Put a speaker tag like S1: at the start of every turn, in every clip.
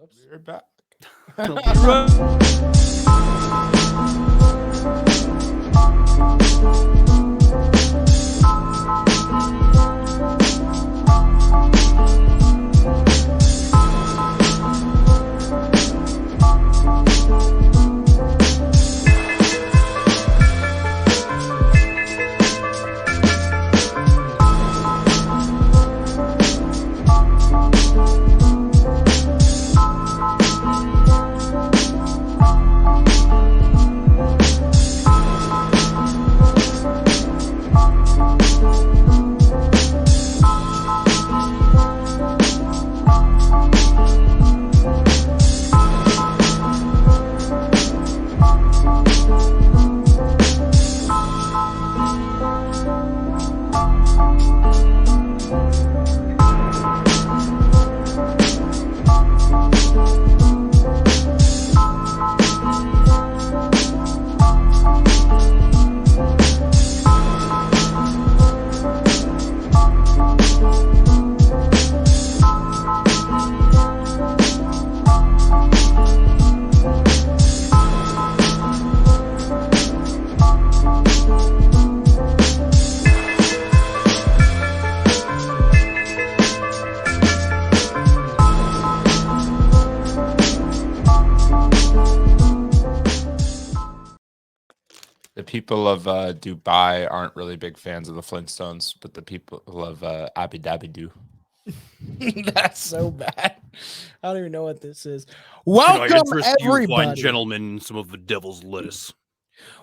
S1: Whoops. We're back. The people of Dubai aren't really big fans of the Flintstones, but the people of Abu Dhabi do.
S2: That's so bad. I don't even know what this is. Welcome, everybody.
S3: Fine gentlemen, some of the devil's lettuce.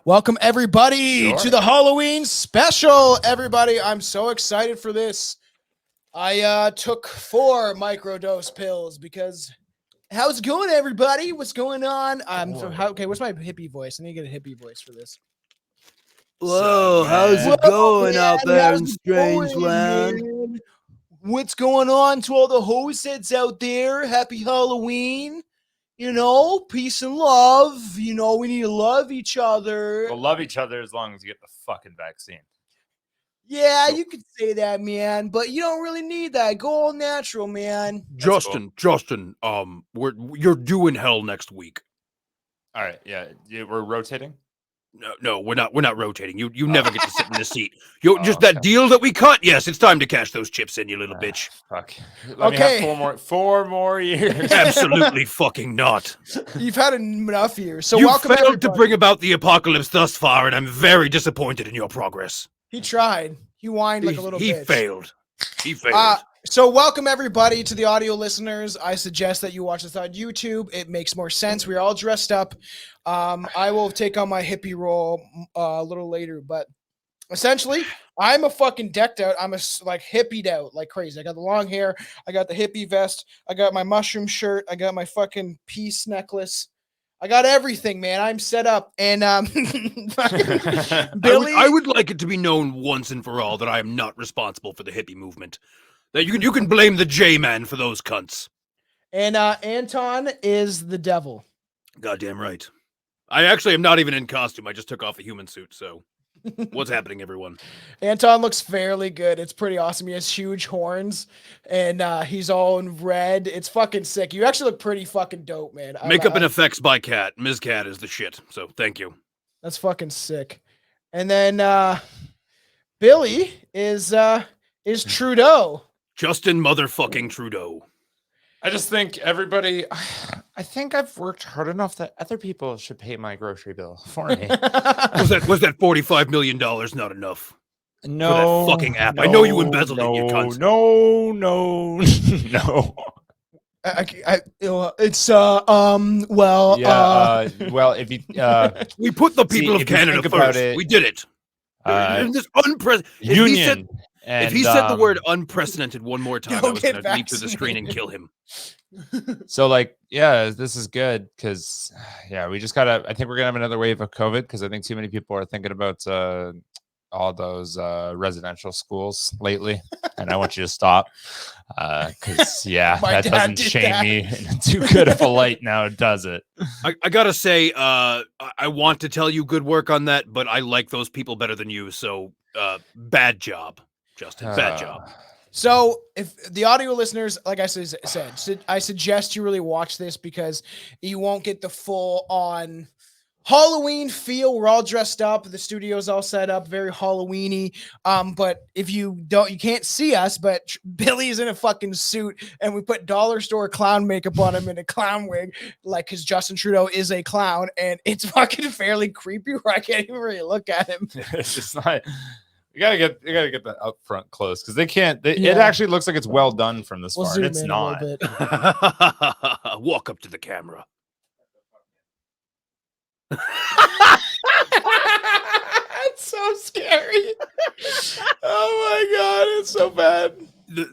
S2: Welcome, everybody, to the Halloween special. Everybody, I'm so excited for this. I took 4 microdose pills because... How's it going, everybody? What's going on? Okay, what's my hippie voice? I need to get a hippie voice for this.
S3: Whoa, how's it going out there in strange land?
S2: Man? What's going on to all the hoseheads out there? Happy Halloween. You know, peace and love. You know, we need to love each other.
S1: We'll love each other as long as you get the fucking vaccine.
S2: Yeah, you could say that, man, but you don't really need that. Go all natural, man.
S3: Justin, you're due in hell next week.
S1: All right, yeah, we're rotating.
S3: No, we're not rotating. You never get to sit in the seat. That deal that we cut. Yes, it's time to cash those chips in, you little bitch.
S1: Fuck. Let me have 4 more years.
S3: Absolutely fucking not.
S2: You've had enough years. So
S3: you
S2: welcome
S3: failed to bring about the apocalypse thus far, and I'm very disappointed in your progress.
S2: He tried. He whined like a little bitch.
S3: He failed.
S2: So welcome everybody to the audio listeners. I suggest that you watch this on YouTube. It makes more sense. We're all dressed up. I will take on my hippie role a little later, but essentially I'm a fucking decked out. I'm hippied out like crazy. I got the long hair. I got the hippie vest. I got my mushroom shirt. I got my fucking peace necklace. I got everything, man. I'm set up. And Billy,
S3: I would like it to be known once and for all that I am not responsible for the hippie movement. That you can blame the J-Man for those cunts.
S2: And Anton is the devil.
S3: Goddamn right. I actually am not even in costume. I just took off a human suit, so what's happening, everyone?
S2: Anton looks fairly good. It's pretty awesome. He has huge horns, and he's all in red. It's fucking sick. You actually look pretty fucking dope, man.
S3: Makeup and effects by Cat. Ms. Cat is the shit, so thank you.
S2: That's fucking sick. And then Billy is Trudeau.
S3: Justin motherfucking Trudeau.
S1: I just think everybody... I think I've worked hard enough that other people should pay my grocery bill for me.
S3: Was that $45 million not enough?
S1: No.
S3: For that fucking app. I know you embezzled it, you cunts.
S1: No. Well, if you
S3: we put the people of Canada first. We did it. This
S1: union.
S3: If he said the word unprecedented one more time, I was going to leap through the screen and kill him.
S1: So, this is good because, we just got I think we're going to have another wave of COVID because I think too many people are thinking about all those residential schools lately. And I want you to stop because, that doesn't shame me in too good of a light now, does it?
S3: I got to say, I want to tell you good work on that, but I like those people better than you. So bad job. Justin, bad job.
S2: So, if the audio listeners, like I said, I suggest you really watch this because you won't get the full on Halloween feel. We're all dressed up. The studio's all set up, very Halloweeny. But if you can't see us, but Billy's in a fucking suit, and we put dollar store clown makeup on him in a clown wig, like because Justin Trudeau is a clown, and it's fucking fairly creepy. Where I can't even really look at him.
S1: It's just not. You gotta get that up front close because they can't. It actually looks like it's well done from this far.
S2: Zoom
S1: It's
S2: in
S1: not.
S2: a little bit.
S3: Walk up to the camera.
S2: It's so scary. Oh my god, it's so bad.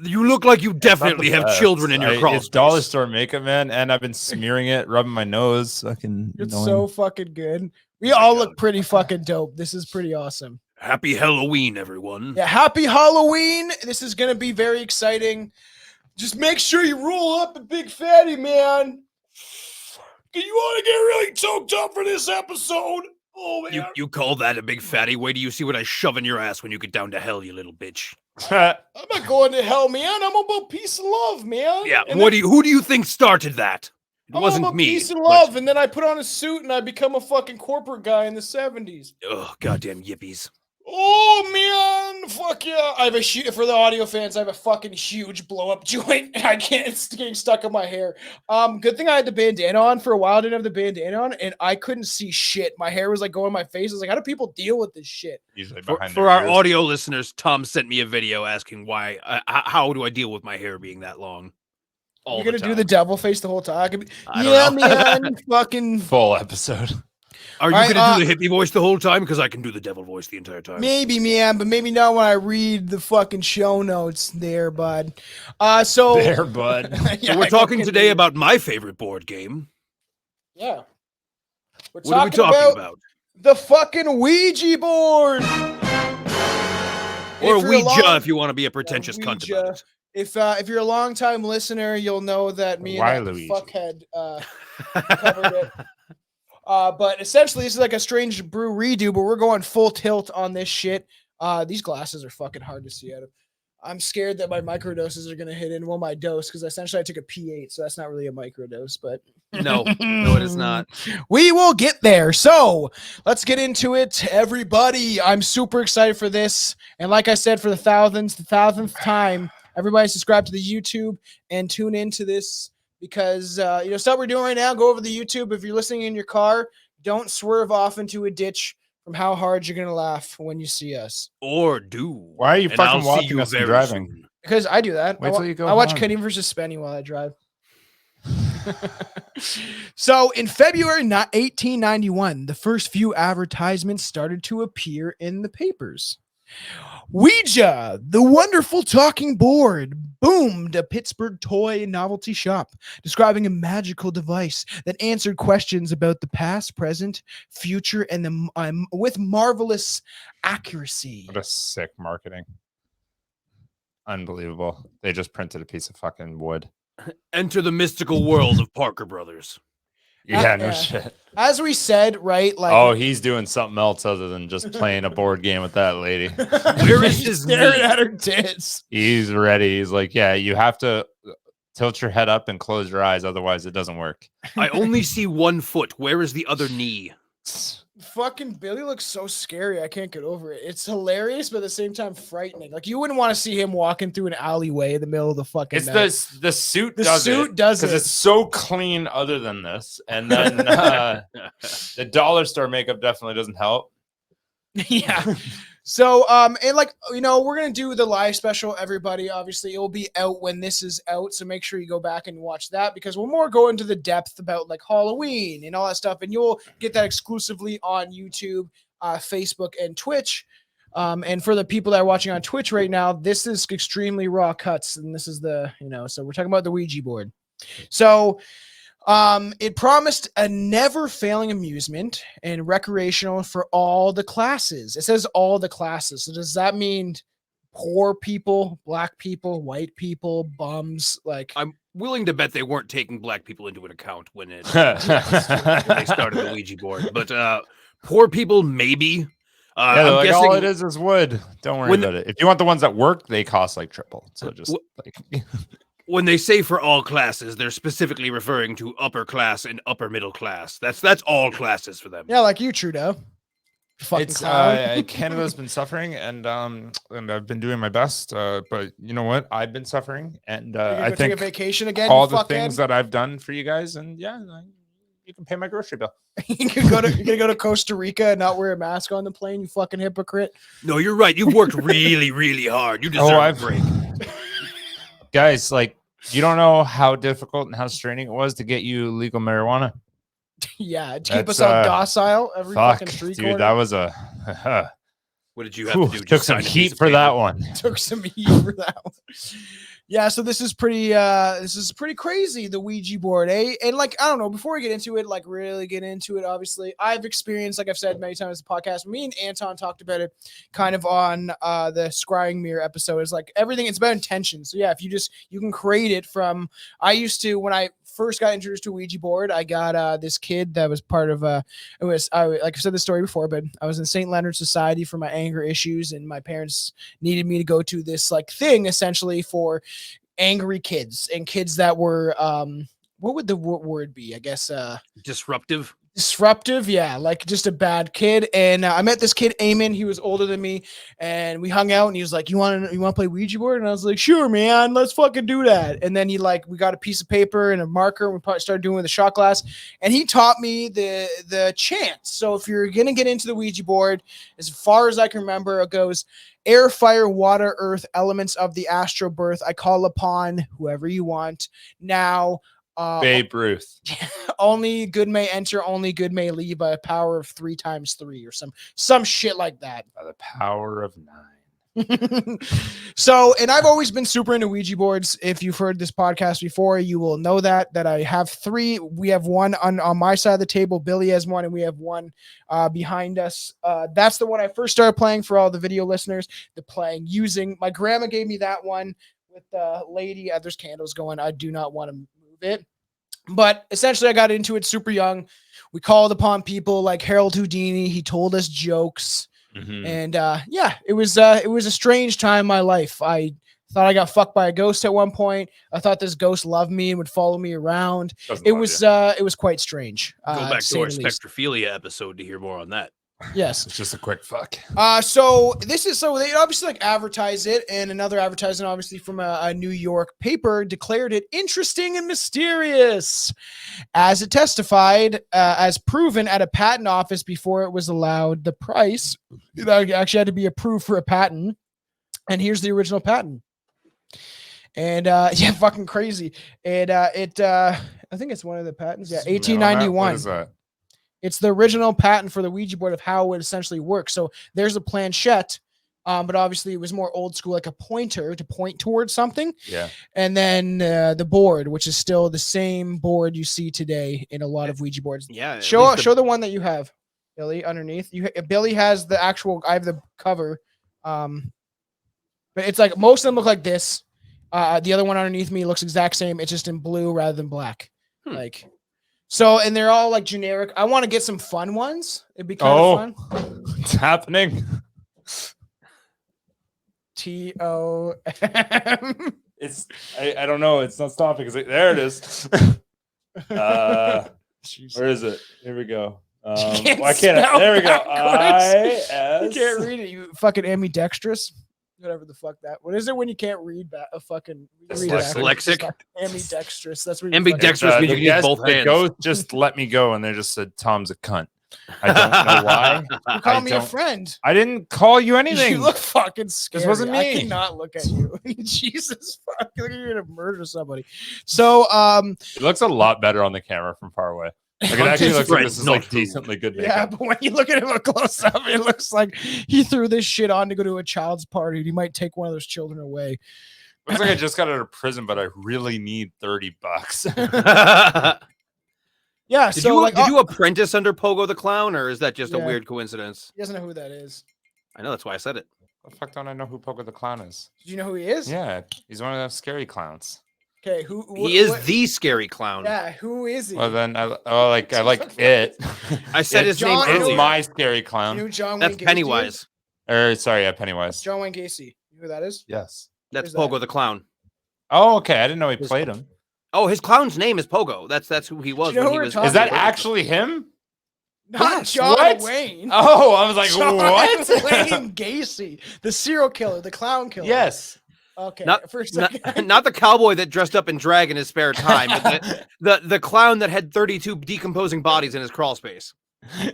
S3: You look like you definitely have children in your crawl
S1: It's
S3: space.
S1: dollar store makeup, man, and I've been smearing it, rubbing my nose. Fucking.
S2: It's
S1: annoying.
S2: so fucking good. We all look pretty fucking dope. This is pretty awesome.
S3: Happy Halloween, everyone.
S2: Yeah, happy Halloween. This is going to be very exciting. Just make sure you roll up a big fatty, man. You want to get really choked up for this episode? Oh, man.
S3: You call that a big fatty? Wait till you see what I shove in your ass when you get down to hell, you little bitch.
S2: I'm not going to hell, man. I'm about peace and love, man.
S3: Yeah,
S2: and
S3: who do you think started that? It
S2: I'm
S3: wasn't
S2: about
S3: me.
S2: peace and love, and then I put on a suit and I become a fucking corporate guy in the 70s.
S3: Oh, goddamn yippies.
S2: Oh man, fuck yeah! I have for the audio fans. I have a fucking huge blow up joint, and I can't. It's getting stuck in my hair. Good thing I had the bandana on for a while. I didn't have the bandana on, and I couldn't see shit. My hair was like going in my face. I was like, how do people deal with this shit?
S1: Usually
S3: For our audio listeners, Tom sent me a video asking why. How do I deal with my hair being that long?
S2: You're gonna do the devil face the whole time. I don't
S3: know.
S2: Man, fucking
S1: full episode.
S3: Are you going to do the hippie voice the whole time? Because I can do the devil voice the entire time.
S2: Maybe, man, but maybe not when I read the fucking show notes there, bud.
S1: There, bud.
S3: So we're talking today about my favorite board game.
S2: Yeah.
S3: What are we talking about?
S2: The fucking Ouija board.
S3: Or Ouija, if you want to be a pretentious cunt about it.
S2: If you're a long-time listener, you'll know that me and that fuckhead covered it. But essentially, this is like a strange brew redo, but we're going full tilt on this shit. These glasses are fucking hard to see out of. I'm scared that my microdoses are going to hit in my dose, because essentially I took a P8, so that's not really a microdose, but...
S3: No, it is not.
S2: We will get there. So let's get into it, everybody. I'm super excited for this. And like I said, for the thousandth time, everybody subscribe to the YouTube and tune into this. Because, stuff we're doing right now, go over the YouTube. If you're listening in your car, don't swerve off into a ditch from how hard you're going to laugh when you see us.
S3: Or do.
S1: Why are you fucking watching us driving?
S3: Soon.
S2: Because I do that.
S1: Wait till you go
S2: I watch
S1: home.
S2: Kenny versus Spenny while I drive. So, in February 1891, the first few advertisements started to appear in the papers. Ouija, the wonderful talking board, boomed a Pittsburgh toy novelty shop, describing a magical device that answered questions about the past, present, future, and with marvelous accuracy.
S1: What a sick marketing. Unbelievable. They just printed a piece of fucking wood.
S3: Enter the mystical world of Parker Brothers.
S1: Yeah, no shit.
S2: As we said, right? Like,
S1: oh, he's doing something else other than just playing a board game with that lady.
S3: Where is his
S2: staring at her tits?
S1: He's ready. He's like, yeah, you have to tilt your head up and close your eyes, otherwise it doesn't work.
S3: I only see one foot. Where is the other knee?
S2: Fucking Billy looks so scary. I can't get over it. It's hilarious, but at the same time frightening. Like, you wouldn't want to see him walking through an alleyway in the middle of the fucking night.
S1: The suit.
S2: The suit does it
S1: because it's so clean. Other than this, and then the dollar store makeup definitely doesn't help.
S2: Yeah. So, and like, we're going to do the live special, everybody. Obviously, it will be out when this is out. So make sure you go back and watch that, because we'll more go into the depth about like Halloween and all that stuff. And you'll get that exclusively on YouTube, Facebook, and Twitch. And for the people that are watching on Twitch right now, this is extremely raw cuts. And this is so we're talking about the Ouija board. So, it promised a never-failing amusement and recreational for all the classes. It says all the classes. So does that mean poor people, black people, white people, bums? Like,
S3: I'm willing to bet they weren't taking black people into an account when they started the Ouija board. But poor people, maybe.
S1: Yeah, they're
S3: I'm
S1: like,
S3: guessing
S1: all it is wood. Don't worry
S3: when
S1: about it. If you want the ones that work, they cost like triple. So just like
S3: when they say for all classes, they're specifically referring to upper class and upper middle class. That's all classes for them.
S2: Yeah, like you, Trudeau. Fucking
S1: it's
S2: clown.
S1: Canada's been suffering, and I've been doing my best. But you know what? I've been suffering, and
S2: You're gonna
S1: I
S2: go take a
S1: think
S2: vacation again.
S1: all
S2: you
S1: the
S2: fuckhead?
S1: things that I've done for you guys, and yeah, you can pay my grocery bill.
S2: You're gonna go to Costa Rica and not wear a mask on the plane. You fucking hypocrite.
S3: No, you're right. You've worked really, really hard. You deserve a break.
S1: Guys, like, you don't know how difficult and how straining it was to get you legal marijuana.
S2: Yeah, to keep
S1: That's,
S2: us all docile every
S1: Fuck,
S2: fucking street
S1: dude,
S2: corner.
S1: that was a
S3: What did you have to do?
S1: took
S3: Just
S1: some
S3: sign a piece
S1: heat
S3: of
S1: for that
S3: paper?
S1: one.
S2: Took some heat for that one. Yeah, so this is pretty crazy, the Ouija board, eh? And like, I don't know, before we get into it, like really get into it, obviously, I've experienced, like I've said many times in the podcast, me and Anton talked about it kind of on the Scrying Mirror episode. Is like everything, it's about intention. So yeah, if you can create it from, I used to, when I first got introduced to a Ouija board, I got this kid that was part of like I've said this story before, but I was in St. Leonard Society for my anger issues, and my parents needed me to go to this like thing essentially for angry kids and kids that were what would the word be? I guess
S3: Disruptive.
S2: disruptive. Yeah, like just a bad kid. And I met this kid, Eamon. He was older than me, and we hung out. And he was like, "You want to play Ouija board?" And I was like, "Sure, man. Let's fucking do that." And then we got a piece of paper and a marker. And we probably started doing with a shot glass. And he taught me the chants. So if you're gonna get into the Ouija board, as far as I can remember, it goes: air, fire, water, earth, elements of the astral birth. I call upon whoever you want now.
S1: Babe Ruth.
S2: Only good may enter, only good may leave by a power of 3 times 3 or some shit like that.
S1: By the power of 9.
S2: So, and I've always been super into Ouija boards. If you've heard this podcast before, you will know that I have 3. We have one on my side of the table. Billy has one, and we have one behind us. That's the one I first started playing for all the video listeners. Using my grandma gave me that one with the lady. There's candles going. I do not want to move it. But essentially, I got into it super young. We called upon people like Harold Houdini. He told us jokes.
S1: Mm-hmm.
S2: And it was a strange time in my life. I thought I got fucked by a ghost at one point. I thought this ghost loved me and would follow me around. It was quite strange.
S3: Go back to our
S2: the least.
S3: spectrophilia episode to hear more on that.
S2: Yes.
S1: It's just a quick fuck.
S2: So they obviously like advertise it, and another advertisement, obviously from a New York paper, declared it interesting and mysterious, as it testified, as proven at a patent office before it was allowed. The price, it actually had to be approved for a patent, and here's the original patent. And yeah, fucking crazy. And I think it's one of the patents. Yeah, 1891.
S1: What is that?
S2: It's the original patent for the Ouija board of how it essentially works. So there's a planchette, but obviously it was more old school, like a pointer to point towards something.
S1: Yeah.
S2: And then the board, which is still the same board you see today in a lot of Ouija boards.
S3: Yeah.
S2: Show the one that you have, Billy, underneath. Billy has the actual. I have the cover, but it's like most of them look like this. The other one underneath me looks exact same. It's just in blue rather than black. Like. So, and they're all like generic. I want to get some fun ones. It'd be kind of fun.
S1: It's happening.
S2: TOM.
S1: It's I don't know. It's not stopping. There it is. Where is it? Here we go. Why can't I? There we go.
S2: You can't read it. You fucking ambidextrous. Whatever the fuck that. What is it when you can't read back a fucking
S3: dyslexic?
S2: Ambidextrous. That's what
S3: ambidextrous means you can use both hands.
S1: The ghost just let me go, and they just said Tom's a cunt. I don't know why.
S2: You call me a friend.
S1: I didn't call you anything.
S2: You look fucking scary.
S1: This wasn't me.
S2: I cannot look at you. Jesus fuck. You're gonna murder somebody. So
S1: it looks a lot better on the camera from far away. Like it actually looks like this is like decently good makeup.
S2: Yeah, but when you look at him up close up, it looks like he threw this shit on to go to a child's party. He might take one of those children away.
S1: Looks like I just got out of prison, but I really need $30.
S2: Yeah.
S3: Did
S2: So
S3: did you apprentice under Pogo the Clown, or is that just a weird coincidence?
S2: He doesn't know who that is.
S3: I know, that's why I said it.
S1: The fuck don't I know who Pogo the Clown is?
S2: Do you know who he is?
S1: Yeah, he's one of those scary clowns.
S2: Okay,
S3: He is the scary clown.
S2: Yeah, who is he?
S1: Well, then I like it.
S3: I said his name
S2: John-
S1: It's
S3: earlier.
S1: my scary
S2: You know
S1: clown.
S2: who John
S3: That's
S2: Wayne Gacy
S3: Pennywise.
S2: is?
S1: Or sorry, yeah, Pennywise.
S2: John Wayne Gacy. You know who that is?
S1: Yes.
S3: That's
S2: Who's that?
S3: Pogo the clown.
S1: Oh, okay. I didn't know he played him.
S3: Oh, his clown's name is Pogo. That's who he was
S2: Do you know
S3: when
S2: who
S3: he
S2: we're
S3: was.
S2: talking
S1: Is that
S2: about?
S1: actually him?
S2: Not
S3: Yes.
S2: John
S1: What?
S2: Wayne.
S1: Oh, I was like,
S2: John
S1: what?
S2: Wayne Gacy, the serial killer, the clown killer.
S1: Yes.
S2: Okay.
S3: Not-
S2: for a second.
S3: Not the cowboy that dressed up in drag in his spare time, but the clown that had 32 decomposing bodies in his crawl space.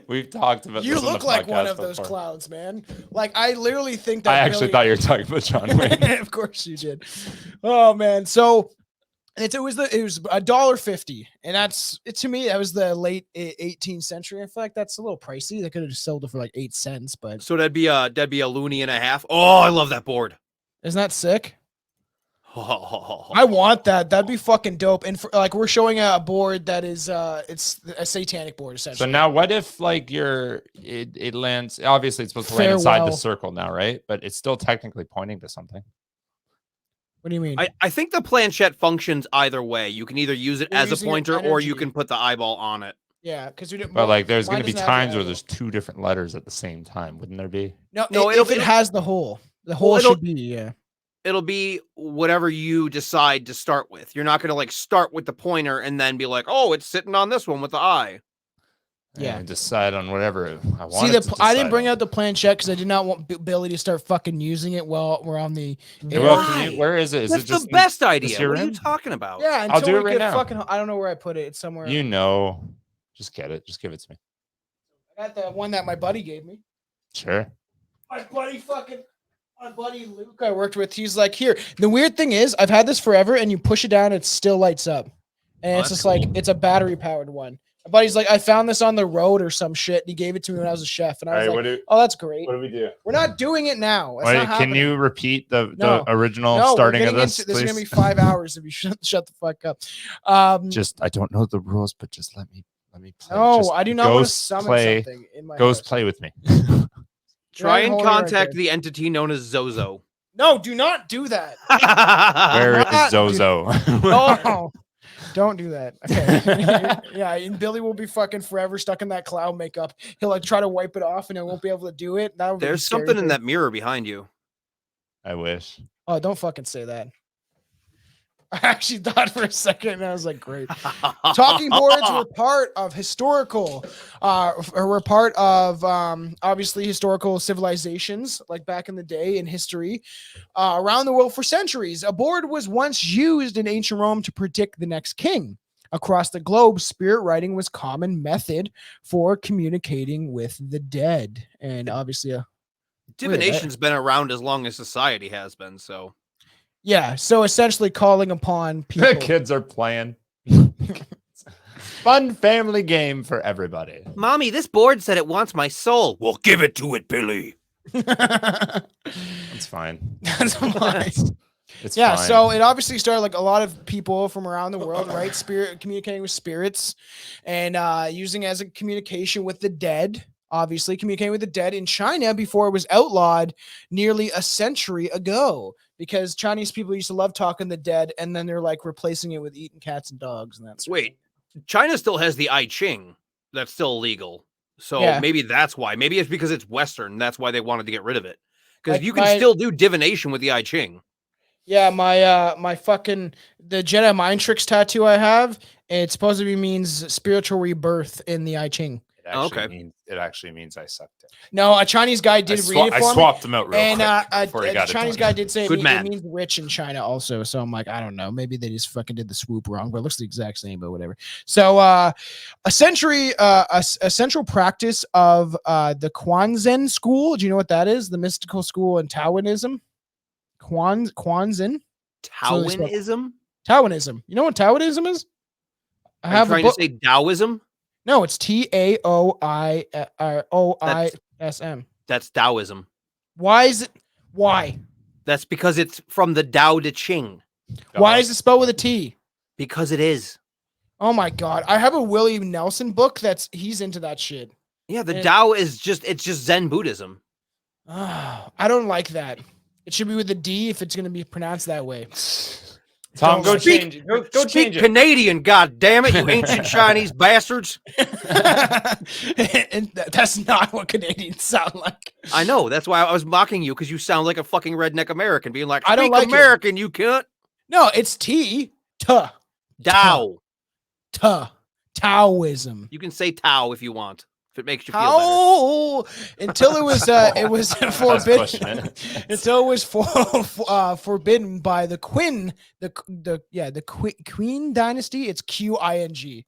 S1: We've talked about
S2: You
S1: this on
S2: look
S1: the
S2: like one
S1: podcast
S2: of those
S1: before.
S2: clowns, man. Like I literally think that.
S1: I actually thought you were talking about John Wayne.
S2: Of course you did. Oh man. So it was $1.50, and that's it to me. That was the late 18th century. In fact, that's a little pricey. They could have just sold it for like 8 cents, but
S3: So that'd be a loony and a half. Oh, I love that board.
S2: isn't that sick? I want that. That'd be fucking dope. And for, like we're showing a board that is it's a satanic board
S1: So
S2: essentially.
S1: now what if like it lands, obviously it's supposed to land inside the
S2: Farewell.
S1: circle now, right? But it's still technically pointing to something.
S2: What do you mean?
S3: I think the planchette functions either way. You can either use it
S2: You're
S3: as a
S2: using your
S3: pointer or you
S2: energy.
S3: can put the eyeball on it.
S2: Yeah, because we didn't.
S1: But like there's
S2: mine
S1: going to be
S2: doesn't have the
S1: times where
S2: arrow.
S1: there's 2 different letters at the same time, wouldn't there be?
S2: No,
S3: No,
S2: if it
S3: it'll-
S2: has the hole. The hole
S3: it'll-
S2: should be, yeah.
S3: It'll be whatever you decide to start with. You're not going to like start with the pointer and then be like, oh, it's sitting on this one with the eye.
S2: Yeah.
S1: And decide on whatever I want.
S2: See, I didn't bring out the planchette because I did not want Billy to start fucking using it while we're on the.
S3: Why?
S1: Where is it? Is
S3: That's
S1: it just
S3: the best idea.
S1: this your
S3: What are you
S1: room?
S3: talking about?
S2: Yeah,
S1: I'll
S2: until
S1: do
S2: we
S1: it right
S2: get
S1: now.
S2: fucking. I don't know where I put it. It's somewhere.
S1: You know, just get it. Just give it to me.
S2: I got the one that my buddy gave me.
S1: Sure.
S2: My buddy Luke I worked with, he's like, here. The weird thing is, I've had this forever, and you push it down, it still lights up. And
S3: Oh,
S2: it's
S3: that's
S2: just like, it's a battery powered one. My buddy's like, I found this on the road or some shit. And he gave it to me when I was a chef. And I was like, oh, that's great.
S1: do we do?
S2: We're not doing it now. It's
S1: Wait,
S2: not
S1: can
S2: happening.
S1: you repeat the
S2: No.
S1: original
S2: No,
S1: starting
S2: we're
S1: of
S2: getting
S1: this?
S2: into, this is
S1: please?
S2: gonna be 5 hours if you shut the fuck up.
S1: Just I don't know the rules, but just let me play.
S2: No,
S1: Just
S2: I do not want to
S1: ghost
S2: summon
S1: play.
S2: something in my
S1: Ghost
S2: house.
S1: play with me.
S3: Try
S2: You're
S3: and
S2: holding right
S3: contact
S2: there.
S3: the entity known as Zozo.
S2: No, do not do that.
S1: Where is
S2: not-
S1: Zozo?
S2: No, don't do that. Okay. Yeah, and Billy will be fucking forever stuck in that cloud makeup. He'll like try to wipe it off and it won't be able to do it. That would be a
S3: There's
S2: scary
S3: something in
S2: thing.
S3: that mirror behind you.
S1: I wish.
S2: Oh, don't fucking say that. I actually thought for a second and I was like, great. Talking boards were part of historical, were part of obviously historical civilizations, like back in the day in history, around the world for centuries. A board was once used in ancient Rome to predict the next king. Across the globe, spirit writing was common method for communicating with the dead, and obviously,
S3: Divination's been around as long as society has been, so
S2: yeah. So essentially, calling upon people.
S1: The kids are playing. Fun family game for everybody.
S3: Mommy, this board said it wants my soul. Well, give it to it, Billy.
S1: It's fine.
S2: That's fine.
S1: It's
S2: Yeah,
S1: fine.
S2: so it obviously started like a lot of people from around the world, right? Spirit communicating with spirits and using as a communication with the dead. Obviously, communicating with the dead in China before it was outlawed nearly a century ago, because Chinese people used to love talking to the dead, and then they're like replacing it with eating cats and dogs, and that's
S3: Wait, China still has the I Ching. That's still illegal. So
S2: Yeah.
S3: maybe that's why. Maybe it's because it's Western. That's why they wanted to get rid of it. Because
S2: Like
S3: you can
S2: my-
S3: still do divination with the I Ching.
S2: Yeah, my fucking the Jedi mind tricks tattoo I have, it supposedly means spiritual rebirth in the I Ching.
S1: It actually means I sucked it.
S2: No, a Chinese guy did read it for
S1: I
S2: me.
S1: swapped them out real
S2: And
S1: quick before he
S2: a
S1: got
S2: Chinese
S1: it
S2: guy
S1: done.
S2: did say
S3: Good
S2: it
S3: man.
S2: means rich in China also. So I'm like, I don't know. Maybe they just fucking did the swoop wrong, but it looks the exact same, but whatever. So a central practice of the Quanzhen school. Do you know what that is? The mystical school in Taoism. Quanzhen?
S3: Taoism?
S2: Taoism. You know what Taoism is? I
S3: Are you
S2: have a
S3: trying to
S2: book.
S3: say Taoism?
S2: No, it's Taoism.
S3: That's Taoism.
S2: Why is it? Why?
S3: That's because it's from the Tao Te Ching.
S2: Why is it spelled with a T?
S3: Because it is.
S2: Oh my god! I have a Willie Nelson book he's into that shit.
S3: Yeah, the
S2: And-
S3: Tao is just Zen Buddhism.
S2: I don't like that. It should be with a D if it's going to be pronounced that way.
S1: Tom, go
S3: Speak-
S1: change it. Go
S3: Speak
S1: change it.
S3: Canadian, god damn it, you ancient Chinese bastards.
S2: And that's not what Canadians sound like.
S3: I know, that's why I was mocking you, because you sound like a fucking redneck American, being like,
S2: I don't
S3: speak
S2: like it.
S3: American, you cunt.
S2: No, it's T.
S3: Tao.
S2: Taoism.
S3: You can say Tao if you want, if it makes you feel better.
S2: Until it was forbidden. Until it was forbidden by the Queen dynasty. It's Qing.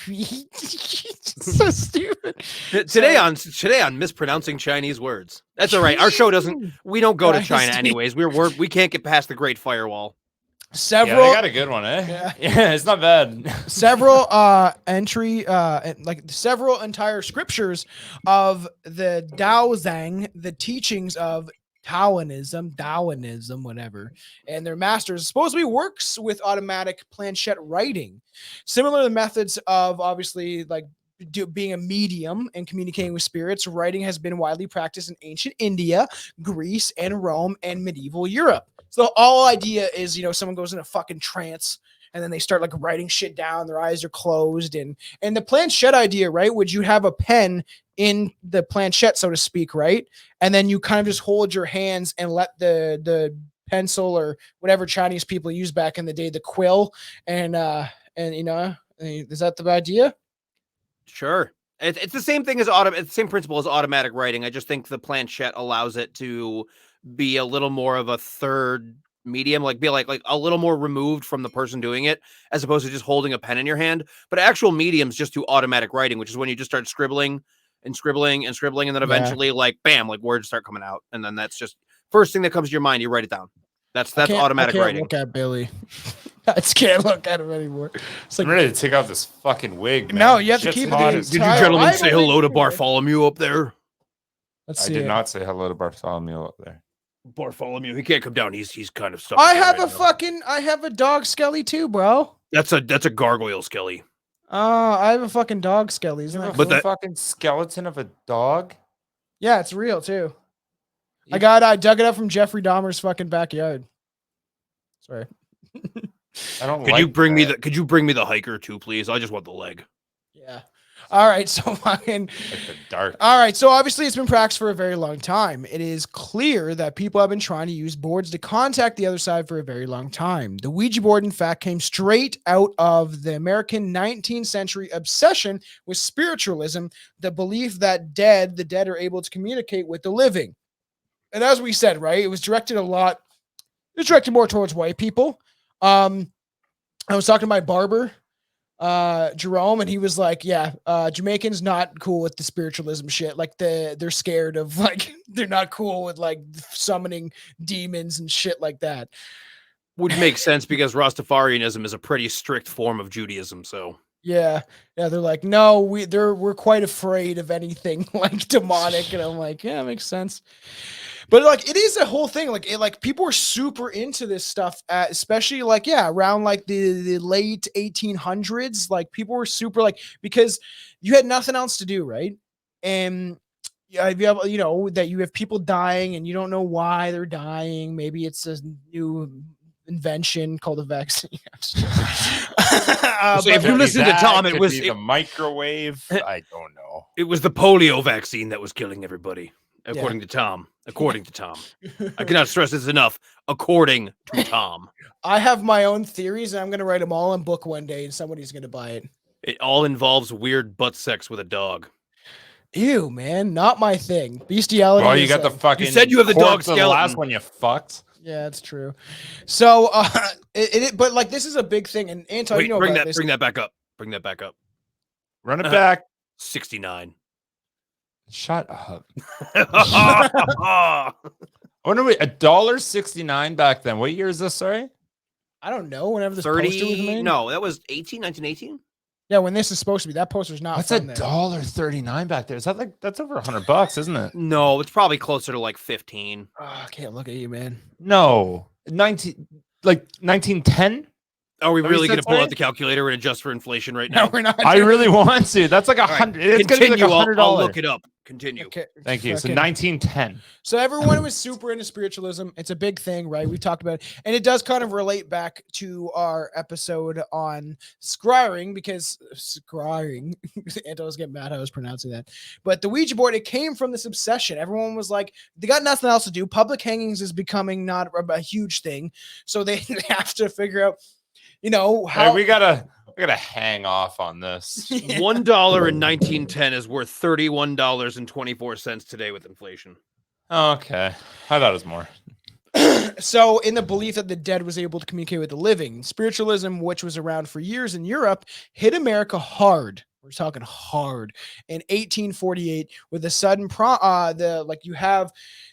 S2: Queen. So stupid.
S3: Today on mispronouncing Chinese words. That's all right. Our show doesn't. We don't go to China anyways. We can't get past the Great Firewall.
S2: Several.
S1: Yeah, they got a good one, eh? Yeah, it's not bad.
S2: Several several entire scriptures of the Dao Zhang, the teachings of Taoism, whatever, and their masters supposedly works with automatic planchette writing. Similar to the methods of obviously like being a medium and communicating with spirits, writing has been widely practiced in ancient India, Greece, and Rome, and medieval Europe. So the whole idea is, someone goes in a fucking trance and then they start like writing shit down. Their eyes are closed, and the planchette idea, right? Would you have a pen in the planchette, so to speak, right? And then you kind of just hold your hands and let the pencil or whatever Chinese people used back in the day, the quill, and is that the idea?
S3: Sure. It's the same thing as it's the same principle as automatic writing. I just think the planchette allows it to be a little more of a third medium, like be like a little more removed from the person doing it, as opposed to just holding a pen in your hand. But actual mediums just do automatic writing, which is when you just start scribbling and scribbling and scribbling, and then eventually like bam, like words start coming out, and then that's just first thing that comes to your mind, you write it down. That's automatic writing.
S2: Look at Billy. I just can't look at him anymore. It's like,
S1: I'm ready to take off this fucking wig, man.
S2: No, you have to
S1: Shit's
S2: keep it
S1: hot
S2: in.
S1: as-
S3: Did you gentlemen say hello to Bartholomew up there?
S2: let's
S1: I
S2: see.
S1: did not say hello to Bartholomew up there.
S3: Bartholomew, he can't come down. He's kind of stuck.
S2: I have a dog skelly too, bro.
S3: That's a gargoyle skelly.
S2: I have a fucking dog skelly. Isn't that
S3: But
S2: cool?
S3: that-
S1: fucking skeleton of a dog.
S2: Yeah, it's real too. I dug it up from Jeffrey Dahmer's fucking backyard. Sorry.
S1: I don't.
S3: Could you bring me the hiker too, please? I just want the leg.
S2: Yeah. All right. So fucking.
S1: Like the dark.
S2: All right. So obviously it's been practiced for a very long time. It is clear that people have been trying to use boards to contact the other side for a very long time. The Ouija board, in fact, came straight out of the American 19th century obsession with spiritualism, the belief that the dead are able to communicate with the living. And as we said, right, it was directed more towards white people. I was talking to my barber, Jerome, and he was like, yeah, Jamaicans not cool with the spiritualism shit. Like they're scared of, like, they're not cool with like summoning demons and shit like that.
S3: Would make sense because Rastafarianism is a pretty strict form of Judaism. So
S2: Yeah, they're like, no, we're quite afraid of anything like demonic, and I'm like, yeah, it makes sense. But like, it is a whole thing. Like people are super into this stuff, especially like, around like the late 1800s. Like people were super like, because you had nothing else to do, right? And if you have, that you have people dying and you don't know why they're dying. Maybe it's a new invention called a vaccine.
S3: so if you listen to Tom, it was
S1: the microwave. I don't know.
S3: It was the polio vaccine that was killing everybody, according to Tom. According to Tom, I cannot stress this enough. According to Tom,
S2: I have my own theories, and I'm going to write them all in book one day, and somebody's going to buy it.
S3: It all involves weird butt sex with a dog.
S2: Ew, man, not my thing. Bestiality.
S1: Well, you got the fucking.
S3: You said you have the dog skeleton.
S1: The last one you fucked.
S2: Yeah, that's true. So, but like, this is a big thing, and Anton,
S3: Wait,
S2: you know
S3: bring
S2: about
S3: that,
S2: this.
S3: bring that back up. Bring that back up.
S1: Run it back.
S3: 69.
S1: Shut up.
S3: I
S1: When are we? $1.69 back then. What year is this? Sorry.
S2: I don't know. Whenever this poster was
S3: 30.
S2: made.
S3: No, that was 1918.
S2: Yeah, when this is supposed to be. That poster's not.
S1: What's
S2: from there.
S1: $1.39 back there? Is that like that's over $100, isn't it?
S3: No, it's probably closer to like 15.
S2: Oh, I can't look at you, man.
S1: No, 1910.
S3: Are we
S1: Are we
S3: really going to
S1: so
S3: pull out
S1: sorry?
S3: the calculator and adjust for inflation right now?
S2: No, we're not.
S1: I really want to. That's like
S3: All right,
S1: $100. It's gonna be like
S3: Continue. I'll
S1: $100.
S3: look it up. Continue.
S2: Okay,
S1: Thank you. So
S2: fucking-
S1: 1910.
S2: So everyone was super into spiritualism. It's a big thing, right? We talked about it. And it does kind of relate back to our episode on scrying, because scrying, Anto's getting mad how I was pronouncing that. But the Ouija board, it came from this obsession. Everyone was like, they got nothing else to do. Public hangings is becoming not a huge thing. So they have to figure out, you know, how
S1: Hey, we gotta hang off on this.
S3: $1 in 1910 is worth $31.24 today with inflation.
S1: Okay. I thought it was more.
S2: So, in the belief that the dead was able to communicate with the living, spiritualism, which was around for years in Europe, hit America hard. We're talking hard in 1848 with the sudden you have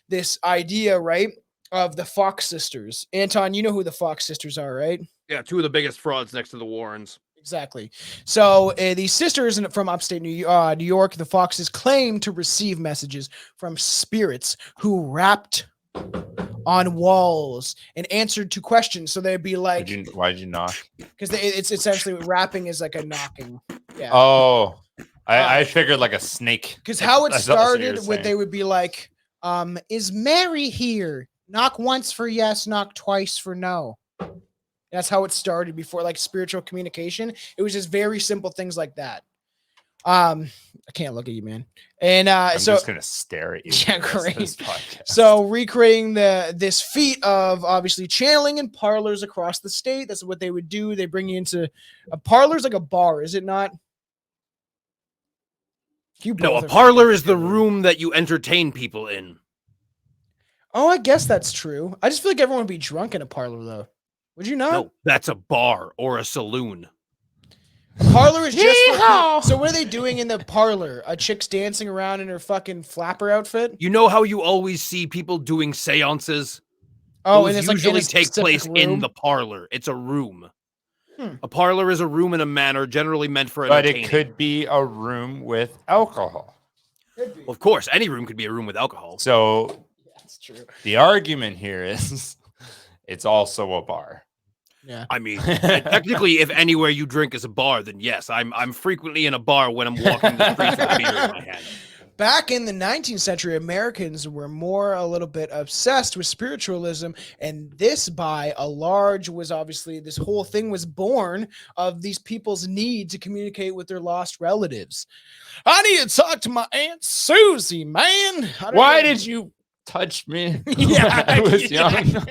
S2: this idea, right, of the Fox sisters. Anton, you know who the Fox sisters are, right?
S3: Yeah, two of the biggest frauds next to the Warrens.
S2: Exactly. So these sisters from upstate New York, the Foxes, claim to receive messages from spirits who rapped on walls and answered to questions. So they'd be like,
S1: Why did you knock?
S2: because it's essentially rapping is like a knocking. Yeah.
S1: Oh, I figured like a snake.
S2: Because how it
S1: That's what you were
S2: started,
S1: saying.
S2: they would be like, is Mary here? Knock once for yes, knock twice for no. That's how it started before, like, spiritual communication. It was just very simple things like that. I can't look at you, man. And
S1: I'm
S2: so
S1: just gonna stare at you.
S2: Yeah,
S1: for the rest of
S2: great.
S1: this podcast.
S2: So recreating this feat of obviously channeling in parlors across the state. That's what they would do. They bring you into a parlor's like a bar, is it not? You
S3: No,
S2: both
S3: a
S2: are
S3: parlor is the
S2: fucking-
S3: room that you entertain people in.
S2: Oh, I guess that's true. I just feel like everyone would be drunk in a parlor, though. Would you not?
S3: No, that's a bar or a saloon.
S2: A parlor is just for
S1: Yeehaw!
S2: So what are they doing in the parlor? A chick's dancing around in her fucking flapper outfit?
S3: You know how you always see people doing seances?
S2: Oh,
S3: Those
S2: and it's like in a
S3: usually take
S2: specific
S3: place in
S2: room?
S3: the parlor. It's a room.
S2: Hmm.
S3: A parlor is a room in a manner generally meant for
S1: But
S3: entertaining.
S1: it could be a room with alcohol.
S3: Well, of course, any room could be a room with alcohol.
S1: So
S2: That's true.
S1: the argument here is it's also a bar.
S2: Yeah.
S3: I mean, technically, if anywhere you drink is a bar, then yes, I'm frequently in a bar when I'm walking the streets with a beer in my hand.
S2: Back in the 19th century, Americans were a little bit obsessed with spiritualism, and this by a large was obviously this whole thing was born of these people's need to communicate with their lost relatives. I need to talk to my Aunt Susie, man.
S1: Why did you touch me
S2: Yeah,
S1: when I was
S2: yeah.
S1: young?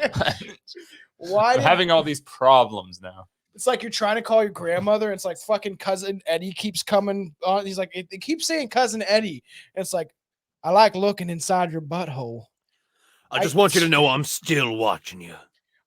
S2: Why
S1: I'm
S2: did
S1: having all these problems now.
S2: It's like you're trying to call your grandmother. And it's like fucking cousin Eddie keeps coming on. He's like, it keeps saying cousin Eddie. And it's like, I like looking inside your butthole.
S3: I just want you to know I'm still watching you.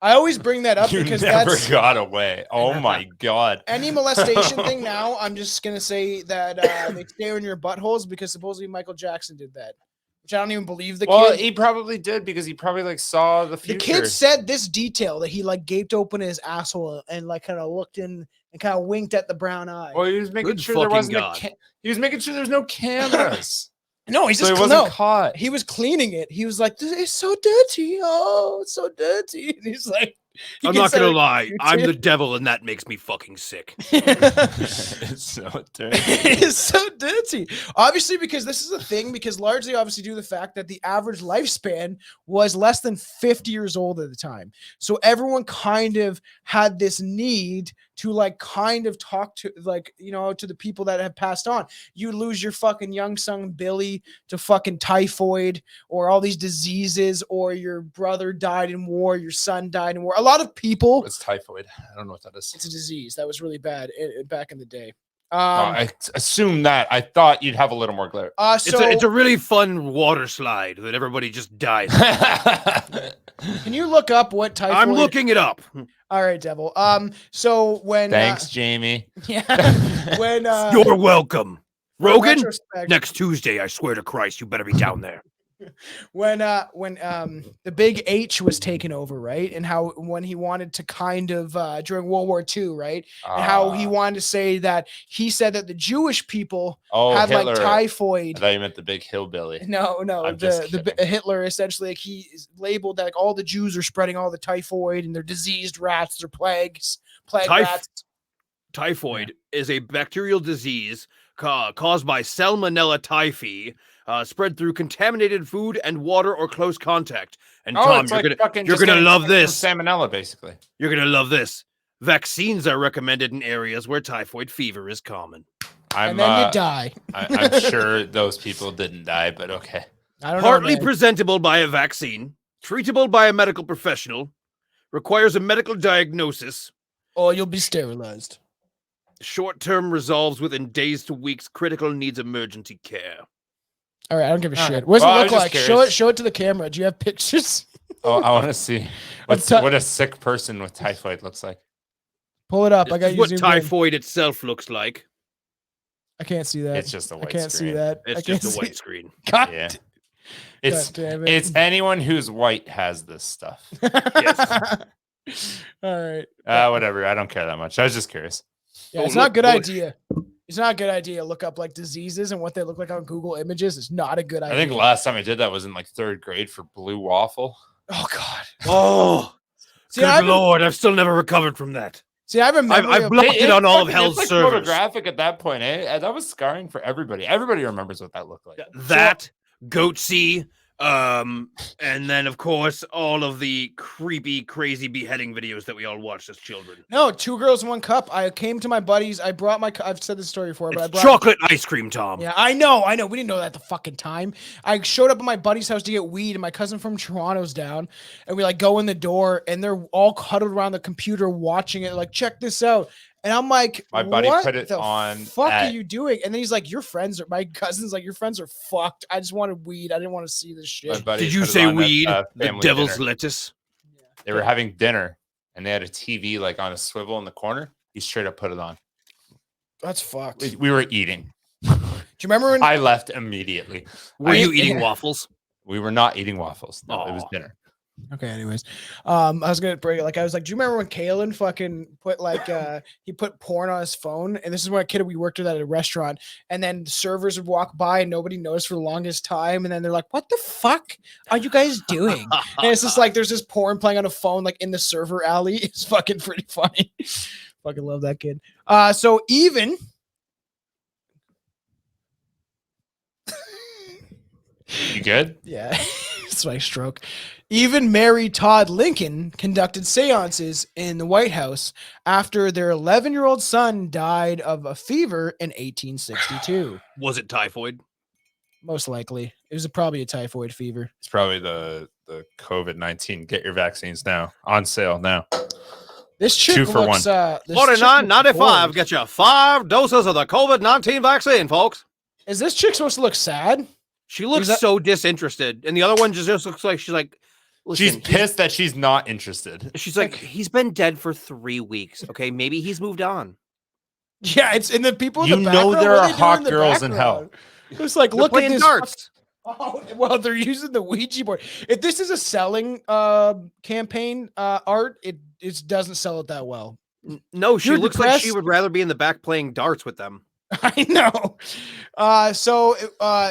S2: I always bring that up
S1: You
S2: because
S1: never
S2: that's
S1: got away. Oh my god.
S2: any molestation thing. Now I'm just gonna say that they stare in your buttholes because supposedly Michael Jackson did that, which I don't even believe the
S1: Well,
S2: kid.
S1: he probably did because he probably like saw the
S2: The
S1: future.
S2: kid said this detail that he like gaped open his asshole and like kind of looked in and kind of winked at the brown eye.
S1: Well, he was making
S3: Good
S1: sure there
S3: fucking
S1: wasn't
S3: God.
S1: he was making sure there's no cameras.
S2: No, he's
S1: so
S2: just
S1: he wasn't
S2: no.
S1: caught.
S2: He was cleaning it. He was like, "It's so dirty. Oh, it's so dirty." And he's like, he
S3: I'm
S2: can
S3: not
S2: say
S3: gonna
S2: it-
S3: lie, I'm
S2: too.
S3: the devil, and that makes me fucking sick.
S1: It's so dirty.
S2: It's so dirty. Obviously, because this is a thing, because largely obviously due to the fact that the average lifespan was less than 50 years old at the time. So everyone kind of had this need to like kind of talk to like, you know, to the people that have passed on. You lose your fucking young son Billy to fucking typhoid or all these diseases, or your brother died in war, your son died in war. A lot of people,
S1: It's typhoid. I don't know what that is.
S2: it's a disease that was really bad back in the day.
S1: No, I assume that. I thought you'd have a little more glare.
S3: It's a really fun water slide that everybody just dies.
S2: Can you look up what typhoid?
S3: I'm looking it up.
S2: All right, Devil. So when
S1: Thanks, Jamie.
S2: yeah, when
S3: You're welcome.
S2: in
S3: Rogan,
S2: retrospect,
S3: next Tuesday, I swear to Christ, you better be down there.
S2: when the big H was taken over, right? And how when he wanted to kind of during World War II, right? And how he wanted to say that he said that the Jewish people had
S1: Hitler.
S2: like
S1: I
S2: typhoid.
S1: thought you meant the big hillbilly.
S2: No,
S1: I'm just
S2: the
S1: kidding.
S2: Hitler essentially like he is labeled that like all the Jews are spreading all the typhoid and they're diseased rats, they're plague
S3: Typh-
S2: rats.
S3: Typhoid is a bacterial disease caused by Salmonella typhi, spread through contaminated food and water or close contact. And Tom,
S1: it's like fucking
S3: you're
S1: just
S3: gonna
S1: getting
S3: love
S1: sick
S3: this.
S1: from salmonella, basically.
S3: You're gonna love this. Vaccines are recommended in areas where typhoid fever is common.
S2: And then you die.
S1: I'm sure those people didn't die, but okay.
S2: I don't
S3: Partly
S2: know, man.
S3: presentable by a vaccine, treatable by a medical professional, requires a medical diagnosis.
S2: Or you'll be sterilized.
S3: Short-term resolves within days to weeks. Critical needs emergency care.
S2: All right, I don't give a
S1: All
S2: shit.
S1: right.
S2: What does
S1: Well, I
S2: it
S1: was
S2: look
S1: just
S2: like?
S1: curious.
S2: Show it to the camera. Do you have pictures?
S1: Oh, I want to see what a sick person with typhoid looks like.
S2: Pull it up. I
S3: This
S2: got
S3: is
S2: you
S3: what
S2: zoomed in.
S3: typhoid itself looks like.
S2: I can't see that.
S1: It's just a
S2: I
S1: white
S2: can't
S1: screen.
S2: see that.
S3: It's
S2: I can't
S3: just a
S2: see
S3: white
S2: it.
S3: screen.
S2: God,
S1: Yeah.
S2: God
S1: It's
S2: damn it.
S1: it's anyone who's white has this stuff.
S2: All right.
S1: Whatever. I don't care that much. I was just curious.
S2: Yeah,
S3: Oh,
S2: it's not a
S3: look,
S2: good
S3: bush.
S2: idea. It's not a good idea to look up like diseases and what they look like on Google Images. It's not a good
S1: I
S2: idea.
S1: think last time I did that was in like 3rd grade for blue waffle.
S2: Oh God.
S3: Oh,
S2: See,
S3: good
S2: I've
S3: Lord! I've still never recovered from that.
S2: See, I remember.
S3: I've blocked it on all of hell's
S1: it's like
S3: servers.
S1: photographic at that point, eh? That was scarring for everybody. Everybody remembers what that looked like.
S3: That goatsy, and then of course all of the creepy, crazy beheading videos that we all watched as children.
S2: No, 2 girls, 1 cup. I came to my buddies. I brought my. I've said this story before, but I
S3: It's
S2: brought
S3: chocolate ice cream, Tom.
S2: Yeah, I know. We didn't know that at the fucking time. I showed up at my buddy's house to get weed, and my cousin from Toronto's down, and we like go in the door, and they're all huddled around the computer watching it, like, check this out. And I'm like,
S1: My buddy
S2: what
S1: put it
S2: the
S1: on
S2: fuck are
S1: at-
S2: you doing? And then he's like, my cousin's like, your friends are fucked. I just wanted weed. I didn't want to see this
S1: My
S2: shit.
S1: buddy
S3: Did you
S1: put it
S3: say
S1: on at,
S3: weed? The
S1: family
S3: devil's
S1: dinner.
S3: lettuce.
S1: They were having dinner, and they had a TV like on a swivel in the corner. He straight up put it on.
S2: That's fucked. Do
S1: We were eating.
S2: you remember when?
S1: I left immediately.
S3: Were you eating waffles?
S1: We were not eating waffles. No, it was
S3: Aw.
S1: dinner.
S2: Okay, anyways. I was gonna bring it like I was like, do you remember when Kalen fucking put like he put porn on his phone? And this is when a kid we worked with at a restaurant, and then the servers would walk by and nobody noticed for the longest time, and then they're like, what the fuck are you guys doing? And it's just like there's this porn playing on a phone like in the server alley. It's fucking pretty funny. Fucking love that kid. So even
S1: You good?
S2: yeah, it's my stroke. Even Mary Todd Lincoln conducted seances in the White House after their 11-year-old son died of a fever in 1862.
S3: Was it typhoid?
S2: Most likely. It was probably a typhoid fever.
S1: It's probably the COVID-19. Get your vaccines now. On sale now.
S2: This chick
S1: 2 for
S2: looks,
S1: 1.
S2: this chick looks bored.
S3: Get you 5 doses of the COVID-19 vaccine, folks.
S2: Is this chick supposed to look sad?
S3: She looks
S2: that-
S3: so disinterested, and the other one just looks like she's like, listen,
S1: She's pissed that she's not interested.
S3: She's like, he's been dead for 3 weeks. Okay, maybe he's moved on.
S2: Yeah, it's in the people in
S1: You
S2: the
S1: know
S2: background.
S1: there
S2: what
S1: are
S2: they doing
S1: hot
S2: in the
S1: girls in hell.
S2: background? It's like,
S3: They're
S2: look at
S3: playing
S2: this.
S3: darts.
S2: Oh, well, they're using the Ouija board. If this is a selling campaign art, it doesn't sell it that well.
S3: No, she
S2: You're
S3: looks like she
S2: depressed?
S3: would rather be in the back playing darts with them.
S2: I know.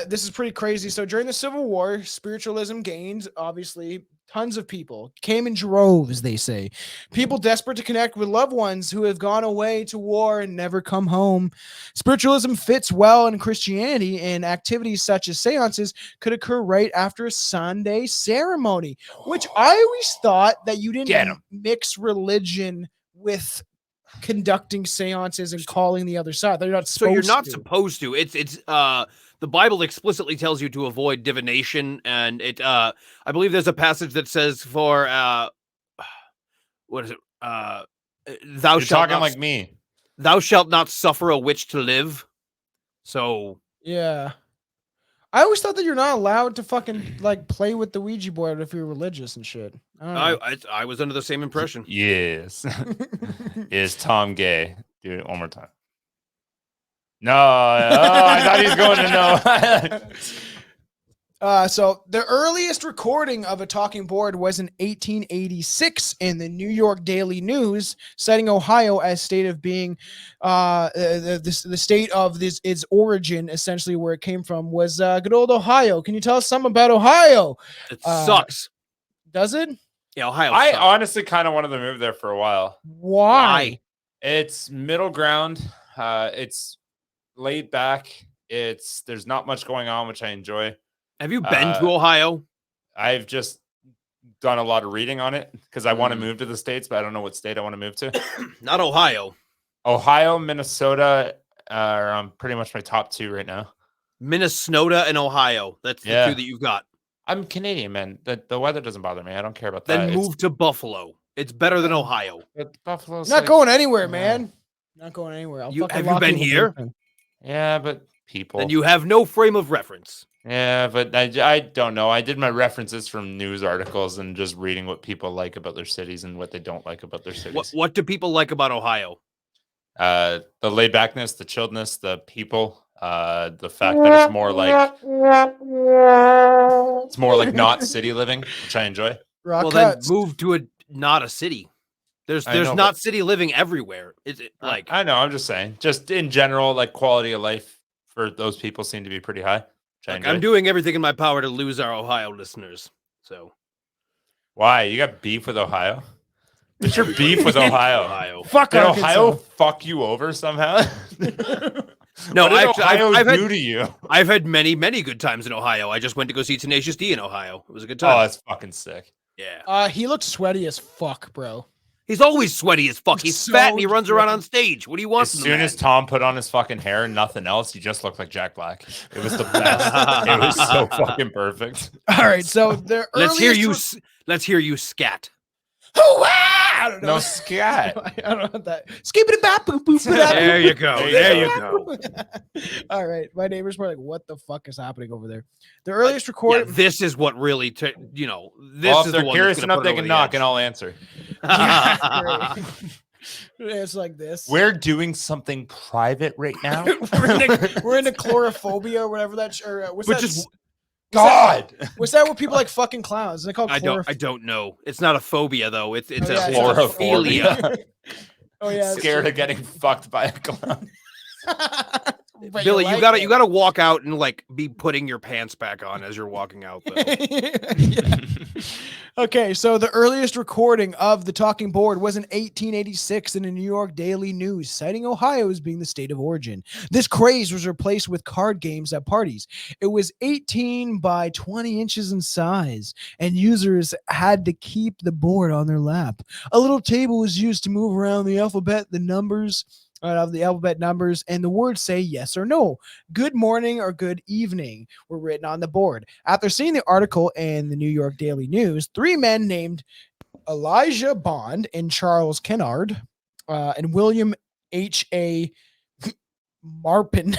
S2: This is pretty crazy. So during the Civil War, spiritualism gained, obviously, tons of people came in droves, they say. People desperate to connect with loved ones who have gone away to war and never come home. Spiritualism fits well in Christianity, and activities such as seances could occur right after a Sunday ceremony, which I always thought that you
S1: Get
S2: didn't
S1: 'em.
S2: mix religion with conducting seances and calling the other side. They're not
S3: So
S2: supposed
S3: you're not
S2: to.
S3: supposed to. It's the Bible explicitly tells you to avoid divination, and it I believe there's a passage that says for what is it? Thou
S1: You're
S3: shalt
S1: talking
S3: not,
S1: like me.
S3: thou shalt not suffer a witch to live. So
S2: Yeah. I always thought that you're not allowed to fucking like play with the Ouija board if you're religious and shit. I don't know.
S3: I was under the same impression.
S1: Yes. Is Tom gay? Do it one more time. No. Oh, I thought he was going to know.
S2: So the earliest recording of a talking board was in 1886 in the New York Daily News, citing Ohio as state of being, the state of this its origin, essentially where it came from, was good old Ohio. Can you tell us something about Ohio?
S3: It sucks.
S2: Does it?
S3: Yeah, Ohio.
S1: I
S3: sucks.
S1: honestly kind of wanted to move there for a while.
S2: Why?
S1: It's middle ground. It's laid back. There's not much going on, which I enjoy.
S3: Have you been to Ohio?
S1: I've just done a lot of reading on it because I want to move to the States, but I don't know what state I want to move to.
S3: Not Ohio.
S1: Ohio, Minnesota are pretty much my top 2 right now.
S3: Minnesota and Ohio. That's the 2 that you've got.
S1: I'm Canadian, man. The weather doesn't bother me. I don't care about that.
S3: Then move to Buffalo. It's better than Ohio.
S1: Buffalo's
S2: Not going anywhere, man. Not going anywhere.
S3: Have you been here?
S1: Yeah, but people.
S3: Then you have no frame of reference.
S1: Yeah, but I don't know. I did my references from news articles and just reading what people like about their cities and what they don't like about their cities.
S3: What do people like about Ohio?
S1: The laid backness, the chilledness, the people, the fact that it's more like not city living, which I enjoy.
S2: Rock
S3: Then
S2: cuts.
S3: move to not a city. There's
S1: know,
S3: not city living everywhere. Is it like
S1: I know, I'm just saying. Just in general, like quality of life for those people seem to be pretty high.
S3: I'm doing everything in my power to lose our Ohio listeners. So
S1: why? You got beef with Ohio? What's your beef with Ohio?
S2: Fuck
S1: Did
S2: Arkansas.
S1: Ohio fuck you over somehow?
S3: No,
S1: what did Ohio do to you?
S3: I've had many good times in Ohio. I just went to go see Tenacious D in Ohio. It was a good time.
S1: Oh, that's fucking sick.
S3: Yeah.
S2: He looked sweaty as fuck, bro.
S3: He's always sweaty as fuck. He's
S2: So
S3: fat and he runs around
S2: sweaty.
S3: on stage. What do you want
S1: As
S3: from
S1: soon
S3: the man?
S1: as Tom put on his fucking hair and nothing else, he just looked like Jack Black. It was the best. It was so fucking perfect.
S2: All right, so the
S3: Let's hear you scat.
S2: I don't know.
S1: No scat.
S2: I don't know that. Skip it bap boop boop.
S3: There you go. There you go.
S2: All right, my neighbors were like, "What the fuck is happening over there?" The earliest recorded.
S3: Yeah, this is what really, this
S1: Well,
S3: is
S1: if
S3: the
S1: they're
S3: one
S1: curious
S3: that's gonna
S1: enough,
S3: put
S1: they
S3: it
S1: can
S3: over
S1: knock
S3: the
S1: and I'll answer.
S2: Yeah, it's like this.
S1: We're doing something private right now.
S2: we're into chlorophobia or whatever that. What's
S3: But
S2: that?
S3: just-
S1: God.
S2: What's that? Where people like fucking clowns? They call
S3: I don't know. It's not a phobia though. It's
S2: Oh,
S3: a
S2: yeah, it's
S1: Chlorophilia.
S3: philia.
S2: Oh yeah, it's
S1: Scared
S2: true.
S1: of getting fucked by a clown.
S2: But
S3: Billy,
S2: like
S3: you gotta walk out and like be putting your pants back on as you're walking out though.
S2: Yeah. Okay, so the earliest recording of the talking board was in 1886 in a New York Daily News, citing Ohio as being the state of origin. This craze was replaced with card games at parties. It was 18 by 20 inches in size, and users had to keep the board on their lap. A little table was used to move around the alphabet, the numbers, and the words say yes or no. Good morning or good evening were written on the board. After seeing the article in the New York Daily News, 3 men named Elijah Bond and Charles Kennard and William H.A. Marpin.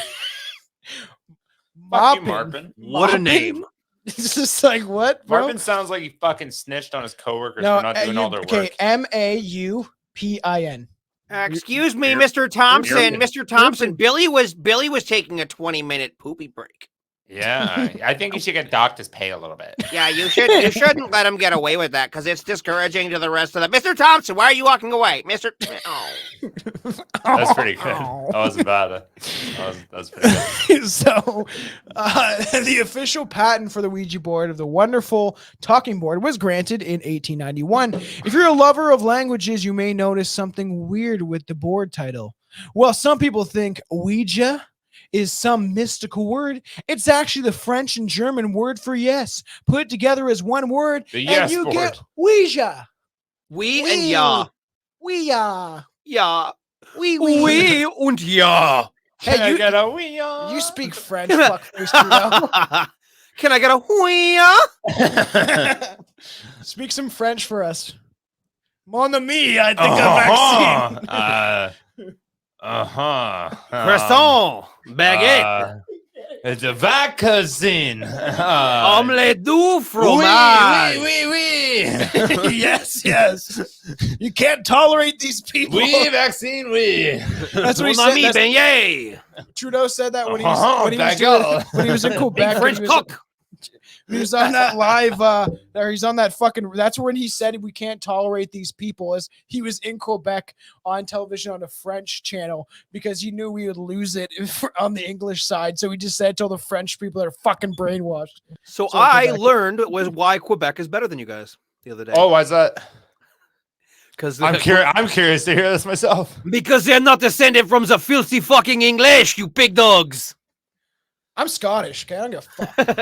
S1: Fuck you, Marpin.
S3: What a name.
S2: It's just like, what, bro?
S1: Marpin sounds like he fucking snitched on his coworkers for not doing all their work.
S2: Maupin.
S3: Excuse me,
S1: You're-
S3: Mr. Thompson.
S1: you're-
S3: Mr. Thompson, Billy was taking a 20-minute poopy break.
S1: Yeah, I think he should get docked his pay a little bit.
S3: Yeah, you shouldn't let him get away with that because it's discouraging to the rest of them. Mr. Thompson, why are you walking away? Mr. Oh.
S1: That's pretty good. That wasn't bad. That was pretty good.
S2: So, the official patent for the Ouija board of the wonderful talking board was granted in 1891. If you're a lover of languages, you may notice something weird with the board title. Well, some people think Ouija is some mystical word. It's actually the French and German word for yes, put together as one word,
S1: The yes
S2: and you
S1: board.
S2: get Ouija.
S3: We and ya.
S2: Ouija.
S3: Ja.
S2: We
S3: We und ja.
S1: Can I
S2: Hey,
S1: get a wee on?
S2: you speak French, fuckface. Trudeau.
S3: Can I get a whee?
S2: Speak some French for us. Mon ami, I think a vaccine.
S3: Croissant. Baguette.
S1: It's a vaccine.
S3: Omelette du fromage.
S2: Yes, yes. You can't tolerate these people.
S1: Vaccine, oui.
S2: That's what he
S3: Mon ami
S2: said.
S3: beignet.
S2: Trudeau said that when he
S1: Uh-huh,
S2: when he was in Quebec.
S3: French
S2: when he was-
S3: cook.
S2: He was on that live, or he's on that fucking. That's when he said we can't tolerate these people. As he was in Quebec on television on a French channel because he knew we would lose it on the English side. So he just said to all the French people that are fucking brainwashed.
S3: So
S2: So
S3: I
S2: Quebec-
S3: learned was why Quebec is better than you guys the other day.
S1: Oh, why's that?
S3: Because
S1: I'm curious to hear this myself.
S3: Because they're not descended from the filthy fucking English, you pig dogs.
S2: I'm Scottish. Okay, I don't give a fuck.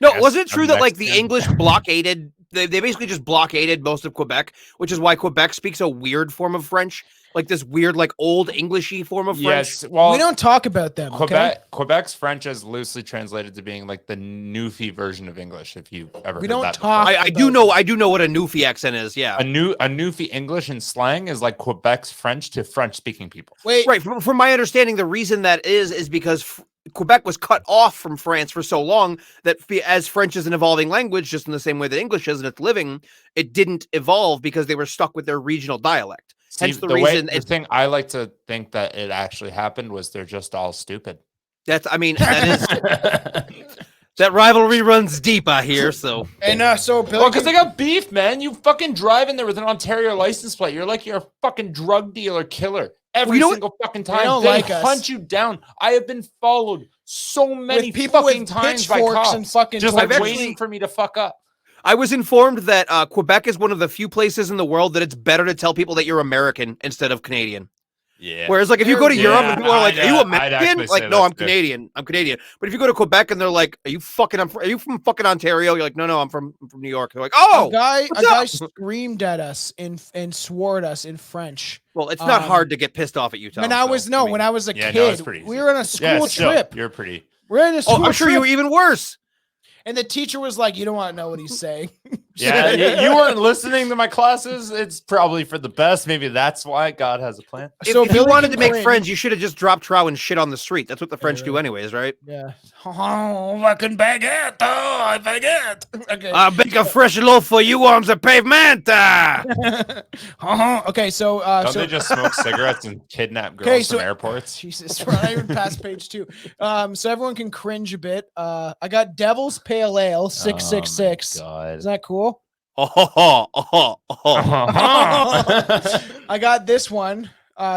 S3: No,
S1: Yes,
S3: was it true
S1: I'm
S3: that like the
S1: Mexican.
S3: English blockaded? They basically just blockaded most of Quebec, which is why Quebec speaks a weird form of French, like this weird, like old Englishy form of French.
S1: Yes, well,
S2: We don't talk about them. Okay,
S1: Quebec's French is loosely translated to being like the Newfie version of English. If you've ever
S2: we
S1: heard
S2: don't
S1: that
S2: talk.
S3: I do know what a Newfie accent is. Yeah,
S1: a Newfie English in slang is like Quebec's French to French speaking people.
S2: Wait,
S3: right. From my understanding, the reason that is because Quebec was cut off from France for so long that as French is an evolving language, just in the same way that English is and it's living, it didn't evolve because they were stuck with their regional dialect.
S1: See,
S3: Hence the
S1: the
S3: reason.
S1: thing I like to think that it actually happened was they're just all stupid.
S3: That is that rivalry runs deep, I hear. So
S2: and so Billy,
S1: Well, because they got beef, man. You fucking drive in there with an Ontario license plate. You're like you're a fucking drug dealer killer every
S3: you know
S1: single fucking time.
S2: don't
S1: They
S2: like us.
S1: hunt you down. I have been followed so many
S2: with people
S1: fucking
S2: with
S1: times by
S2: pitchforks
S1: cops,
S2: and fucking
S1: just like
S2: torches.
S1: waiting for me to fuck up.
S3: I was informed that Quebec is one of the few places in the world that it's better to tell people that you're American instead of Canadian.
S1: Yeah.
S3: Whereas, like, if you go to Europe and
S1: Yeah,
S3: people are like, "Are you
S1: I'd
S3: American?"
S1: actually
S3: Like,
S1: say
S3: no,
S1: that's
S3: I'm
S1: good.
S3: Canadian. I'm Canadian. But if you go to Quebec and they're like, "Are you from fucking Ontario?" You're like, "No, I'm from New York." They're like, "Oh,
S2: a guy
S3: what's up?"
S2: screamed at us and swore at us in French.
S3: Well, it's not
S2: Um,
S3: hard to get pissed off at you, Tom.
S2: When I was
S3: so, I mean-
S2: when I was a
S1: Yeah, no, it's
S2: kid,
S1: pretty
S2: we
S1: easy.
S2: were on a school
S1: Yeah, still,
S2: trip.
S1: you're pretty.
S2: We're in a school
S3: Oh, I'm sure you
S2: trip,
S3: were even worse.
S2: and the teacher was like, "You don't want to know what he's saying."
S1: Yeah, you weren't listening to my classes. It's probably for the best. Maybe that's why God has a plan.
S3: If,
S2: So
S3: if you
S2: Billy
S3: wanted
S2: can
S3: to make
S2: cringe.
S3: friends, you should have just dropped trow and shit on the street. That's what the French do,
S2: right.
S3: anyways, right?
S2: Yeah. Oh, fucking baguette! Oh, I baguette. Okay.
S3: I'll bake a fresh loaf for you on the pavement.
S2: Okay, so
S1: Don't they just smoke cigarettes and kidnap girls
S2: Okay, so-
S1: from airports?
S2: Jesus, we're not even past page 2. So everyone can cringe a bit. I got Devil's Pale Ale 666.
S1: God.
S2: Is that cool?
S3: Oh.
S2: I got this one.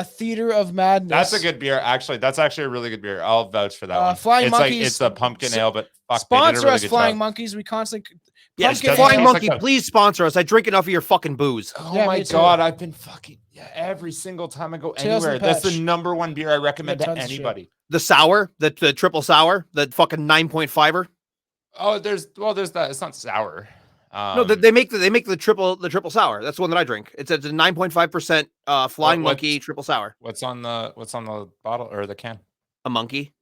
S2: Theater of Madness.
S1: That's a good beer. Actually, that's actually a really good beer. I'll vouch for that one.
S2: Flying
S1: it's
S2: Monkeys-
S1: like it's a pumpkin ale, but fuck,
S2: Sponsor
S1: they did a really
S2: us,
S1: good
S2: Flying
S1: job.
S2: Monkeys. We constantly.
S3: Yes,
S2: Pumpkin
S3: Flying
S2: ale.
S3: Monkey,
S1: Like a-
S3: please sponsor us. I drink enough of your fucking booze.
S1: Oh
S2: Yeah,
S1: my
S2: me too.
S1: God, I've been fucking every single time I go
S2: Tails and
S1: anywhere. That's the
S2: Patch.
S1: #1 beer I recommend
S2: Yeah,
S1: to
S2: tons of shit.
S1: anybody.
S3: The sour, the triple sour, the fucking 9.5er.
S1: Oh, there's that. It's not sour.
S3: No, they make the triple sour. That's the one that I drink. It's a 9.5% Flying
S1: What-
S3: Monkey triple sour.
S1: What's on the bottle or the can?
S3: A monkey.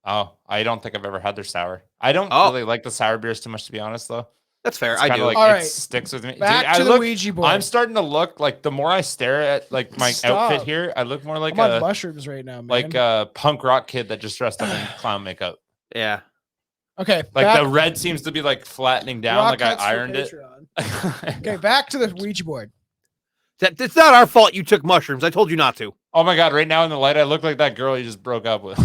S1: Oh, I don't think I've ever had their sour. I don't
S3: Oh.
S1: really like the sour beers too much, to be honest, though.
S3: That's fair.
S1: It's
S3: I
S1: kinda
S3: do.
S1: like
S2: All
S1: it
S2: right.
S1: sticks with me. Dude,
S2: Back
S1: I
S2: to
S1: look,
S2: the Ouija board.
S1: I'm starting to look like the more I stare at like my
S2: Stop.
S1: outfit here, I look more like
S2: I'm on
S1: a
S2: mushrooms right now, man.
S1: like a punk rock kid that just dressed up in clown makeup.
S3: Yeah.
S2: Okay,
S1: Like
S2: back,
S1: the red seems to be like flattening down,
S2: rock
S1: like I
S2: cuts for
S1: ironed it.
S2: Patreon. Okay, back to the Ouija board.
S3: It's not our fault you took mushrooms. I told you not to.
S1: Oh my God! Right now in the light, I look like that girl you just broke up with.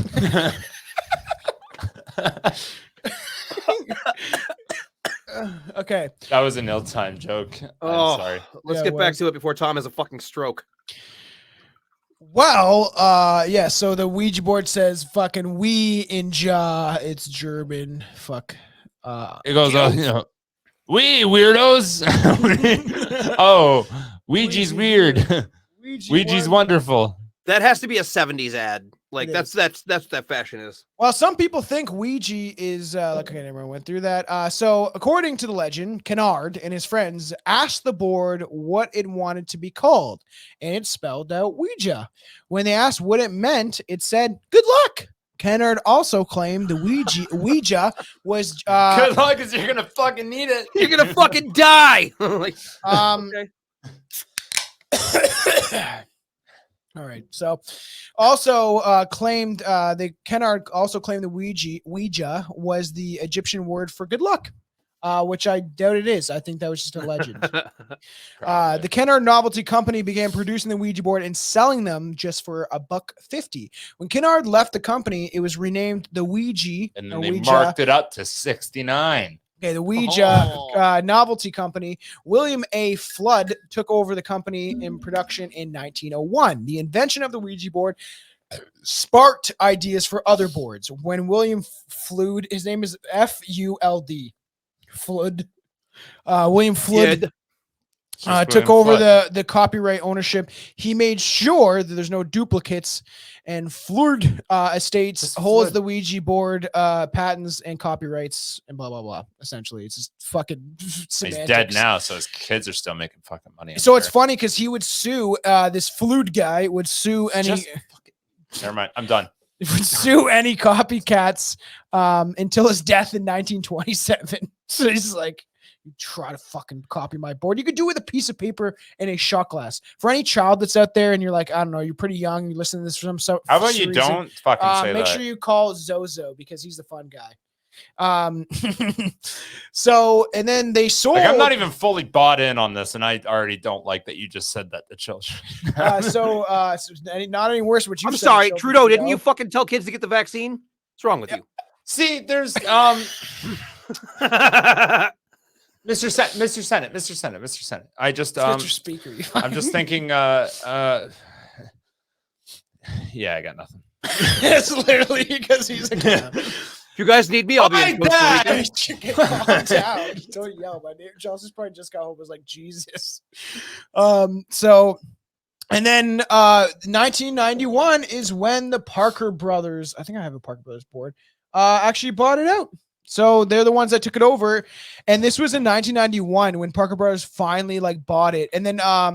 S2: Okay,
S1: That was an ill-timed joke.
S3: Oh.
S1: I'm sorry.
S3: Let's
S2: Yeah,
S3: get
S2: it
S3: back
S2: was.
S3: to it before Tom has a fucking stroke.
S2: well, yeah. So the Ouija board says "fucking we in ja." It's German. Fuck.
S1: It goes, we weirdos. Oh, Ouija's weird. Ouija's wonderful.
S3: That has to be a 70s ad. Like
S2: It
S3: that's what that fashion is.
S2: Well, some people think Ouija is okay, everyone went through that. So according to the legend, Kennard and his friends asked the board what it wanted to be called, and it spelled out Ouija. When they asked what it meant, it said "Good luck." Kennard also claimed the Ouija was
S1: Good luck, because you're gonna fucking need it.
S3: You're gonna fucking die. Like,
S2: okay.
S3: okay.
S2: All right. So, also claimed Kennard also claimed the Ouija was the Egyptian word for good luck, which I doubt it is. I think that was just a legend. The Kennard Novelty Company began producing the Ouija board and selling them just for $1.50. When Kennard left the company, it was renamed the Ouija.
S1: And
S2: or
S1: then they
S2: Ouija.
S1: marked it up to 69.
S2: Okay, the Ouija
S3: Oh.
S2: Novelty Company. William A. Flood took over the company in production in 1901. The invention of the Ouija board sparked ideas for other boards. When William Flood, his name is F-U-L-D, Flood. William Flood.
S3: Did.
S2: took over the copyright ownership. He made sure that there's no duplicates, and Flood Estates
S1: Just
S2: holds
S1: Flood.
S2: the Ouija board patents and copyrights and blah blah blah. Essentially, it's just fucking semantics.
S1: He's dead now, so his kids are still making fucking money. I'm
S2: So it's
S1: sure.
S2: funny because he would sue this Flood guy would sue any.
S1: Never mind. I'm done.
S2: Would sue any copycats until his death in 1927. So he's like, you try to fucking copy my board. You could do it with a piece of paper and a shot glass. For any child that's out there and you're like, I don't know, you're pretty young, you listen to this from some.
S1: How about you don't fucking say
S2: make
S1: that?
S2: sure you call Zozo because he's the fun guy. So and then they sold.
S1: Like, I'm not even fully bought in on this, and I already don't like that you just said that to children.
S2: So not any worse. What you?
S3: I'm
S2: said,
S3: sorry,
S2: Joe,
S3: Trudeau. Didn't you fucking tell kids to get the vaccine? What's wrong with you?
S1: See, there's Mr. Senate. I just
S2: Mr. Speaker.
S1: I'm just thinking yeah, I got nothing.
S2: It's literally because he's like,
S3: If you guys need me, I'll be in Costa Rica.
S2: calm down. Don't yell. My name, Chelsea's probably just got home. Was like Jesus. So, and then 1991 is when the Parker Brothers. I think I have a Parker Brothers board. Actually bought it out. So they're the ones that took it over, and this was in 1991 when Parker Brothers finally like bought it. And then
S3: I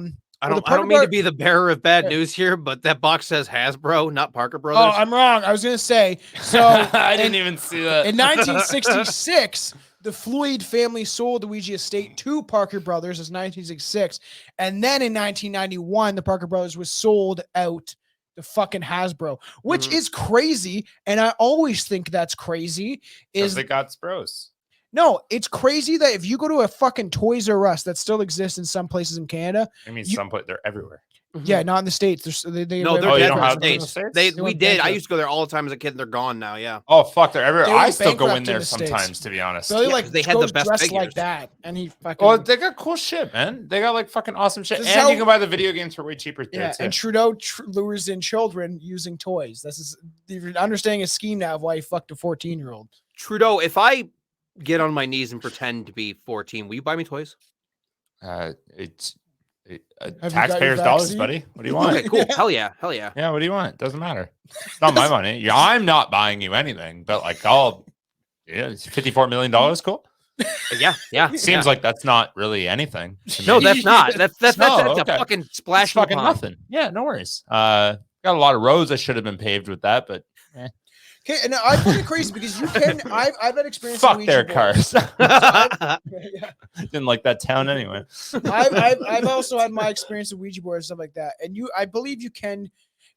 S3: don't mean to be the bearer of bad news here, but that box says Hasbro, not Parker Brothers.
S2: Oh, I'm wrong. I was gonna say. So
S1: I didn't even see that.
S2: In 1966, the Floyd family sold the Ouija estate to Parker Brothers as 1966, and then in 1991, the Parker Brothers was sold out to fucking Hasbro, which is crazy. And I always think that's crazy. Is
S1: they got Spros?
S2: No, it's crazy that if you go to a fucking Toys R Us that still exists in some places in Canada.
S1: I mean, some place they're everywhere.
S2: Yeah, not in the States. They're
S3: No, they're dead
S1: don't
S3: in
S1: have
S3: the
S1: them in the
S3: States.
S1: States?
S3: We did. I used to go there all the time as a kid, and they're gone now. Yeah.
S1: Oh fuck, they're everywhere.
S2: They
S1: I
S2: went
S1: still go in
S2: bankrupt in
S1: there
S2: the States.
S1: sometimes, to be honest.
S2: So
S3: Yeah,
S2: like
S3: they had the
S2: goes
S3: best
S2: dressed
S3: figures.
S2: like that, and he fucking.
S1: Oh, they got cool shit, man. They got like fucking awesome shit,
S2: This
S1: and
S2: is how-
S1: you can buy the video games for way cheaper.
S2: Yeah,
S1: There, too.
S2: and Trudeau lures in children using toys. This is you're understanding a scheme now of why he fucked a 14-year-old.
S3: Trudeau, if I get on my knees and pretend to be 14, will you buy me toys?
S1: It's
S2: you got your
S1: taxpayers' dollars,
S2: vaccine?
S1: buddy. What do you want?
S3: Okay, cool. Hell yeah. Hell yeah.
S1: Yeah, what do you want? Doesn't matter. It's not my money. Yeah, I'm not buying you anything, but like, it's $54 million. Cool.
S3: Yeah. Yeah.
S1: Seems like that's not really anything. to
S3: No,
S1: me.
S3: that's not. That's
S1: No,
S3: a
S1: okay.
S3: fucking
S1: It's
S3: splash in the
S1: fucking
S3: pond.
S1: nothing. Yeah, no worries. Got a lot of roads that should have been paved with that, but
S2: Okay, and I find it crazy because you can. I've had experience.
S1: fuck
S2: with
S1: their
S2: Ouija boards.
S1: cars.
S2: Yeah.
S1: Didn't like that town anyway.
S2: I've also had my experience with Ouija boards and stuff like that, and I believe you can,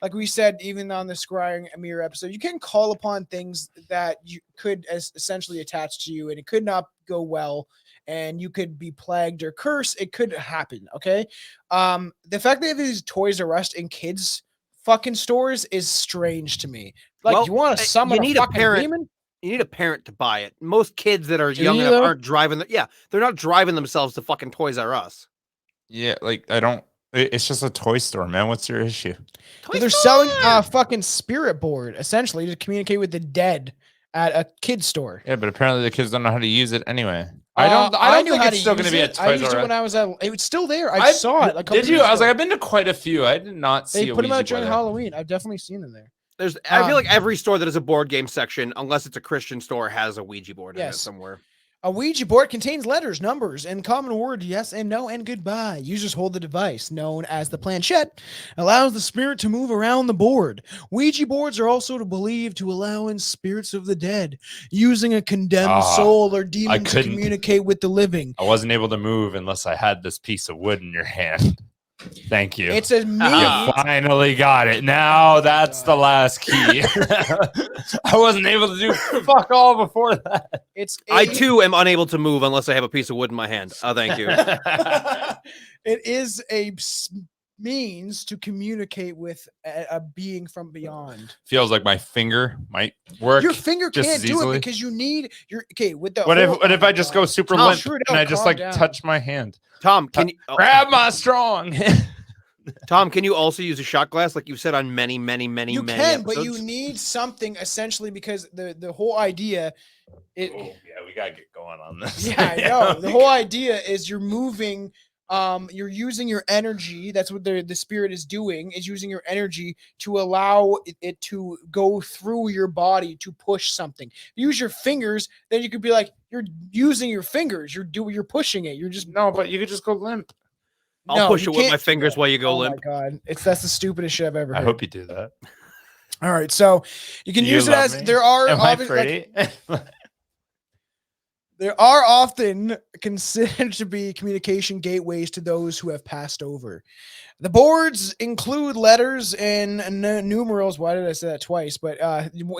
S2: like we said, even on the Scrying a Mirror episode, you can call upon things that you could essentially attach to you, and it could not go well, and you could be plagued or cursed. It could happen. Okay, the fact that they have these Toys R Us in kids fucking stores is strange to me. Like,
S3: Well,
S2: you want to summon
S3: you need
S2: a
S3: a
S2: fucking
S3: parent.
S2: demon?
S3: You need a parent to buy it. Most kids that are
S2: Do
S3: young
S2: you,
S3: enough
S2: though?
S3: aren't driving. They're not driving themselves to fucking Toys R Us.
S1: Yeah, like I don't. It's just a toy store, man. What's your issue?
S3: Toy
S2: They're
S3: Store!
S2: selling a fucking spirit board essentially to communicate with the dead at a kid's store.
S1: Yeah, but apparently the kids don't know how to use it anyway. I don't
S2: knew
S1: think
S2: how
S1: it's
S2: to
S1: still going to
S2: use
S1: be
S2: it.
S1: at
S2: I
S1: Toys
S2: used
S1: R
S2: it
S1: Us.
S2: when I was at. It was still there. I saw it. Like,
S1: Did you? I was like, I've been to quite a few. I did not see
S2: they
S1: a
S2: put them
S1: Ouija
S2: out during
S1: board there.
S2: Halloween. I've definitely seen them there.
S3: I feel like every store that has a board game section, unless it's a Christian store, has a Ouija board in it
S2: Yes.
S3: somewhere.
S2: A Ouija board contains letters, numbers, and common word yes and no and goodbye. Users hold the device, known as the planchette, allows the spirit to move around the board. Ouija boards are also believed to allow in spirits of the dead, using a condemned soul or demon to
S1: couldn't.
S2: communicate with the living.
S1: I wasn't able to move unless I had this piece of wood in your hand. Thank you.
S2: It's a
S1: You
S2: me.
S1: finally got it. Now that's the last key. I wasn't able to do fuck all before that.
S2: It's
S3: I too am unable to move unless I have a piece of wood in my hand. Oh, thank you.
S2: it is a means to communicate with a being from beyond.
S1: Feels like my finger might work.
S2: Your finger
S1: just
S2: can't
S1: as
S2: do
S1: easily.
S2: it because you need your with the.
S1: What if I just go super
S3: Tom,
S1: limp
S2: screw it
S1: and
S2: out,
S1: I just
S2: calm
S1: like
S2: down.
S1: touch my hand?
S3: Tom, can you
S1: Grab my strong.
S3: Tom, can you also use a shot glass like you've said on many
S2: you can,
S3: episodes?
S2: but you need something essentially because the whole idea.
S1: Yeah, we gotta get going on this.
S2: Yeah, I know. The whole idea is you're moving You're using your energy. That's what the spirit is doing, is using your energy to allow it to go through your body to push something. Use your fingers, then you could be like, you're using your fingers. You're pushing it. You're just
S1: No, but you could just go limp.
S3: I'll push
S2: you
S3: it with my
S2: can't do
S3: fingers
S2: that.
S3: while you go
S2: Oh
S3: limp.
S2: my god, that's the stupidest shit I've ever
S1: I
S2: heard.
S1: hope you do that.
S2: All right, so you can
S1: Do you
S2: use it
S1: love
S2: as
S1: me?
S2: there are
S1: Am I
S2: obviously
S1: pretty?
S2: there are often considered to be communication gateways to those who have passed over. The boards include letters and numerals. Why did I say that twice? But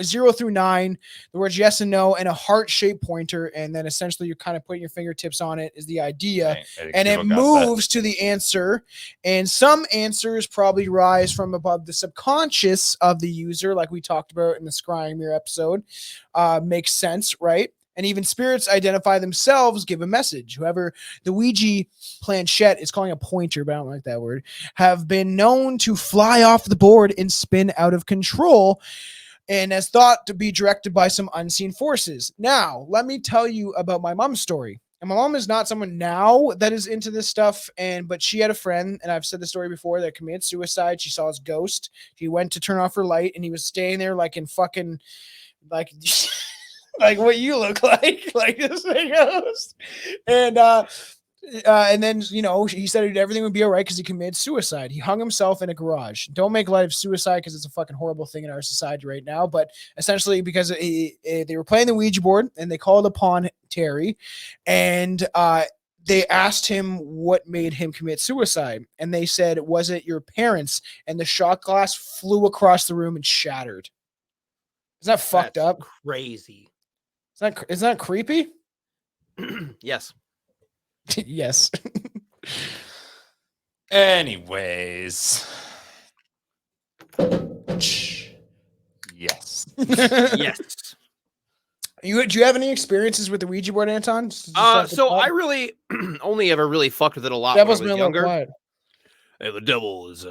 S2: 0 through 9, the words yes and no, and a heart-shaped pointer. And then essentially you're kind of putting your fingertips on it is the idea.
S1: I think
S2: And it
S1: people got that.
S2: moves to the answer. And some answers probably rise from above the subconscious of the user, like we talked about in the scrying mirror episode. Makes sense, right? And even spirits identify themselves, give a message. However, the Ouija planchette is calling a pointer, but I don't like that word, have been known to fly off the board and spin out of control, and as thought to be directed by some unseen forces. Now, let me tell you about my mom's story. And my mom is not someone now that is into this stuff, but she had a friend, and I've said the story before, that committed suicide. She saw his ghost. She went to turn off her light, and he was staying there like in fucking like like what you look like this thing goes. And then, you know, he said everything would be all right because he committed suicide. He hung himself in a garage. Don't make light of suicide because it's a fucking horrible thing in our society right now. But essentially, because they were playing the Ouija board and they called upon Terry, and they asked him what made him commit suicide. And they said, was it your parents? And the shot glass flew across the room and shattered. Is that fucked up?
S3: Crazy.
S2: Is that creepy?
S3: Yes.
S2: Yes.
S1: Anyways. Yes.
S3: Yes.
S2: Do you have any experiences with the Ouija board, Anton?
S3: So I really only ever really fucked with it a lot
S2: Devil's
S3: when I
S2: been
S3: was
S2: a little
S3: younger.
S2: quiet.
S3: Hey, the devil is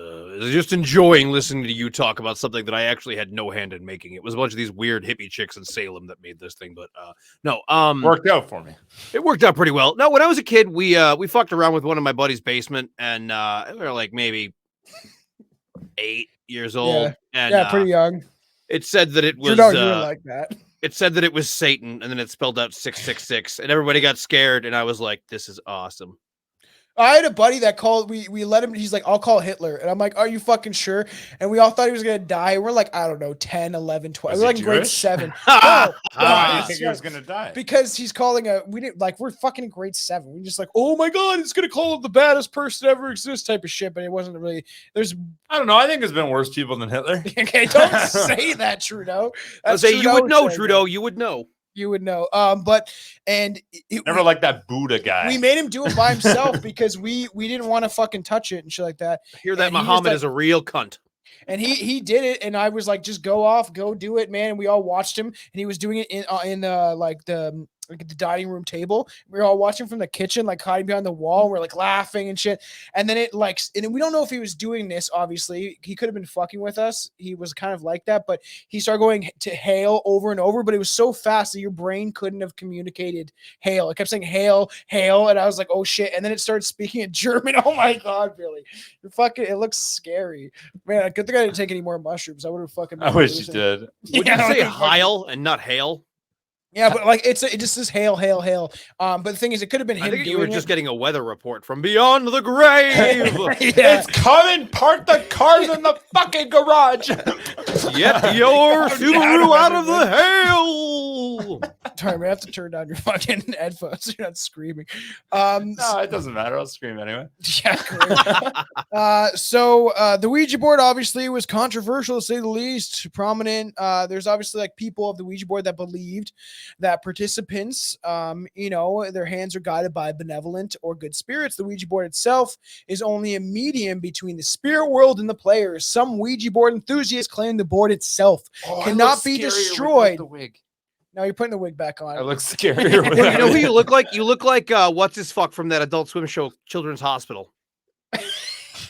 S3: just enjoying listening to you talk about something that I actually had no hand in making. It was a bunch of these weird hippie chicks in Salem that made this thing, but no,
S1: Worked out for me.
S3: it worked out pretty well. No, when I was a kid, we fucked around with one of my buddy's basement, and we were like maybe 8 years old, and
S2: Yeah, pretty young.
S3: it said that it was
S2: You were like that.
S3: it said that it was Satan, and then it spelled out 666, and everybody got scared, and I was like, this is awesome.
S2: I had a buddy that called, we let him, he's like, I'll call Hitler. And I'm like, are you fucking sure? And we all thought he was going to die. We're like, I don't know, 10, 11, 12.
S1: Was
S2: We're
S1: he
S2: like in grade
S1: Jewish?
S2: 7.
S1: Why do
S2: No,
S1: you think he was going to die?
S2: because he's calling we're fucking in grade 7. We're just like, oh my God, it's going to call him the baddest person ever exists type of shit. But it wasn't really,
S1: I don't know. I think there's been worse people than Hitler.
S2: okay, don't say that, Trudeau.
S3: I say you would know,
S2: saying
S3: Trudeau.
S2: that.
S3: You would know.
S2: You would know.
S1: Never liked that Buddha guy.
S2: we made him do it by himself because we didn't want to fucking touch it and shit like that.
S3: I hear that
S2: And he was
S3: Muhammad
S2: like-
S3: is a real cunt.
S2: And he did it, and I was like, just go do it, man. And we all watched him, and he was doing it in the dining room table. We were all watching from the kitchen, like hiding behind the wall. And we're like laughing and shit. And then and we don't know if he was doing this. Obviously, he could have been fucking with us. He was kind of like that, but he started going to hail over and over. But it was so fast that your brain couldn't have communicated hail. It kept saying hail, hail, and I was like, oh shit. And then it started speaking in German. Oh my God, Billy, you're fucking. It looks scary, man. Good thing I didn't take any more mushrooms. I would have fucking.
S1: I wish you did.
S3: Would you say Heil and not hail?
S2: Yeah, but like it just says hail, hail, hail. But the thing is, it could have been him.
S3: I think you
S2: doing
S3: were just
S2: it.
S3: getting a weather report from beyond the grave.
S2: Yeah.
S1: It's coming. Park the cars in the fucking garage.
S3: Get your Subaru out of the hail.
S2: Sorry, we have to turn down your fucking headphones. So you're not screaming.
S1: No, it doesn't matter. I'll scream anyway.
S2: Yeah, great. So the Ouija board obviously was controversial to say the least. Prominent. There's obviously like people of the Ouija board that believed that participants, their hands are guided by benevolent or good spirits. The Ouija board itself is only a medium between the spirit world and the players. Some Ouija board enthusiasts claim the board itself cannot be destroyed.
S1: The wig.
S2: Now you're putting the wig back on.
S1: I look scarier.
S3: Well, you know who you look like? You look like what's his fuck from that Adult Swim show, Children's Hospital.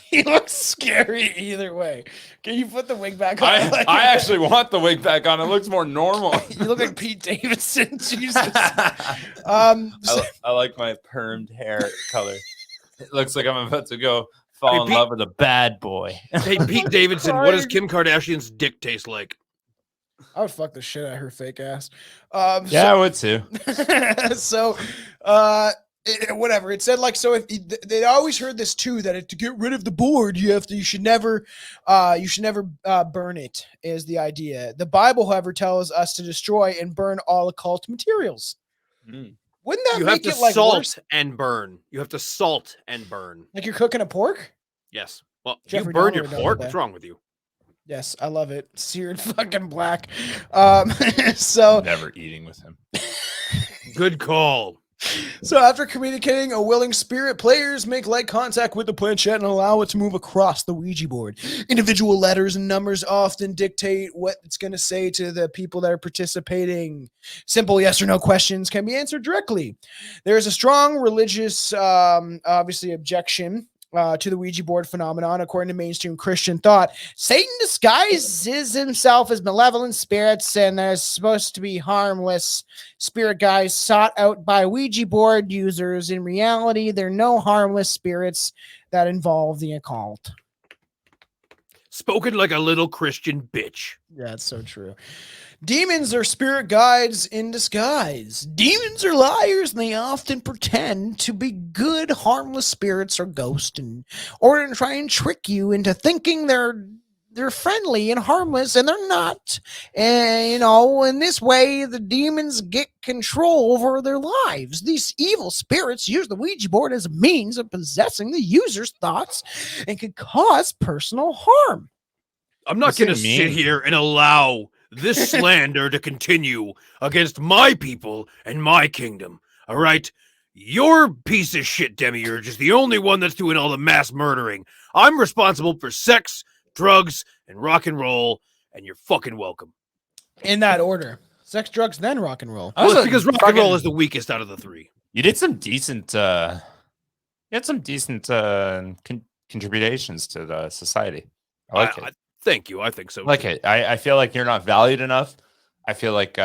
S2: He looks scary either way. Can you put the wig back on?
S1: I actually want the wig back on. It looks more normal.
S2: You look like Pete Davidson. Jesus.
S1: I like my permed hair color. It looks like I'm about to go fall in
S3: Pete-
S1: love with a bad boy.
S3: Hey, Pete Davidson, what does Kim Kardashian's dick taste like?
S2: I would fuck the shit out of her fake ass.
S1: Yeah, I would too.
S2: So, whatever it said, like, so if they always heard this too, that to get rid of the board, you should never burn it, is the idea. The Bible, however, tells us to destroy and burn all occult materials. Wouldn't that
S3: You
S2: make
S3: have to
S2: it like
S3: salt
S2: worse?
S3: and burn. You have to salt and burn.
S2: Like you're cooking a pork?
S3: Yes. Well,
S2: Jeffrey
S3: you burn
S2: Dahmer
S3: your
S2: would know
S3: pork.
S2: that.
S3: What's wrong with you?
S2: Yes, I love it. Seared fucking black. So
S1: Never eating with him.
S3: Good call.
S2: So after communicating a willing spirit, players make light contact with the planchette and allow it to move across the Ouija board. Individual letters and numbers often dictate what it's going to say to the people that are participating. Simple yes or no questions can be answered directly. There is a strong religious, obviously, objection to the Ouija board phenomenon. According to mainstream Christian thought, Satan disguises himself as malevolent spirits, and they're supposed to be harmless spirit guys sought out by Ouija board users. In reality, they're no harmless spirits that involve the occult.
S3: Spoken like a little Christian bitch.
S2: Yeah, it's so true. Demons are spirit guides in disguise. Demons are liars, and they often pretend to be good, harmless spirits or ghosts in order to try and trick you into thinking they're friendly and harmless, and they're not. And, in this way, the demons get control over their lives. These evil spirits use the Ouija board as a means of possessing the user's thoughts and can cause personal harm.
S3: I'm not going to sit here and allow this slander to continue against my people and my kingdom. All right? Your piece of shit demiurge is the only one that's doing all the mass murdering. I'm responsible for sex, drugs, and rock and roll, and you're fucking welcome.
S2: In that order. Sex, drugs, then rock and roll.
S3: Well, it's because rock and roll is the weakest out of the three.
S1: You did some decent contributions to the society. I like it.
S3: Thank you. I think so.
S1: Like it. I feel like you're not valued enough. I feel like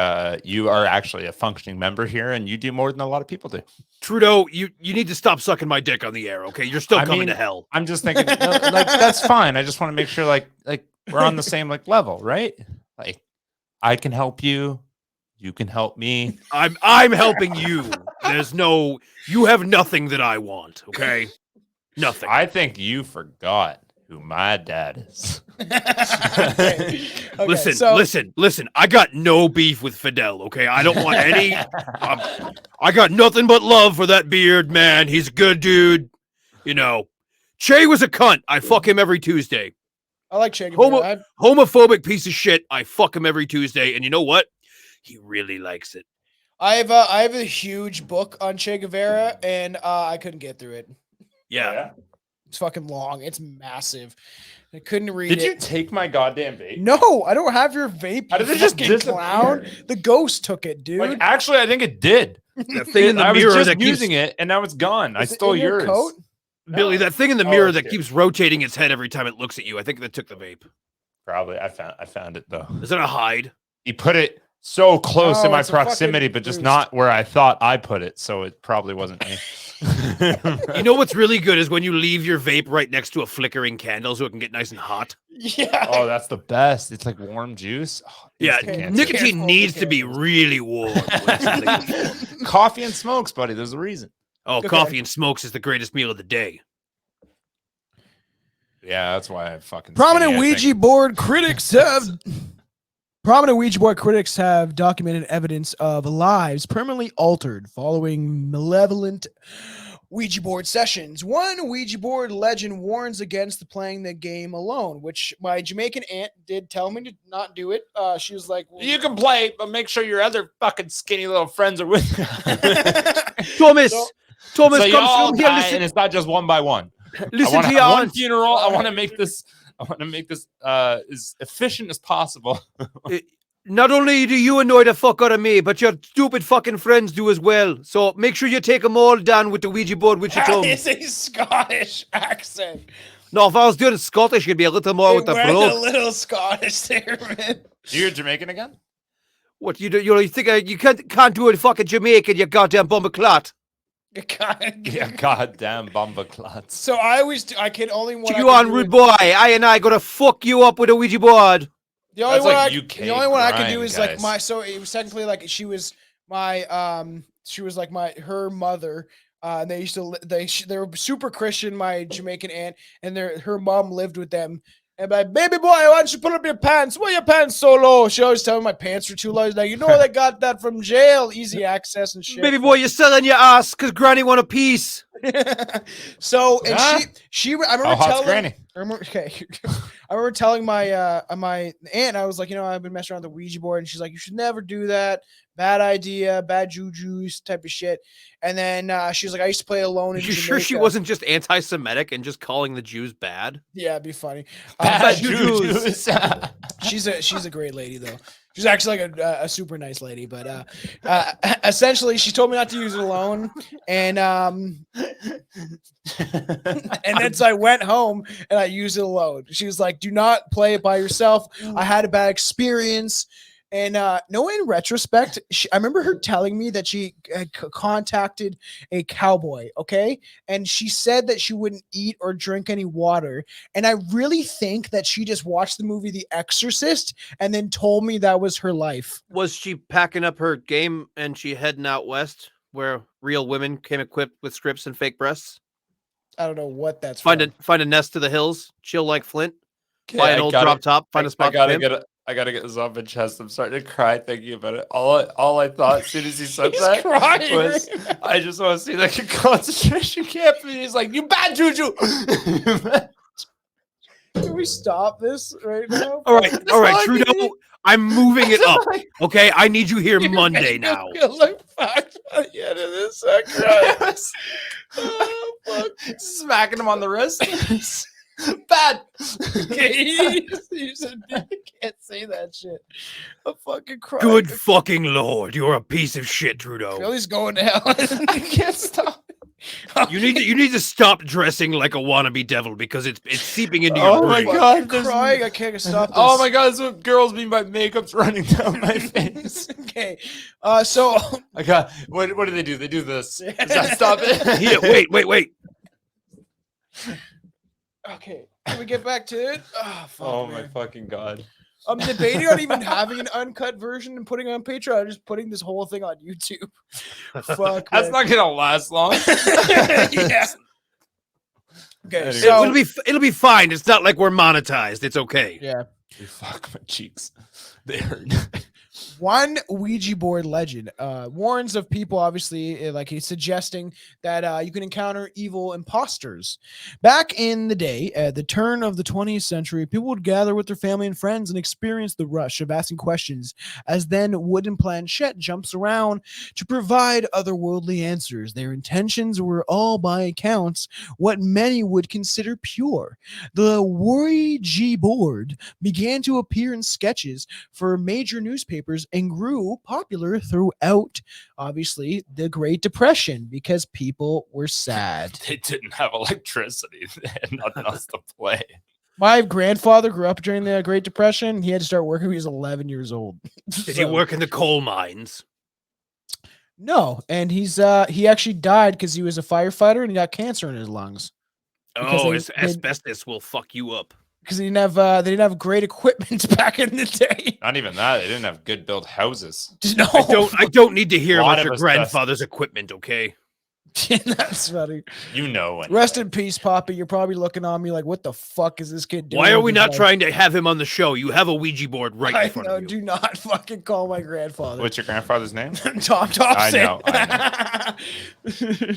S1: you are actually a functioning member here, and you do more than a lot of people do.
S3: Trudeau, you need to stop sucking my dick on the air, okay? You're still coming to hell.
S1: I'm just thinking, like, that's fine. I just want to make sure, like we're on the same level, right? Like, I can help you. You can help me.
S3: I'm helping you. You have nothing that I want, okay? Nothing.
S1: I think you forgot who my dad is.
S2: Okay,
S3: Listen. I got no beef with Fidel, okay? I don't want any. I got nothing but love for that beard, man. He's a good dude. Che was a cunt. I fuck him every Tuesday.
S2: I like Che.
S3: Homophobic piece of shit. I fuck him every Tuesday. And you know what? He really likes it.
S2: I have a huge book on Che Guevara, and I couldn't get through it.
S3: Yeah.
S2: It's fucking long. It's massive. I couldn't read it.
S1: Did you take my goddamn vape?
S2: No, I don't have your vape.
S1: How did it just disappear?
S2: Clown? The ghost took it, dude.
S1: Like, actually, I think it did.
S3: That thing in the
S1: I
S3: mirror
S1: was
S3: that
S1: just using it, and now it's gone. I stole
S2: in your
S1: yours.
S2: coat?
S3: Billy, that thing in the mirror that keeps rotating its head every time it looks at you. I think that took the vape.
S1: Probably. I found it though.
S3: Is that a hide?
S1: He put it so close in my
S2: it's a
S1: proximity,
S2: fucking
S1: but just
S2: boost.
S1: not where I thought I put it. So it probably wasn't me.
S3: You know what's really good is when you leave your vape right next to a flickering candle so it can get nice and hot.
S2: Yeah.
S1: Oh, that's the best. It's like warm juice. Oh,
S3: Yeah,
S1: instant cancer.
S3: nicotine
S2: Careful
S3: needs
S2: with
S3: to be
S2: candles.
S3: really warm.
S1: Coffee and smokes, buddy. There's a reason.
S3: Oh,
S2: Okay.
S3: coffee and smokes is the greatest meal of the day.
S1: Yeah, that's why I fucking.
S2: Prominent
S1: skinny, I
S2: Ouija
S1: think.
S2: board critics have documented evidence of lives permanently altered following malevolent Ouija board sessions. One Ouija board legend warns against playing the game alone, which my Jamaican aunt did tell me to not do it. She was like, well,
S1: You can play, but make sure your other fucking skinny little friends are with you.
S3: Thomas,
S1: So you
S3: come
S1: all
S3: through here.
S1: die, and it's not just one by one.
S3: Listen
S1: I
S3: to
S1: want
S3: your
S1: one
S3: aunt.
S1: funeral. I want to make this as efficient as possible.
S3: Not only do you annoy the fuck out of me, but your stupid fucking friends do as well. So make sure you take them all down with the Ouija board with your
S2: that
S3: tongue.
S2: is a Scottish accent.
S3: No, if I was doing Scottish, you'd be a little more with the
S2: We're
S3: blood.
S2: a little Scottish there, man.
S1: You're Jamaican again?
S3: What you do? You think you can't do it fucking Jamaican? You goddamn bum of clot.
S1: Yeah, goddamn bumbleclots.
S2: So I can only one.
S3: You on, rude boy. I and I gonna fuck you up with a Ouija board.
S2: The only
S1: That's
S2: one
S1: like
S2: I,
S1: UK
S2: the only one I can do
S1: grind,
S2: is like
S1: guys.
S2: my. So it was technically like she was like her mother. And they used to they were super Christian. My Jamaican aunt and her mom lived with them. And like, baby boy, why don't you put up your pants? Why your pants so low? She always telling me my pants were too low. She's like, they got that from jail, easy access and shit.
S3: Baby boy, you're selling your ass because Granny want a piece.
S2: So and
S1: Huh?
S2: she I
S1: How
S2: remember
S1: hot's
S2: telling
S1: Granny?
S2: I remember telling my my aunt, I was like, I've been messing around with the Ouija board, and she's like, you should never do that. Bad idea, bad juju's type of shit. And then she's like, I used to play alone in
S3: You
S2: Jamaica.
S3: sure she wasn't just anti-Semitic and just calling the Jews bad?
S2: Yeah, it'd be funny.
S1: Bad
S3: Jujus.
S1: Jujus.
S2: She's a great lady though. She's actually like a super nice lady, but essentially she told me not to use it alone, and then so I went home and I used it alone. She was like, "Do not play it by yourself." I had a bad experience, and in retrospect, I remember her telling me that she had contacted a cowboy. Okay, and she said that she wouldn't eat or drink any water, and I really think that she just watched the movie The Exorcist and then told me that was her life.
S3: Was she packing up her game and she heading out west where real women came equipped with scripts and fake breasts?
S2: I don't know what that's.
S3: Find
S2: from.
S3: a nest to the hills, chill like Flint,
S1: Okay,
S3: buy an old drop top, find a spot.
S1: I gotta get this off my chest. I'm starting to cry thinking about it. All I thought as soon as he said
S2: He's
S1: that
S2: crying.
S1: was, I just want to see like a concentration camp. And he's like, "You bad juju."
S2: Can we stop this right now?
S3: All right,
S1: like
S3: Trudeau.
S1: it.
S3: I'm moving it up.
S1: Like,
S3: Okay, I need you here Monday now.
S2: Look back at the end of this. I cried. Oh, fuck.
S1: smacking him on the wrist. Bad.
S2: You said you can't say that shit. I'm fucking crying.
S3: Good fucking lord, you're a piece of shit, Trudeau.
S2: Billy's going to hell.
S1: I can't stop.
S3: You need to stop dressing like a wannabe devil because it's seeping into your
S1: Oh my
S3: brain.
S1: god,
S2: I'm
S1: there's-
S2: crying. I can't stop this.
S1: Oh my god, that's what girls mean by makeup's running down my face.
S2: Okay. So
S1: I got what do they do? They do this. Does that stop it?
S3: Here, wait.
S2: okay. Can we get back to it? Oh, fuck,
S1: Oh my
S2: man.
S1: fucking god.
S2: I'm debating on even having an uncut version and putting it on Patreon. I'm just putting this whole thing on YouTube. Fuck.
S1: That's
S2: man.
S1: not gonna last long.
S2: Yeah. Okay.
S1: Anyway.
S2: So
S3: It'll be fine. It's not like we're monetized. It's okay.
S2: yeah.
S1: Fuck my cheeks. They hurt.
S2: One Ouija board legend warns of people, obviously, like he's suggesting that you can encounter evil imposters. Back in the day, at the turn of the 20th century, people would gather with their family and friends and experience the rush of asking questions as then wooden planchette jumps around to provide otherworldly answers. Their intentions were all by accounts what many would consider pure. The Ouija board began to appear in sketches for major newspapers and grew popular throughout, obviously, the Great Depression because people were sad.
S1: They didn't have electricity. They had nothing else to play.
S2: My grandfather grew up during the Great Depression. He had to start working when he was 11 years old.
S3: Did he work in the coal mines?
S2: No, and he actually died because he was a firefighter and he got cancer in his lungs. Because
S3: Oh,
S2: they-
S3: asbestos will fuck you up.
S2: Because they didn't have great equipment back in the day.
S1: Not even that. They didn't have good built houses.
S2: No,
S3: I don't need to hear
S1: Lot
S3: about
S1: of
S3: your
S1: asbestos.
S3: grandfather's equipment, okay?
S2: That's funny.
S1: You know.
S2: Rest in peace, Poppy. You're probably looking on me like, what the fuck is this kid doing?
S3: Why are
S2: with
S3: we
S2: his
S3: not
S2: life?
S3: trying to have him on the show? You have a Ouija board right
S2: I
S3: in front
S2: know,
S3: of you.
S2: do not fucking call my grandfather.
S1: What's your grandfather's name?
S2: Tom Thompson.
S1: I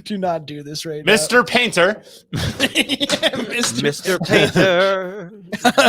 S2: Do not do this right now.
S1: Mr. Painter.
S3: Mr. Painter,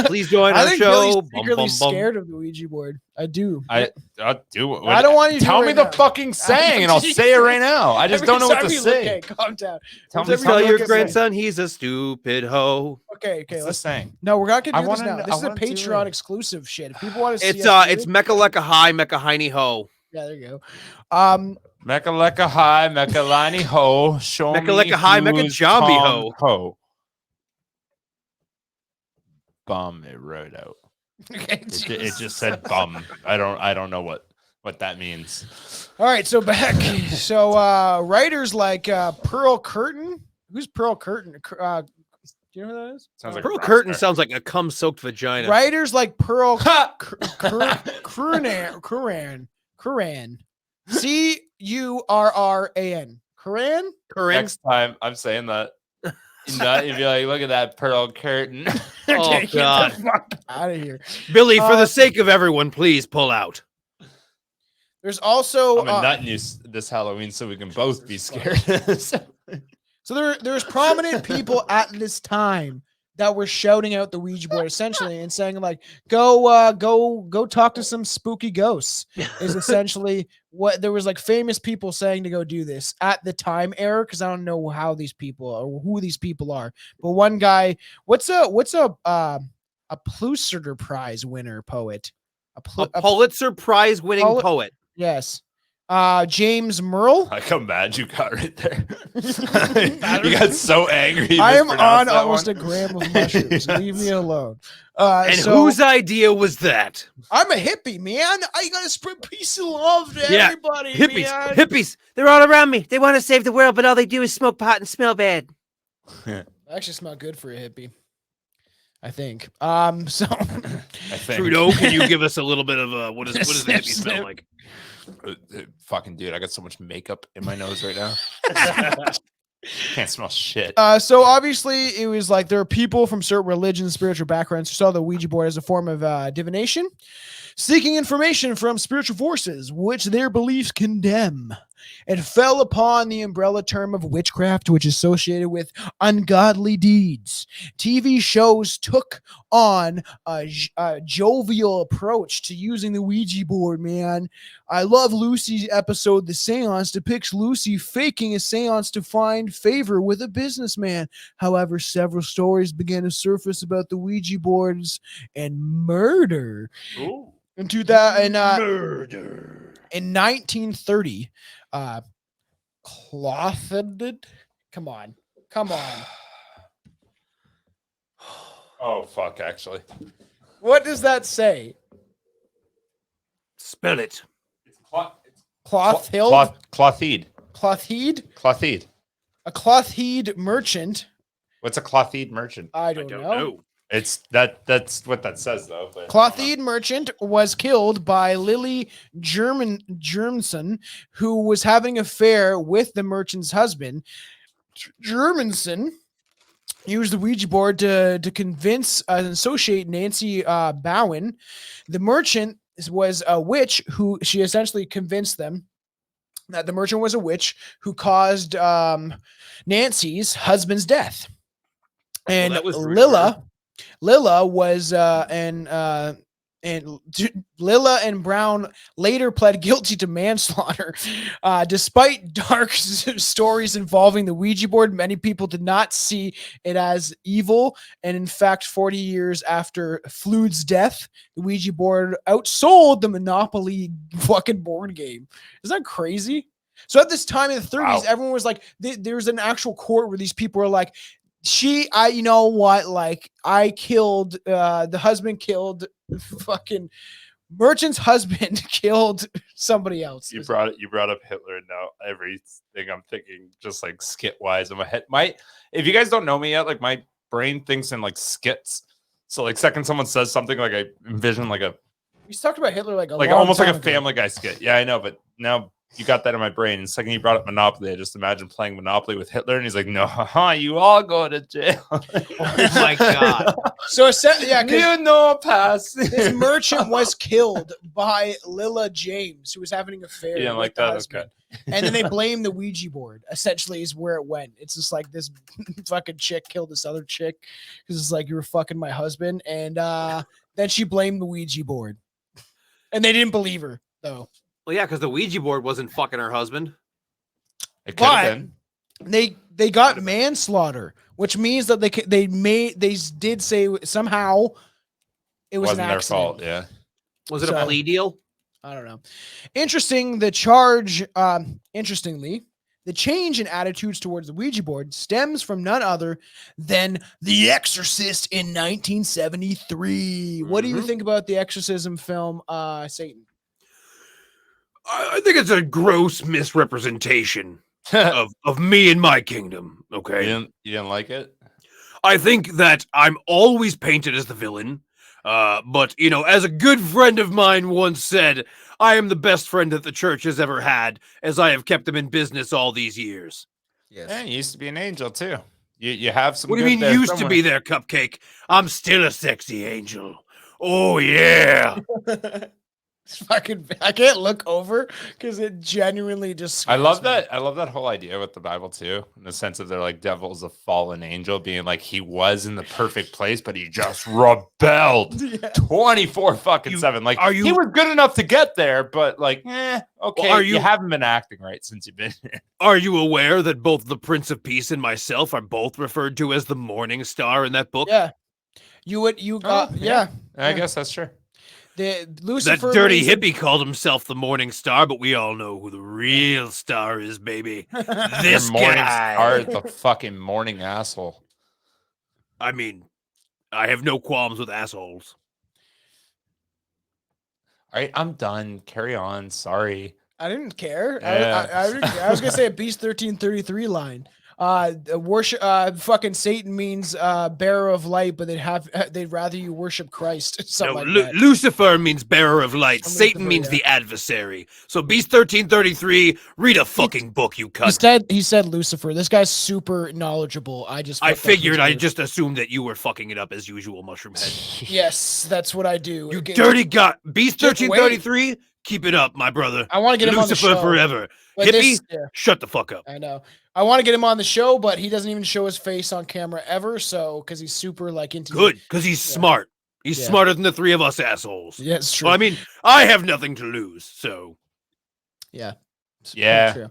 S3: please join
S2: I
S3: our
S2: think
S3: show.
S2: Billy's secretly scared of the Ouija board. I do.
S1: I'll do it.
S2: I don't want you to
S1: tell
S2: do
S1: me
S2: it
S1: the
S2: right now.
S1: fucking saying, and I'll say it right now. I just
S2: Every
S1: don't know what
S2: time
S1: to
S2: you look-
S1: say.
S2: Okay, calm down.
S1: Tell me
S2: Every
S3: Tell
S2: time you
S3: your
S2: look at
S3: grandson he's a stupid hoe.
S2: Okay,
S1: What's the
S2: let's.
S1: saying?
S2: No, we're not gonna
S1: I
S2: do this
S1: wanna
S2: now.
S1: know-
S2: This
S1: I
S2: is a
S1: wanna do
S2: Patreon
S1: it.
S2: exclusive shit. If people want to see
S3: It's
S2: us do
S3: it's
S2: it-
S3: Mecca Lecca High, Mecca Heiny Ho.
S2: yeah, there you go.
S1: Mecca lecca high, Mecca lani ho. Show
S3: Mecca
S1: me
S3: lecca high, Mecca
S1: who's
S3: jambi
S1: Tom
S3: ho.
S1: ho. Bum. It wrote out.
S2: Okay,
S1: It just said bum. I don't know what. what that means.
S2: All right, so back. So writers like Pearl Curtin. Who's Pearl Curtin? Do you know who that is?
S1: Sounds like
S3: Pearl
S1: a rock
S3: Curtain
S1: star.
S3: sounds like a cum-soaked vagina.
S2: Writers like Pearl
S1: Ha!
S2: Curran. Curran. Curran?
S3: Curran.
S1: Next time I'm saying that, you'd be like, look at that pearl curtain.
S3: Oh,
S2: Get the
S3: God.
S2: fuck out of here.
S3: Billy, for the sake of everyone, please pull out.
S2: There's also
S1: I'm a nut in you this Halloween so we can both be scared.
S2: so there's prominent people at this time that were shouting out the Ouija board essentially and saying like, go talk to some spooky ghosts is essentially what there was like famous people saying to go do this at the time era. Cause I don't know how these people or who these people are, but one guy, what's a Pulitzer Prize winner poet?
S3: A Pulitzer Prize winning poet.
S2: Yes. James Merle.
S1: I come mad you got right there. You got so angry.
S2: I am on almost a gram of mushrooms. Leave me alone.
S3: And whose idea was that?
S2: I'm a hippie, man. I gotta spread peace and love to everybody.
S3: Hippies. They're all around me. They want to save the world, but all they do is smoke pot and smell bad.
S2: I actually smell good for a hippie. I think. So
S3: Trudeau, can you give us a little bit of what does the hippie smell like?
S1: Fucking dude, I got so much makeup in my nose right now. Can't smell shit.
S2: So obviously it was like there are people from certain religions, spiritual backgrounds who saw the Ouija board as a form of divination, seeking information from spiritual forces, which their beliefs condemn. It fell upon the umbrella term of witchcraft, which is associated with ungodly deeds. TV shows took on a jovial approach to using the Ouija board, man. I love Lucy's episode, The Seance, depicts Lucy faking a seance to find favor with a businessman. However, several stories began to surface about the Ouija boards and murder.
S1: Ooh.
S2: In 1930, clothed. Come on.
S1: Oh fuck! Actually,
S2: What does that say?
S3: Spell it.
S2: Clothed.
S1: Clothed.
S2: Clothed.
S1: Clothed.
S2: A clothed merchant.
S1: What's a clothed merchant?
S2: I don't know.
S1: It's that's what that says though. But
S2: Clothed merchant was killed by Lily Germanson, who was having an affair with the merchant's husband. Germanson used the Ouija board to convince and associate Nancy Bowen. The merchant was a witch who she essentially convinced them that the merchant was a witch who caused Nancy's husband's death. And
S3: that was
S2: Lilla was and Lilla and Brown later pled guilty to manslaughter. Despite dark stories involving the Ouija board, many people did not see it as evil. And in fact, 40 years after Flood's death, the Ouija board outsold the Monopoly fucking board game. Isn't that crazy? So at this time in the 30s, everyone was like, there's an actual court where these people are like, you know what? Like, I killed, the husband killed fucking merchant's husband killed somebody else.
S1: You brought up Hitler, and now everything I'm thinking just like skit wise in my head. If you guys don't know me yet, like my brain thinks in like skits. So like second someone says something, like I envision like
S2: we talked about Hitler like
S1: almost like a
S2: ago.
S1: Family Guy skit. Yeah, I know, but now you got that in my brain. And the second you brought up Monopoly, I just imagine playing Monopoly with Hitler, and he's like, "No, you all go to jail."
S3: Oh my god!
S2: So
S1: pass.
S2: This merchant was killed by Lilla James, who was having an affair.
S1: Yeah,
S2: with
S1: like
S2: the
S1: that.
S2: husband.
S1: Okay.
S2: And then they blame the Ouija board. Essentially, is where it went. It's just like this fucking chick killed this other chick because it's like you were fucking my husband, and then she blamed the Ouija board, and they didn't believe her though.
S3: Well, yeah, because the Ouija board wasn't fucking her husband.
S1: It could have been.
S2: They got manslaughter, which means that they did say somehow it was
S1: Wasn't
S2: an
S1: their
S2: accident.
S1: fault. Yeah.
S3: Was it a plea deal?
S2: I don't know. Interestingly, the change in attitudes towards the Ouija board stems from none other than The Exorcist in 1973. What do you think about the Exorcism film, Satan?
S3: I think it's a gross misrepresentation of me and my kingdom. Okay,
S1: You didn't like it?
S3: I think that I'm always painted as the villain. But you know, as a good friend of mine once said, I am the best friend that the church has ever had, as I have kept them in business all these years.
S2: Yes.
S1: Yeah, you used to be an angel too. You have some.
S3: What do you
S1: good
S3: mean
S1: there
S3: used
S1: somewhere.
S3: to be there, Cupcake? I'm still a sexy angel. Oh yeah.
S2: It's fucking. I can't look over because it genuinely just.
S1: I love that. I love that whole idea with the Bible too, in the sense of they're like devil's a fallen angel, being like he was in the perfect place, but he just rebelled
S2: Yeah.
S1: 24/7. Like he was good enough to get there, but like, okay,
S3: Well,
S1: you haven't been acting right since you've been here.
S3: Are you aware that both the Prince of Peace and myself are both referred to as the Morning Star in that book?
S2: Yeah. Yeah.
S1: I guess that's true.
S2: The Lucifer.
S3: That dirty
S2: means-
S3: hippie called himself the Morning Star, but we all know who the real star is, baby. This
S1: Your morning
S3: guy.
S1: star is the fucking morning asshole.
S3: I mean, I have no qualms with assholes.
S1: All right, I'm done. Carry on. Sorry.
S2: I didn't care.
S1: Yeah.
S2: I was gonna say a Beast 1333 line. Worship. Fucking Satan means bearer of light, but they'd rather you worship Christ. Something
S3: No,
S2: like that.
S3: Lucifer means bearer of light.
S2: Something
S3: Satan
S2: Lucifer,
S3: means
S2: yeah.
S3: the adversary. So Beast 1333, read a fucking book, you cunt.
S2: He said Lucifer. This guy's super knowledgeable. I
S3: I
S2: fucked up
S3: figured.
S2: his
S3: I
S2: word.
S3: just assumed that you were fucking it up as usual, Mushroom Head.
S2: Yes, that's what I do.
S3: You
S2: Again,
S3: dirty gut. Beast
S2: just wait.
S3: 1333, keep it up, my brother.
S2: I want to get him on the
S3: Lucifer
S2: show.
S3: forever.
S2: but
S3: Hippie,
S2: yeah,
S3: shut the fuck up.
S2: I know. I want to get him on the show, but he doesn't even show his face on camera ever. So, because he's super like into
S3: Good, because he's smart. He's
S2: Yeah.
S3: smarter than the three of us assholes.
S2: Yeah, it's true.
S3: Well, I mean, I have nothing to lose, so.
S2: It's
S1: Yeah.
S2: true.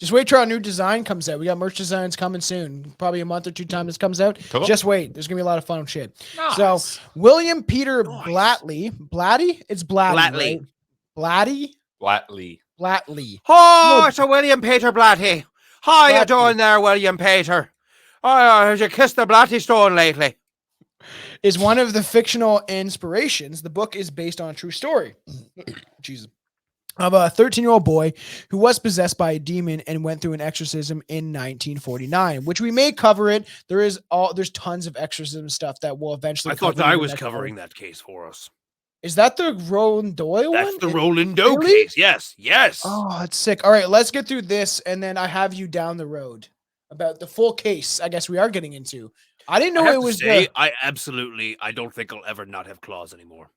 S2: Just wait till our new design comes out. We got merch designs coming soon. Probably a month or two time this comes out.
S1: Cool.
S2: Just wait. There's gonna be a lot of fun shit.
S1: Nice.
S2: So William Peter
S3: Nice.
S2: Blatty? It's Blatty.
S3: Blatty.
S2: Right? Blatty?
S1: Flatly.
S2: Blatty.
S3: Oh,
S2: No.
S3: it's a William Peter Blatty. How you
S2: Blatty.
S3: doing there, William Peter? Oh, have you kissed the Blatty stone lately?
S2: Is one of the fictional inspirations. The book is based on a true story. Jesus. Of a 13-year-old boy who was possessed by a demon and went through an exorcism in 1949, which we may cover it. There's tons of exorcism stuff that will eventually.
S3: I thought
S2: cover
S3: I
S2: in the
S3: was
S2: next
S3: covering
S2: part.
S3: that case for us.
S2: Is that the Roland Doe one?
S3: That's the Roland Doe
S2: really?
S3: case. Yes, yes.
S2: Oh, it's sick. All right, let's get through this, and then I have you down the road about the full case. I guess we are getting into. I didn't
S3: I
S2: know
S3: have
S2: it
S3: to
S2: was.
S3: say, I don't think I'll ever not have claws anymore.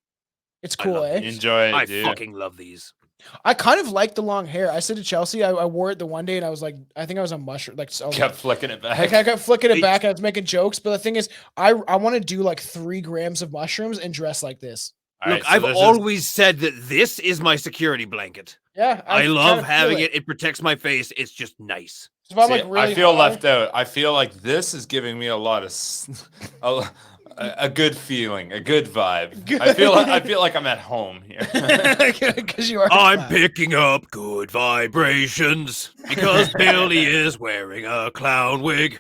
S2: It's
S3: I
S2: cool,
S3: love
S2: eh?
S3: these.
S1: Enjoy it,
S3: I
S1: dude.
S3: fucking love these.
S2: I kind of like the long hair. I said to Chelsea, I wore it the one day, and I was like, I think I was on mushroom. Like, so
S1: Kept flicking it back.
S2: I kept flicking it
S3: Hey.
S2: back. And I was making jokes, but the thing is, I want to do like 3 grams of mushrooms and dress like this.
S1: All
S3: Look,
S1: right, so
S3: I've
S1: this is-
S3: always said that this is my security blanket.
S2: Yeah,
S3: I
S2: kinda
S3: love
S2: feel
S3: having it. It protects my face. It's just nice.
S2: So if I'm
S1: See,
S2: like really
S1: I feel
S2: high-
S1: left out. I feel like this is giving me a lot of a good feeling, a good vibe. I feel like I'm at home here.
S2: because you are.
S3: I'm
S2: fat.
S3: picking up good vibrations because Billy is wearing a clown wig.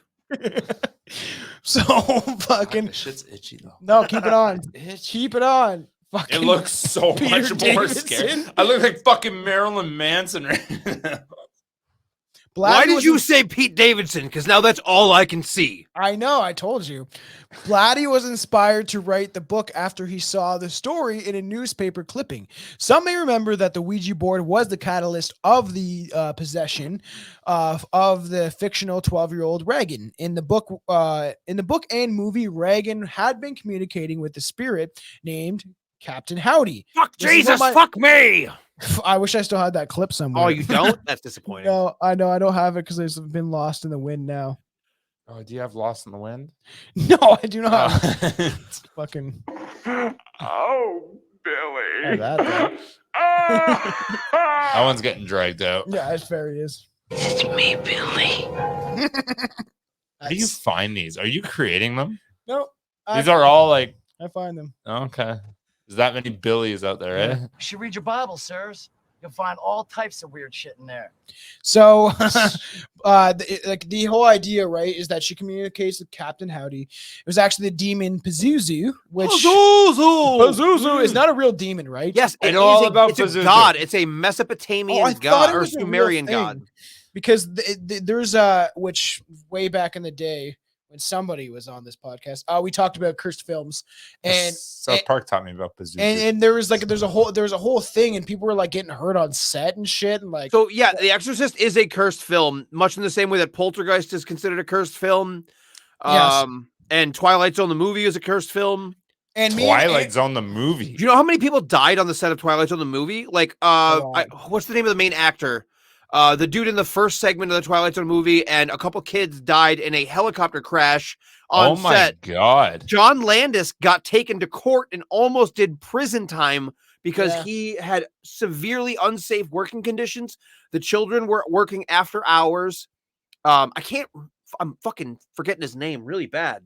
S2: So fucking
S1: This shit's itchy though.
S2: no, keep it on.
S1: Itchy.
S2: Keep it on.
S1: It
S2: Fucking
S1: looks so
S2: Peter
S1: much more
S2: Davidson.
S1: scary. I look like fucking Marilyn Manson right now.
S3: Why
S2: Blatty
S3: did
S2: was
S3: you
S2: in-
S3: say Pete Davidson? Because now that's all I can see.
S2: I know, I told you. Blatty was inspired to write the book after he saw the story in a newspaper clipping. Some may remember that the Ouija board was the catalyst of the possession of the fictional 12-year-old Reagan. In the book and movie, Reagan had been communicating with a spirit named Captain Howdy.
S3: Fuck
S2: This is
S3: Jesus,
S2: what my-
S3: fuck me.
S2: I wish I still had that clip somewhere.
S3: Oh, you don't? That's disappointing.
S2: No, I know I don't have it because it's been lost in the wind now.
S1: Oh, do you have Lost in the Wind?
S2: No, I do not. It's fucking.
S1: Oh, Billy.
S2: Have that, though.
S1: That one's getting dragged out.
S2: Yeah, it's fair. It is.
S4: It's me, Billy.
S1: How do you find these? Are you creating them?
S2: No,
S1: These are all like,
S2: I find them.
S1: okay. There's that many Billies out there, eh?
S4: You should read your Bible, sirs.
S5: You'll find all types of weird shit in there.
S2: So, the whole idea, right, is that she communicates with Captain Howdy. It was actually the demon Pazuzu, which Pazuzu is not a real demon, right?
S3: Yes,
S1: I
S3: it
S1: know
S3: is
S1: all
S3: a,
S1: about
S3: it's a
S1: Pazuzu.
S3: god. It's a
S2: I
S3: Mesopotamian
S2: thought
S3: god
S2: it
S3: or
S2: was a real
S3: Sumerian
S2: thing,
S3: god.
S2: because there's which way back in the day when somebody was on this podcast, we talked about cursed films, and
S1: South Park taught me about Pazuzu.
S2: and there's a whole thing, and people were like getting hurt on set and shit, and like
S3: So yeah, The Exorcist is a cursed film, much in the same way that Poltergeist is considered a cursed film.
S2: Yes.
S3: And Twilight Zone the movie is a cursed film.
S2: and me
S1: Twilight Zone the movie.
S3: Do you know how many people died on the set of Twilight Zone the movie? Like, what's the name of the main actor? The dude in the first segment of the Twilight Zone movie, and a couple kids died in a helicopter crash on
S1: Oh my
S3: set.
S1: god.
S3: John Landis got taken to court and almost did prison time because
S2: Yeah.
S3: he had severely unsafe working conditions. The children were working after hours. I'm fucking forgetting his name really bad.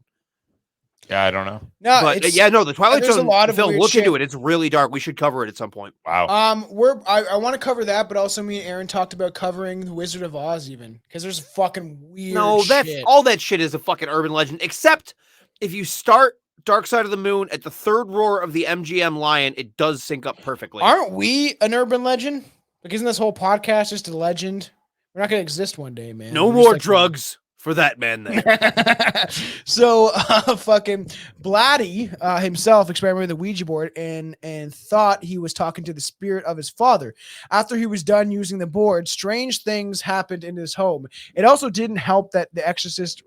S1: Yeah, I don't know.
S2: no,
S3: But
S2: it's,
S3: the Twilight
S2: there's a
S3: Zone
S2: lot of
S3: film,
S2: weird
S3: look into
S2: shit.
S3: it. It's really dark. We should cover it at some point.
S1: Wow.
S2: I want to cover that, but also me and Aaron talked about covering the Wizard of Oz, even because there's fucking weird.
S3: No, that's
S2: shit.
S3: all that shit is a fucking urban legend. Except if you start Dark Side of the Moon at the third roar of the MGM Lion, it does sync up perfectly.
S2: Aren't we an urban legend? Like, isn't this whole podcast just a legend? We're not gonna exist one day, man.
S3: No
S2: We're just
S3: more
S2: like-
S3: drugs for that man there.
S2: So fucking Blatty himself experimented with the Ouija board and thought he was talking to the spirit of his father. After he was done using the board, strange things happened in his home. It also didn't help that The Exorcist,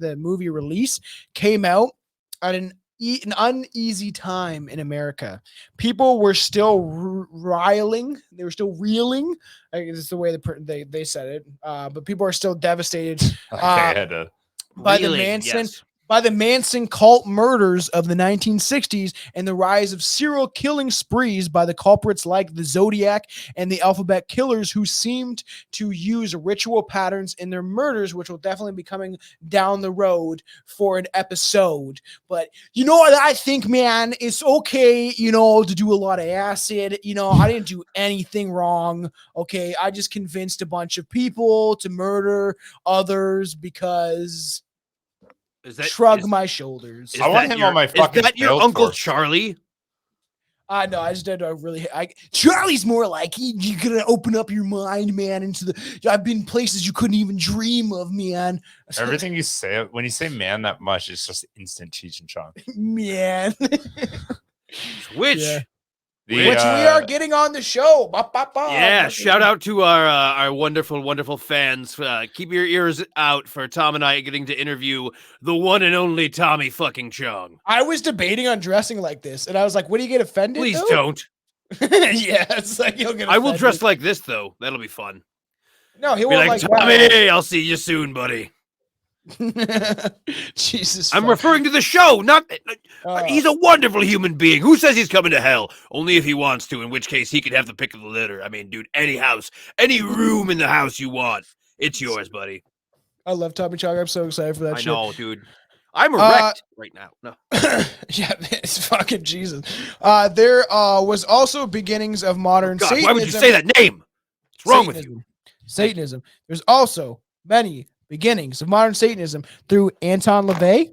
S2: the movie release, came out at an uneasy time in America. People were still riling. They were still reeling. I guess it's the way they said it. But people are still devastated
S1: Like I had to.
S2: by the
S3: Reeling,
S2: Manson
S3: yes.
S2: by the Manson cult murders of the 1960s and the rise of serial killing sprees by the culprits like the Zodiac and the Alphabet Killers, who seemed to use ritual patterns in their murders, which will definitely be coming down the road for an episode. But you know what I think, man? It's okay, to do a lot of acid. I didn't do anything wrong. Okay, I just convinced a bunch of people to murder others because shrug my shoulders.
S3: Is
S1: I want
S3: that
S1: him on my fucking
S3: Is that your
S1: build
S3: Uncle
S1: force.
S3: Charlie?
S2: No, I just don't really. Charlie's more like you're gonna open up your mind, man. I've been places you couldn't even dream of, man.
S1: Everything you say, when you say man that much, it's just instant Cheech and Chong.
S2: Man.
S3: Which,
S2: Yeah.
S1: The,
S2: Which we are getting on the show. Ba, ba, ba.
S3: yeah, shout out to our wonderful, wonderful fans. Keep your ears out for Tom and I getting to interview the one and only Tommy fucking Chong.
S2: I was debating on dressing like this, and I was like, "What do you get offended?"
S3: Please
S2: though?
S3: don't.
S2: Yeah, it's like you'll get.
S3: I will dress
S2: offended.
S3: like this though. That'll be fun.
S2: No, he
S3: Be
S2: won't
S3: like,
S2: like
S3: Tommy, I'll see you soon, buddy.
S2: that. Jesus.
S3: I'm
S2: fuck.
S3: referring to the show, not.
S2: Oh.
S3: He's a wonderful human being. Who says he's coming to hell? Only if he wants to, in which case he could have the pick of the litter. I mean, dude, any house, any room in the house you want, it's yours, buddy.
S2: I love Tommy Chong. I'm so excited for that
S3: I
S2: shit.
S3: know, dude. I'm erect right now. No.
S2: Yeah, it's fucking Jesus. There was also beginnings of modern
S3: God,
S2: Satanism.
S3: why would you say that name? What's wrong with you?
S2: Satanism. There's also many beginnings of modern Satanism through Anton LaVey.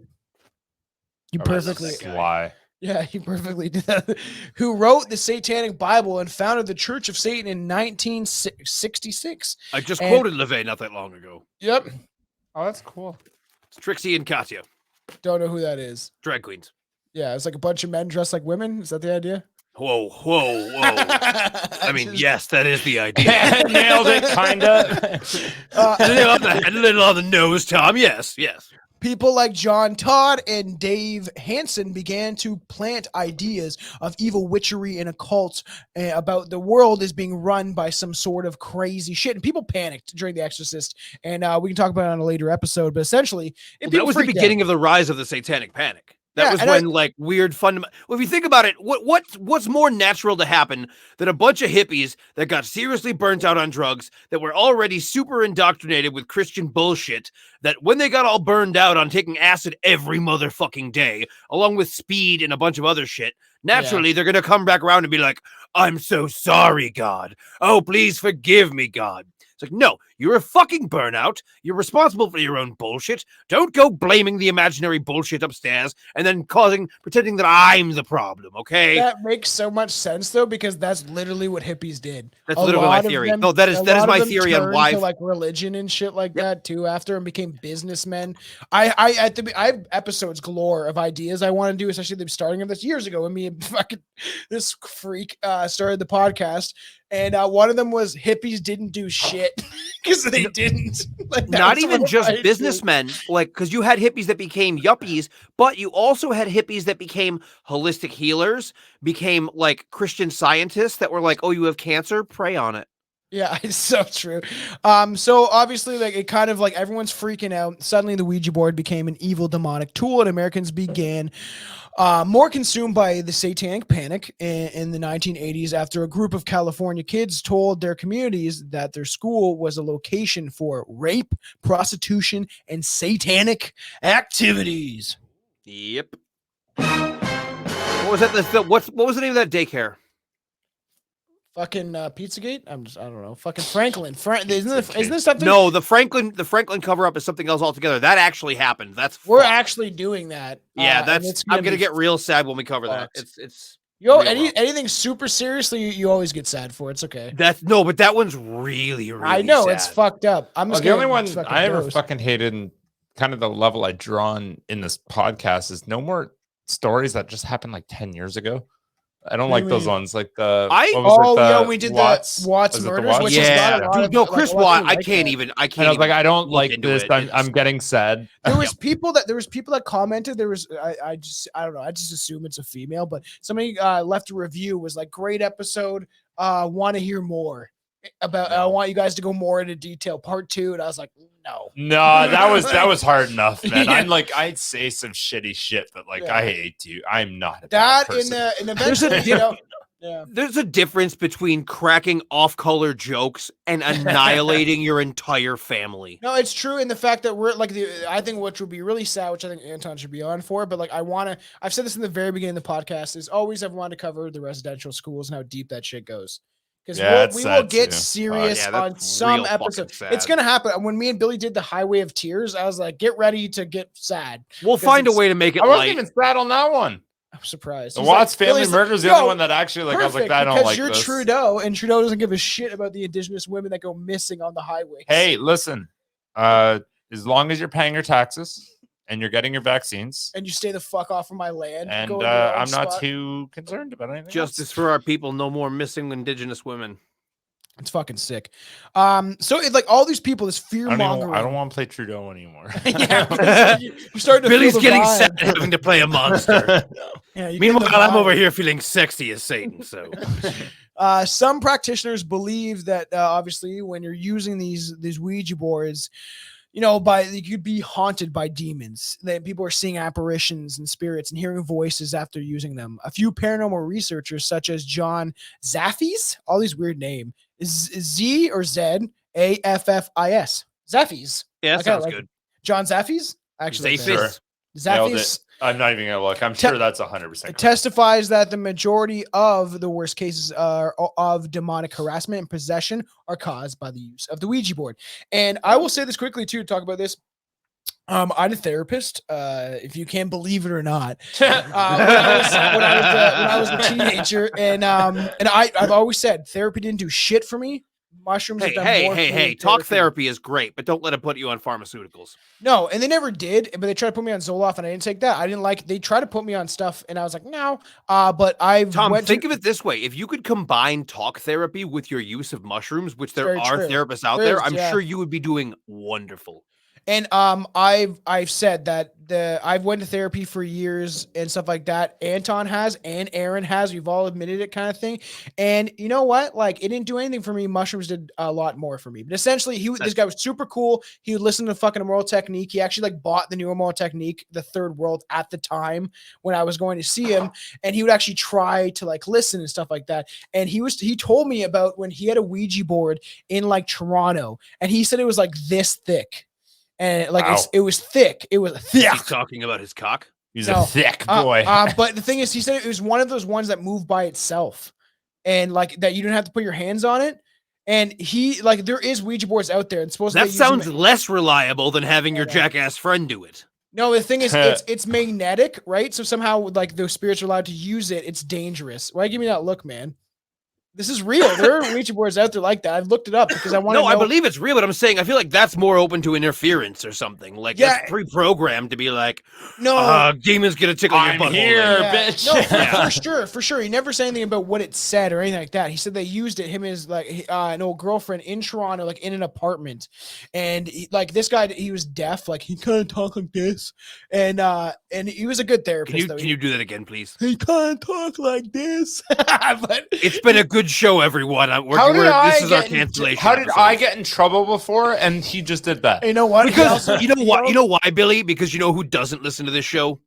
S2: You perfectly,
S1: Why?
S2: yeah, you perfectly did that. Who wrote the Satanic Bible and founded the Church of Satan in 1966.
S3: I just
S2: And-
S3: quoted LaVey not that long ago.
S2: Yep.
S1: Oh, that's cool.
S3: It's Trixie and Katya,
S2: Don't know who that is.
S3: drag queens.
S2: Yeah, it's like a bunch of men dressed like women. Is that the idea?
S3: Whoa, whoa, whoa. I mean, yes, that is the idea.
S1: Nailed it, kinda.
S3: a little on the nose, Tom. Yes, yes.
S2: People like John Todd and Dave Hansen began to plant ideas of evil witchery and occult about the world as being run by some sort of crazy shit. And people panicked during The Exorcist. And we can talk about it on a later episode. But essentially,
S3: That was the beginning of the rise of the Satanic Panic. That
S2: Yeah,
S3: was
S2: and
S3: when like weird fundamental. Well, if you think about it, what's more natural to happen than a bunch of hippies that got seriously burnt out on drugs, that were already super indoctrinated with Christian bullshit, that when they got all burned out on taking acid every motherfucking day, along with speed and a bunch of other shit, Naturally, they're going to come back around and be like, I'm so sorry, God. Oh, please forgive me, God. It's like, no, you're a fucking burnout. You're responsible for your own bullshit. Don't go blaming the imaginary bullshit upstairs and then pretending that I'm the problem, okay?
S2: That makes so much sense though, because that's literally what hippies did.
S3: That's literally my theory. No, that is my theory on why
S2: to like religion and shit like that too after and became businessmen. I have episodes galore of ideas I want to do, especially the starting of this years ago when me and fucking this freak started the podcast. And one of them was hippies didn't do shit because they didn't. Like,
S3: not even just businessmen, like, because you had hippies that became yuppies, but you also had hippies that became holistic healers, became like Christian scientists that were like, oh, you have cancer? Pray on it.
S2: Yeah, it's so true. So obviously, like, it kind of like everyone's freaking out. Suddenly, the Ouija board became an evil demonic tool, and Americans began more consumed by the satanic panic in the 1980s after a group of California kids told their communities that their school was a location for rape, prostitution, and satanic activities.
S3: Yep. What was that? What was the name of that daycare?
S2: Fucking Pizzagate? I don't know. Fucking Franklin. Isn't this something?
S3: No, the Franklin cover up is something else altogether. That actually happened.
S2: We're actually doing that.
S3: Yeah, I'm gonna get real sad when we cover that. It's
S2: anything super seriously, you always get sad for. It's okay.
S3: But that one's really
S2: I know
S3: sad.
S2: It's fucked up. I'm just
S1: the only one I ever fucking hated, and kind of the level I drawn in this podcast, is no more stories that just happened like 10 years ago. I don't like those ones. Like
S2: we did
S1: Watts.
S2: the Watts murders, which
S3: is
S2: got a lot of,
S3: Chris Watt. I can't even.
S1: I was like, I don't like this. I'm getting sad.
S2: There was people that commented. I don't know. I just assume it's a female, but somebody left a review, was like, great episode. Want to hear more about? I want you guys to go more into detail. Part 2, and I was like, no,
S1: that was hard enough, man. Yeah. I'm like, I'd say some shitty shit, but like, I hate you. I'm not a bad person.
S2: in the
S3: There's a difference between cracking off-color jokes and annihilating your entire family.
S2: No, it's true in the fact that we're like I think what would be really sad, which I think Anton should be on for, but like I've said this in the very beginning of the podcast, is always I've wanted to cover the residential schools and how deep that shit goes. Because we will get serious on some episodes. It's going to happen. When me and Billy did the Highway of Tears, I was like, get ready to get sad.
S3: We'll find a way to make it
S1: I wasn't even sad on that one.
S2: I'm surprised.
S1: The Watts family murder is the only one that actually, like, I was like, I don't like this.
S2: Because you're Trudeau, and Trudeau doesn't give a shit about the Indigenous women that go missing on the highway.
S1: Hey, listen. As long as you're paying your taxes and you're getting your vaccines,
S2: and you stay the fuck off of my land,
S1: and I'm not too concerned about anything.
S3: Justice for our people. No more missing Indigenous women.
S2: It's fucking sick. So it's like all these people, this fear mongering.
S1: I don't want to play Trudeau anymore.
S2: You're starting to
S3: Billy's
S2: feel the
S3: getting
S2: vibe.
S3: sad having to play a monster. Meanwhile, I'm over here feeling sexy as Satan. So,
S2: some practitioners believe that obviously when you're using these Ouija boards, you could be haunted by demons. That people are seeing apparitions and spirits and hearing voices after using them. A few paranormal researchers, such as John Zaffis, all these weird names, Z or Z Affis. Zaffis.
S3: Yeah, that sounds good.
S2: John Zaffis? Actually,
S3: Zaffis.
S2: Zaffis.
S1: I'm not even gonna look. I'm sure that's 100%.
S2: It testifies that the majority of the worst cases of demonic harassment and possession are caused by the use of the Ouija board. And I will say this quickly too, to talk about this. I'm a therapist, if you can believe it or not. When I was a teenager, and I've always said therapy didn't do shit for me. Mushrooms.
S3: Hey! Talk therapy is great, but don't let it put you on pharmaceuticals.
S2: No, and they never did. But they tried to put me on Zoloft, and I didn't take that. I didn't like. They tried to put me on stuff, and I was like, no. But
S3: think of it this way: if you could combine talk therapy with your use of mushrooms, which there are therapists out there, I'm sure you would be doing wonderful.
S2: And I've said that I've went to therapy for years and stuff like that. Anton has, and Aaron has. We've all admitted it, kind of thing. And you know what? Like, it didn't do anything for me. Mushrooms did a lot more for me. But essentially, this guy was super cool. He would listen to fucking Immoral Technique. He actually bought the new Immoral Technique, the Third World, at the time when I was going to see him. And he would actually try to listen and stuff like that. And he told me about when he had a Ouija board in Toronto, and he said it was this thick. And it was thick. It was thick.
S3: He's talking about his cock.
S1: He's
S2: No.
S1: a thick boy.
S2: But the thing is, he said it was one of those ones that moved by itself, and like that you didn't have to put your hands on it. And he like there is Ouija boards out there, and supposedly
S3: That
S2: they use them-
S3: sounds less reliable than having your
S2: know.
S3: jackass friend do it.
S2: No, the thing is, it's magnetic, right? So somehow, like the spirits are allowed to use it. It's dangerous. Why give me that look, man? This is real. There are Ouija boards out there like that. I've looked it up because I want to
S3: No,
S2: know.
S3: I believe it's real, but I'm saying I feel like that's more open to interference or something. Like
S2: Yeah.
S3: that's pre-programmed to be like,
S2: No,
S3: demons gonna tickle your
S1: I'm
S3: butthole.
S1: here,
S3: later.
S1: bitch.
S2: No,
S3: Yeah.
S2: for sure. He never said anything about what it said or anything like that. He said they used it. Him and his like an old girlfriend in Toronto, like in an apartment, and like this guy, he was deaf. Like he kind of talked like this, and he was a good therapist.
S3: Can you do that again, please?
S2: He kind of talk like this, but
S3: It's been a good show, everyone.
S1: How did I
S3: This is our
S1: get in-
S3: cancellation.
S1: How did
S3: episode.
S1: I get in trouble before? And he just did that.
S2: you know what? He
S3: Because
S2: also-
S3: you know what? You know why, Billy? Because you know who doesn't listen to this show?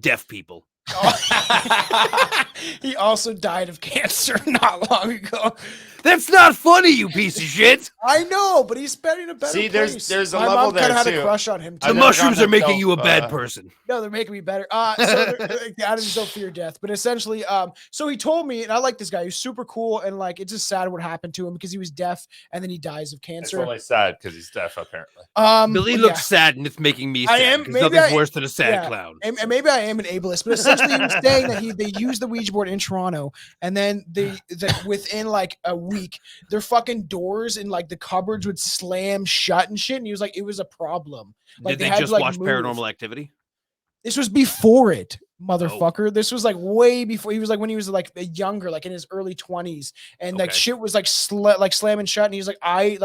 S3: Deaf people.
S2: he also died of cancer not long ago.
S3: That's not funny, you piece of shit.
S2: I know, but he's better in a better
S1: See,
S2: place.
S1: there's a
S2: My
S1: level
S2: mom kind
S1: there,
S2: of had
S1: too.
S2: a crush on him too.
S3: The
S1: I've never
S3: mushrooms
S1: gotten
S3: are making
S1: myself,
S3: you a bad person.
S2: No, they're making me better. So the atoms don't fear death, but essentially, so he told me, and I like this guy. He's super cool, and like it's just sad what happened to him because he was deaf, and then he dies of
S1: It's
S2: cancer.
S1: only sad because he's deaf, apparently.
S3: Billy
S2: but
S3: looks sad, and it's making me sad.
S2: I am-
S3: 'cause
S2: maybe
S3: nothing's
S2: I-
S3: worse than a sad
S2: yeah.
S3: clown.
S2: And maybe I am an ableist, but essentially he was saying that they used the Ouija board in Toronto, and then within like a week, their fucking doors and like the cupboards would slam shut and shit. And he was like, it was a problem. Like,
S3: Did
S2: they
S3: they
S2: had to,
S3: just
S2: like,
S3: watch
S2: move.
S3: Paranormal Activity?
S2: This was before it, motherfucker. This was like way before. He was like when he was like younger, like in his early 20s, and like
S3: Okay.
S2: shit was like like slamming shut. And he was like,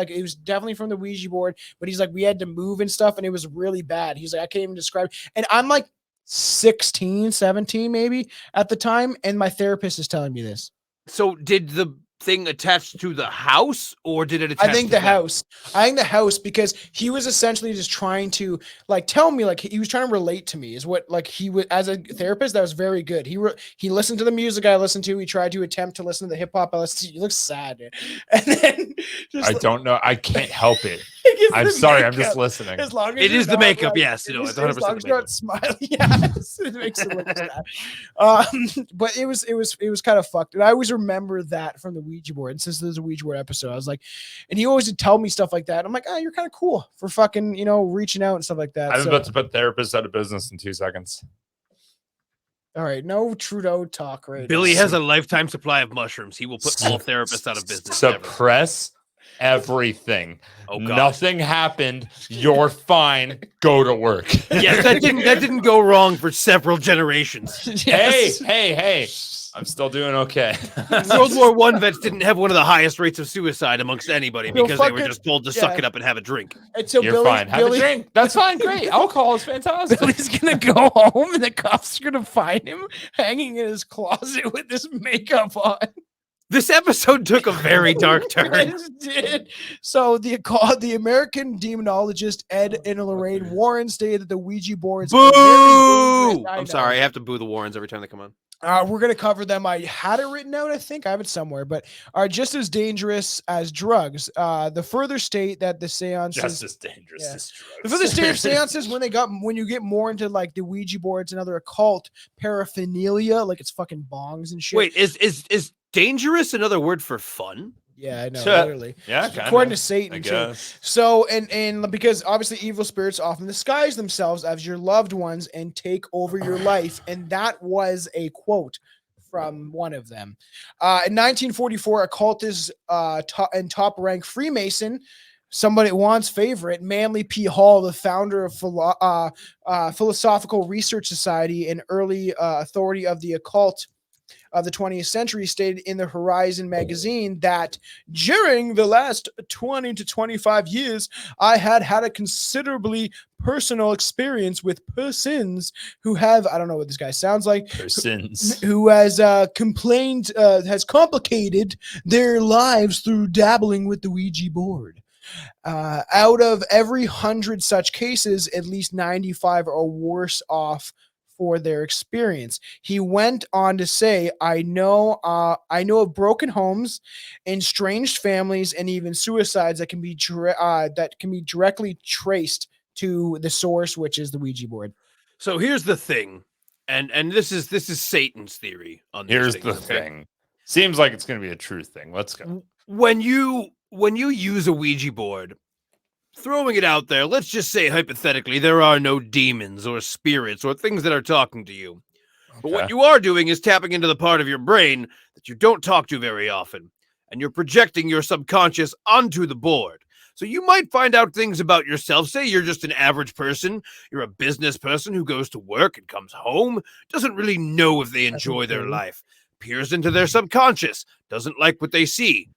S2: it was definitely from the Ouija board, but he's like, we had to move and stuff, and it was really bad. He's like, I can't even describe. And I'm like 16, 17 maybe at the time, and my therapist is telling me this.
S3: So did the thing attach to the house, or did it attach
S2: I think
S3: to
S2: the
S3: them?
S2: house. I think the house because he was essentially just trying to like tell me like he was trying to relate to me is what like he would as a therapist that was very good. He listened to the music I listened to. He tried to attempt to listen to the hip hop I listened to. He looks sad, dude. And then
S1: I don't know. I can't help it.
S2: it's
S1: I'm
S2: the
S1: sorry. I'm
S2: makeup.
S1: just listening.
S2: As long as
S3: It
S2: you're
S3: is the
S2: not,
S3: makeup,
S2: like,
S3: yes, you know, it's
S2: as
S3: 100%
S2: long as
S3: the
S2: you're
S3: makeup.
S2: not smiling, yes, it makes it look sad. But it was kind of fucked, and I always remember that from the Ouija board. And since there's a Ouija board episode, I was like, and he always would tell me stuff like that. I'm like, oh, you're kind of cool for fucking reaching out and stuff like that.
S1: I'm
S2: So,
S1: about to put therapists out of business in 2 seconds.
S2: all right, no Trudeau talk, right?
S3: Billy
S2: now.
S3: has a lifetime supply of mushrooms. He will put all therapists out of business. ever.
S1: Suppress everything.
S3: Oh God.
S1: Nothing happened. You're fine. Go to work.
S3: Yes, that didn't go wrong for several generations.
S2: Yes.
S1: Hey. I'm still doing okay.
S3: World War I vets didn't have one of the highest rates of suicide amongst anybody
S2: Yo,
S3: because they were
S2: fucking-
S3: just told to
S2: yeah.
S3: suck it up and have a drink.
S2: Until
S1: You're
S2: Billy,
S1: fine. Have
S2: Billy,
S1: a drink. That's fine. Great. Alcohol is fantastic.
S2: Billy's gonna go home, and the cops are gonna find him hanging in his closet with his makeup on.
S3: This episode took a very dark turn.
S2: It did. So the American demonologist Ed and Lorraine Warren stated that the Ouija boards are very
S3: Boo!
S2: dangerous. I
S3: I'm
S2: know.
S3: sorry, I have to boo the Warrens every time they come on.
S2: We're gonna cover them. I had it written out. I think I have it somewhere, but are just as dangerous as drugs. The further state that the seances.
S1: Just as dangerous
S2: Yeah.
S1: as drugs.
S2: The further state of seances when you get more into like the Ouija boards and other occult paraphernalia, like it's fucking bongs and shit.
S3: Wait, is dangerous another word for fun?
S2: Yeah, I know.
S1: Sure.
S2: Literally.
S1: Yeah, kind
S2: According to
S1: of.
S2: Satan,
S1: I
S2: too.
S1: guess.
S2: So, and because obviously evil spirits often disguise themselves as your loved ones and take over your life. And that was a quote from one of them. In 1944, occultist and top rank Freemason, somebody Juan's favorite, Manly P. Hall, the founder of Philosophical Research Society and early authority of the occult of the 20th century, stated in the Horizon magazine that during the last 20 to 25 years, I had a considerably personal experience with persons who have, I don't know what this guy sounds like,
S1: Persons.
S2: who has complained, has complicated their lives through dabbling with the Ouija board. Out of every 100 such cases, at least 95 are worse off for their experience. He went on to say, I know of broken homes, estranged families, and even suicides that can be directly traced to the source, which is the Ouija board.
S3: So here's the thing, and this is Satan's theory on these
S1: Here's
S3: things,
S1: the
S3: okay?
S1: thing. Seems like it's going to be a true thing. Let's go.
S3: When you use a Ouija board, throwing it out there, let's just say hypothetically there are no demons or spirits or things that are talking to you. But what
S1: Okay.
S3: you are doing is tapping into the part of your brain that you don't talk to very often, and you're projecting your subconscious onto the board. So you might find out things about yourself. Say you're just an average person. You're a business person who goes to work and comes home, doesn't really know if they enjoy their life, peers into their subconscious, doesn't like what they see,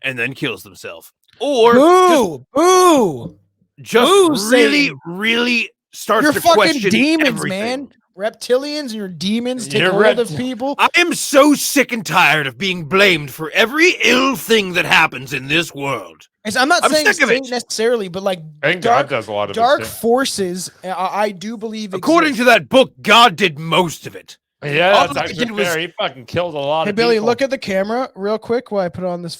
S3: and then kills themselves. Or just
S2: Boo,
S3: really,
S2: Satan.
S3: really starts
S2: You're
S3: to
S2: fucking
S3: question
S2: demons,
S3: everything.
S2: man. Reptilians and your demons take
S1: You're
S2: hold of people.
S3: I am so sick and tired of being blamed for every ill thing that happens in this world.
S2: I'm not
S3: I'm
S2: saying
S3: sick of
S2: Satan
S3: it.
S2: necessarily, but like
S1: I think
S2: dark,
S1: God does a lot of
S2: dark
S1: it. too.
S2: forces, I do believe.
S3: According to that book, God did most of it.
S1: Yeah,
S3: all
S1: that's
S3: I
S1: actually
S3: did was-
S1: fair. He fucking killed a lot
S2: Hey
S1: of
S2: Billy,
S1: people.
S2: look at the camera real quick while I put on this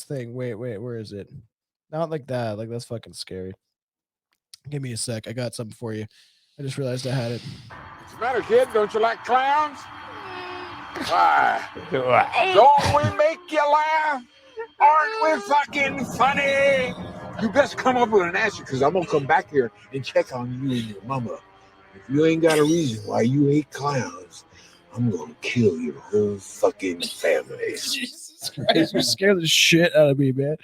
S2: thing. Wait, where is it? Not like that. Like that's fucking scary. Give me a sec. I got something for you. I just realized I had it.
S6: What's the matter, kid? Don't you like clowns? Why?
S1: Ugh.
S6: Don't we make you laugh? Aren't we fucking funny? You best come up with an answer, because I'm going to come back here and check on you and your mama. If you ain't got a reason why you hate clowns, I'm going to kill your whole fucking family.
S2: Jesus Christ, you scared the shit out of me, man.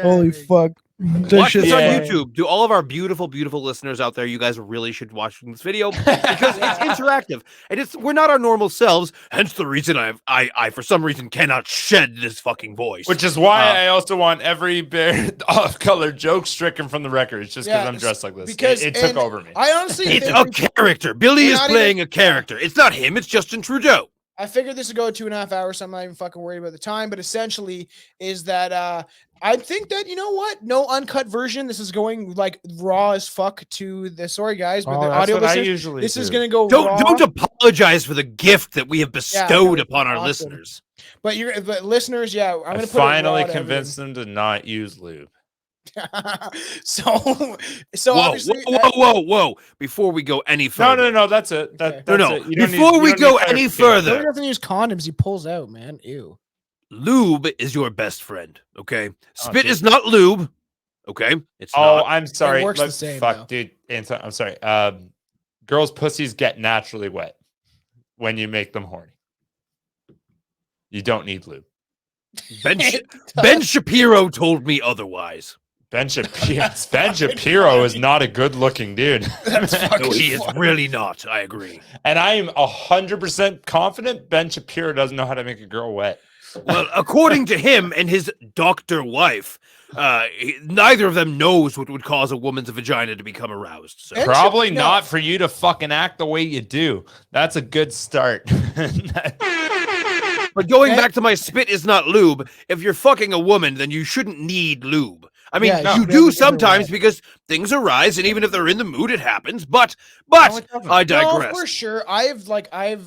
S2: Holy fuck. That
S3: Watch this
S2: shit's
S3: on
S2: funny.
S3: YouTube. To all of our beautiful, beautiful listeners out there, you guys really should watch this video because it's interactive and we're not our normal selves. Hence the reason I for some reason cannot shed this fucking voice.
S1: Which is why I also want every bit of color joke stricken from the record. It's just because
S2: Yeah,
S1: I'm dressed like this.
S2: because-
S1: It took
S2: and
S1: over me.
S2: I honestly
S3: it's
S2: think
S3: a character. Billy
S2: We're
S3: is
S2: not
S3: playing
S2: even-
S3: a character. It's not him. It's Justin Trudeau.
S2: I figured this would go 2.5 hours, so I'm not even fucking worried about the time. But essentially, is that I think that you know what? No uncut version. This is going like raw as fuck to the sorry guys, but
S1: Oh,
S2: the
S1: that's
S2: audio
S1: what I
S2: listeners.
S1: usually
S2: This is
S1: do.
S2: gonna go raw.
S3: Don't apologize for the gift that we have bestowed
S2: it's
S3: upon our
S2: awesome.
S3: listeners.
S2: But listeners, yeah, I'm
S1: I
S2: gonna put
S1: finally
S2: it raw to
S1: convinced them to not use lube.
S2: everyone. so
S3: Whoa,
S2: obviously,
S3: whoa! Before we go any further,
S1: No, that's it.
S2: Okay.
S1: That's
S3: No.
S1: it. You don't need-
S3: Before
S1: you
S3: we
S1: don't
S3: go
S1: need
S3: any
S1: clarification.
S3: further,
S2: Billy doesn't use condoms. He pulls out, man. Ew.
S3: lube is your best friend. Okay, spit
S1: dude.
S3: is not lube. Okay, it's
S1: Oh,
S3: not.
S1: I'm sorry.
S2: works the
S1: Look,
S2: same,
S1: fuck,
S2: though.
S1: dude. I'm sorry. Girls' pussies get naturally wet when you make them horny. You don't need lube.
S3: Ben Shapiro told me otherwise.
S1: Ben Shapiro is not a good-looking dude,
S2: That's fucking
S3: No, he is
S2: funny.
S3: really not. I agree.
S1: and I am 100% confident Ben Shapiro doesn't know how to make a girl wet.
S3: Well, according to him and his doctor wife, neither of them knows what would cause a woman's vagina to become aroused. So.
S2: Ben
S1: Probably
S2: no.
S1: not for you to fucking act the way you do. That's a good start.
S3: But going back to my spit is not lube, if you're fucking a woman, then you shouldn't need lube. I mean,
S2: Yeah,
S3: you
S2: you
S3: do
S2: really
S3: sometimes
S2: right.
S3: because things arise, and even if they're in the mood, it happens. But
S1: it doesn't.
S3: I
S2: No,
S3: digress.
S2: for sure.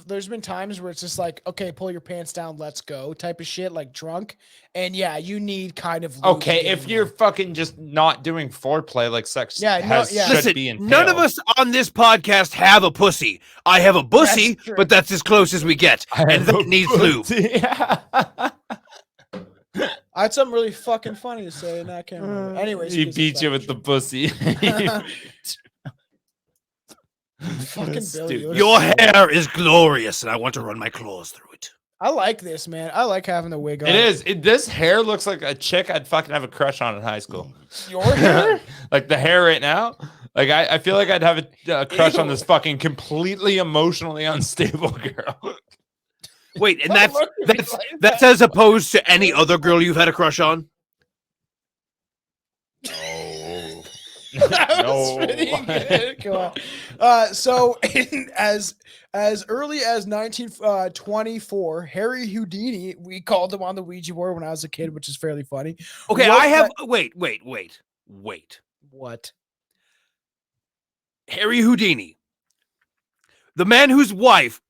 S2: There's been times where it's just like, okay, pull your pants down, let's go, type of shit, like drunk. And yeah, you need kind of. lube to
S1: Okay,
S2: get
S1: if
S2: in
S1: you're
S2: there.
S1: fucking just not doing foreplay like sex
S2: Yeah, no,
S1: has,
S2: yeah.
S1: should
S3: Listen,
S1: be
S3: none of
S1: entailed.
S3: us on this podcast have a pussy. I have a bussy,
S2: That's true.
S3: but that's as close as we get,
S1: I
S3: and
S1: have a
S3: that needs lube.
S1: pussy.
S2: I had something really fucking funny to say, and I can't remember. Anyways,
S1: he
S2: because
S1: beat
S2: it's
S1: you
S2: not
S1: with the
S2: true.
S1: pussy.
S2: Fucking Billy.
S1: Stupid.
S2: you're
S3: Your
S2: so-
S3: hair is glorious, and I want to run my claws through it.
S2: I like this, man. I like having the wig on.
S1: It is. This hair looks like a chick I'd fucking have a crush on in high school.
S2: Your hair?
S1: Like the hair right now. Like I feel like I'd have a crush on
S2: Ew.
S1: this fucking completely emotionally unstable girl.
S3: Wait, and
S2: Don't
S3: that's
S2: look at me
S3: that's
S2: like
S3: that's
S2: that.
S3: as opposed to any other girl you've had a crush on.
S1: No.
S2: That
S1: No.
S2: was pretty good. Come on. So as early as 1924, Harry Houdini, we called him on the Ouija board when I was a kid, which is fairly funny.
S3: Okay,
S2: What
S3: I have.
S2: the-
S3: Wait.
S2: What?
S3: Harry Houdini, the man whose wife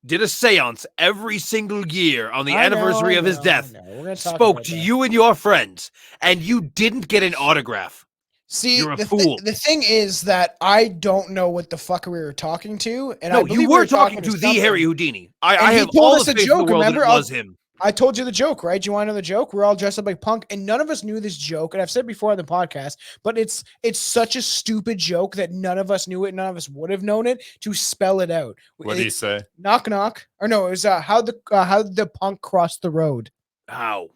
S3: did a seance every single year on the
S2: I know,
S3: anniversary
S2: I
S3: of his
S2: know, I
S3: death,
S2: know. We're gonna talk
S3: spoke
S2: about
S3: to
S2: that.
S3: you and your friends, and you didn't get an autograph.
S2: See,
S3: You're a fool.
S2: The thing is that I don't know what the fuck we were talking to, and I
S3: No,
S2: believe
S3: you
S2: we
S3: were talking to the
S2: something.
S3: Harry Houdini. I
S2: And he
S3: have
S2: told
S3: all
S2: us
S3: the
S2: a
S3: faith in the
S2: joke,
S3: world that
S2: remember?
S3: it was him.
S2: I told you the joke, right? Do you want to know the joke? We're all dressed up like punk, and none of us knew this joke. And I've said before on the podcast, but it's such a stupid joke that none of us knew it. None of us would have known it to spell it out.
S1: What do you say?
S2: Knock knock. Or no, it was how the punk crossed the road.
S3: How?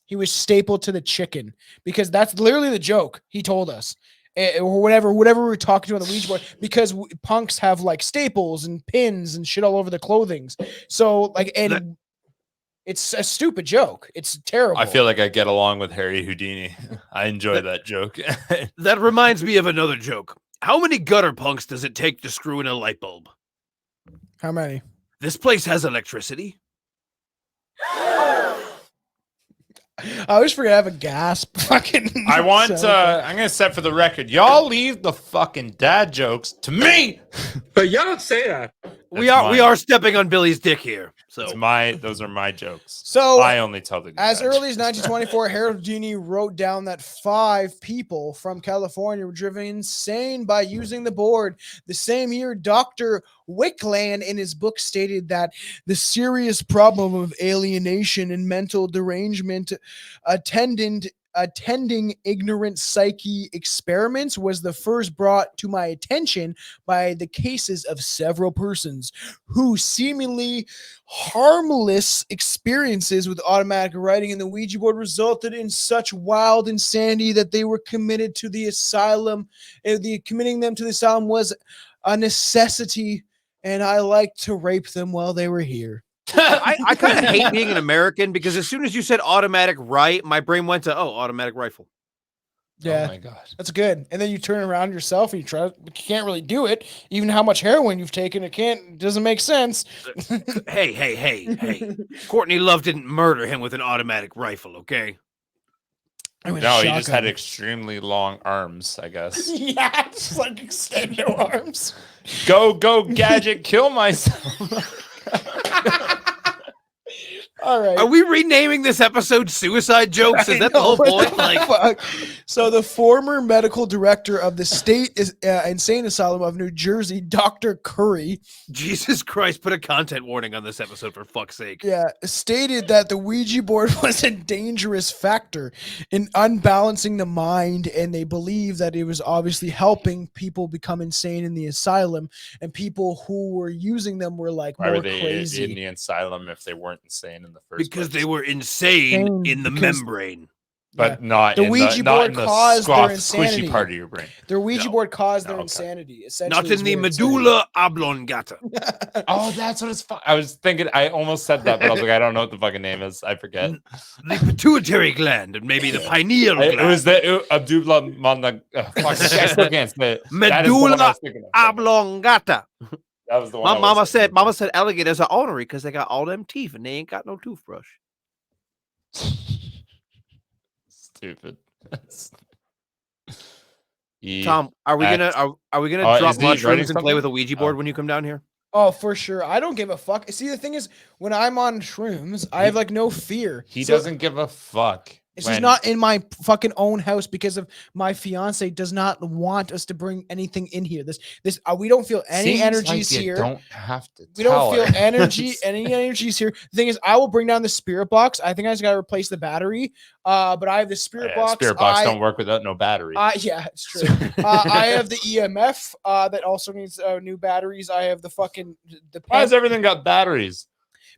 S2: He was stapled to the chicken because that's literally the joke he told us. Or whatever we were talking to on the Ouija board, because punks have like staples and pins and shit all over the clothings. So like, and it's a stupid joke. It's terrible.
S1: I feel like I get along with Harry Houdini. I enjoy that joke.
S3: That reminds me of another joke. How many gutter punks does it take to screw in a light bulb?
S2: How many?
S3: This place has electricity.
S2: I always forget I have a gasp. Fucking.
S1: I want.
S2: so
S1: I'm gonna set for the record. Y'all leave the fucking dad jokes to me.
S6: But y'all don't say that.
S3: We
S1: That's
S3: are stepping on Billy's dick here. So
S1: Those are my jokes.
S2: So
S1: I only tell the
S2: as
S1: dad
S2: early as
S1: jokes.
S2: 1924, Harold Houdini wrote down that 5 people from California were driven insane by using the board. The same year, Dr. Wickland in his book stated that the serious problem of alienation and mental derangement attending ignorant psyche experiments was the first brought to my attention by the cases of several persons who seemingly harmless experiences with automatic writing in the Ouija board resulted in such wild insanity that they were committed to the asylum. Committing them to the asylum was a necessity, and I liked to rape them while they were here.
S3: I kind of hate being an American because as soon as you said automatic right, my brain went to automatic rifle.
S2: Yeah,
S1: Oh my god.
S2: that's good. And then you turn around yourself and you can't really do it. Even how much heroin you've taken, it doesn't make sense.
S3: Hey. Courtney Love didn't murder him with an automatic rifle, okay?
S1: No, he just had extremely long arms, I guess.
S2: Yeah, just like extend your arms.
S1: Go, gadget, kill myself.
S2: All right.
S3: Are we renaming this episode Suicide Jokes? Is that the whole point? Like,
S2: so the former medical director of the state insane asylum of New Jersey, Dr. Curry,
S3: Jesus Christ, put a content warning on this episode for fuck's sake.
S2: stated that the Ouija board was a dangerous factor in unbalancing the mind, and they believe that it was obviously helping people become insane in the asylum, and people who were using them were like
S1: Why
S2: more
S1: were they
S2: crazy.
S1: in the asylum if they weren't insane in the first
S3: Because
S1: place?
S3: they were insane in the
S2: Because-
S3: membrane.
S1: But not
S2: The
S1: in
S2: Ouija
S1: not
S2: board
S1: in the
S2: caused their
S1: squishy
S2: insanity.
S1: part of your brain.
S2: Their Ouija
S3: No.
S2: board caused their
S1: Okay.
S2: insanity. Essentially,
S3: Not in the medulla oblongata.
S1: Oh, that's what it's. I was thinking. I almost said that, but I was like, I don't know what the fucking name is. I forget.
S3: The pituitary gland and maybe the pineal
S1: It
S3: gland.
S1: was the Abdullah Manda. Fuck, I still can't say it. That is the one I
S3: Medulla
S1: was thinking of.
S3: oblongata.
S1: That was the one.
S3: My
S1: I was
S3: mama
S1: thinking
S3: said,
S1: of.
S3: Mama said alligators are ornery because they got all them teeth and they ain't got no toothbrush.
S1: Stupid.
S3: Tom, are we gonna drop
S1: is he writing
S3: mushrooms and play
S1: something?
S3: with a Ouija board when you come down here?
S2: Oh, for sure. I don't give a fuck. See, the thing is, when I'm on shrooms, I have like no fear.
S1: He
S2: So
S1: doesn't give a fuck.
S2: It's just not in my fucking own house because of my fiance does not want us to bring anything in here. We don't feel any energies here.
S1: Don't have to.
S2: We don't
S1: tell
S2: feel
S1: her.
S2: any energies here. The thing is, I will bring down the spirit box. I think I just gotta replace the battery. But I have the spirit
S1: Yeah,
S2: box.
S1: Spirit box don't work without no battery.
S2: Yeah, it's true. I have the EMF that also needs new batteries. I have the fucking
S1: Why has everything got batteries?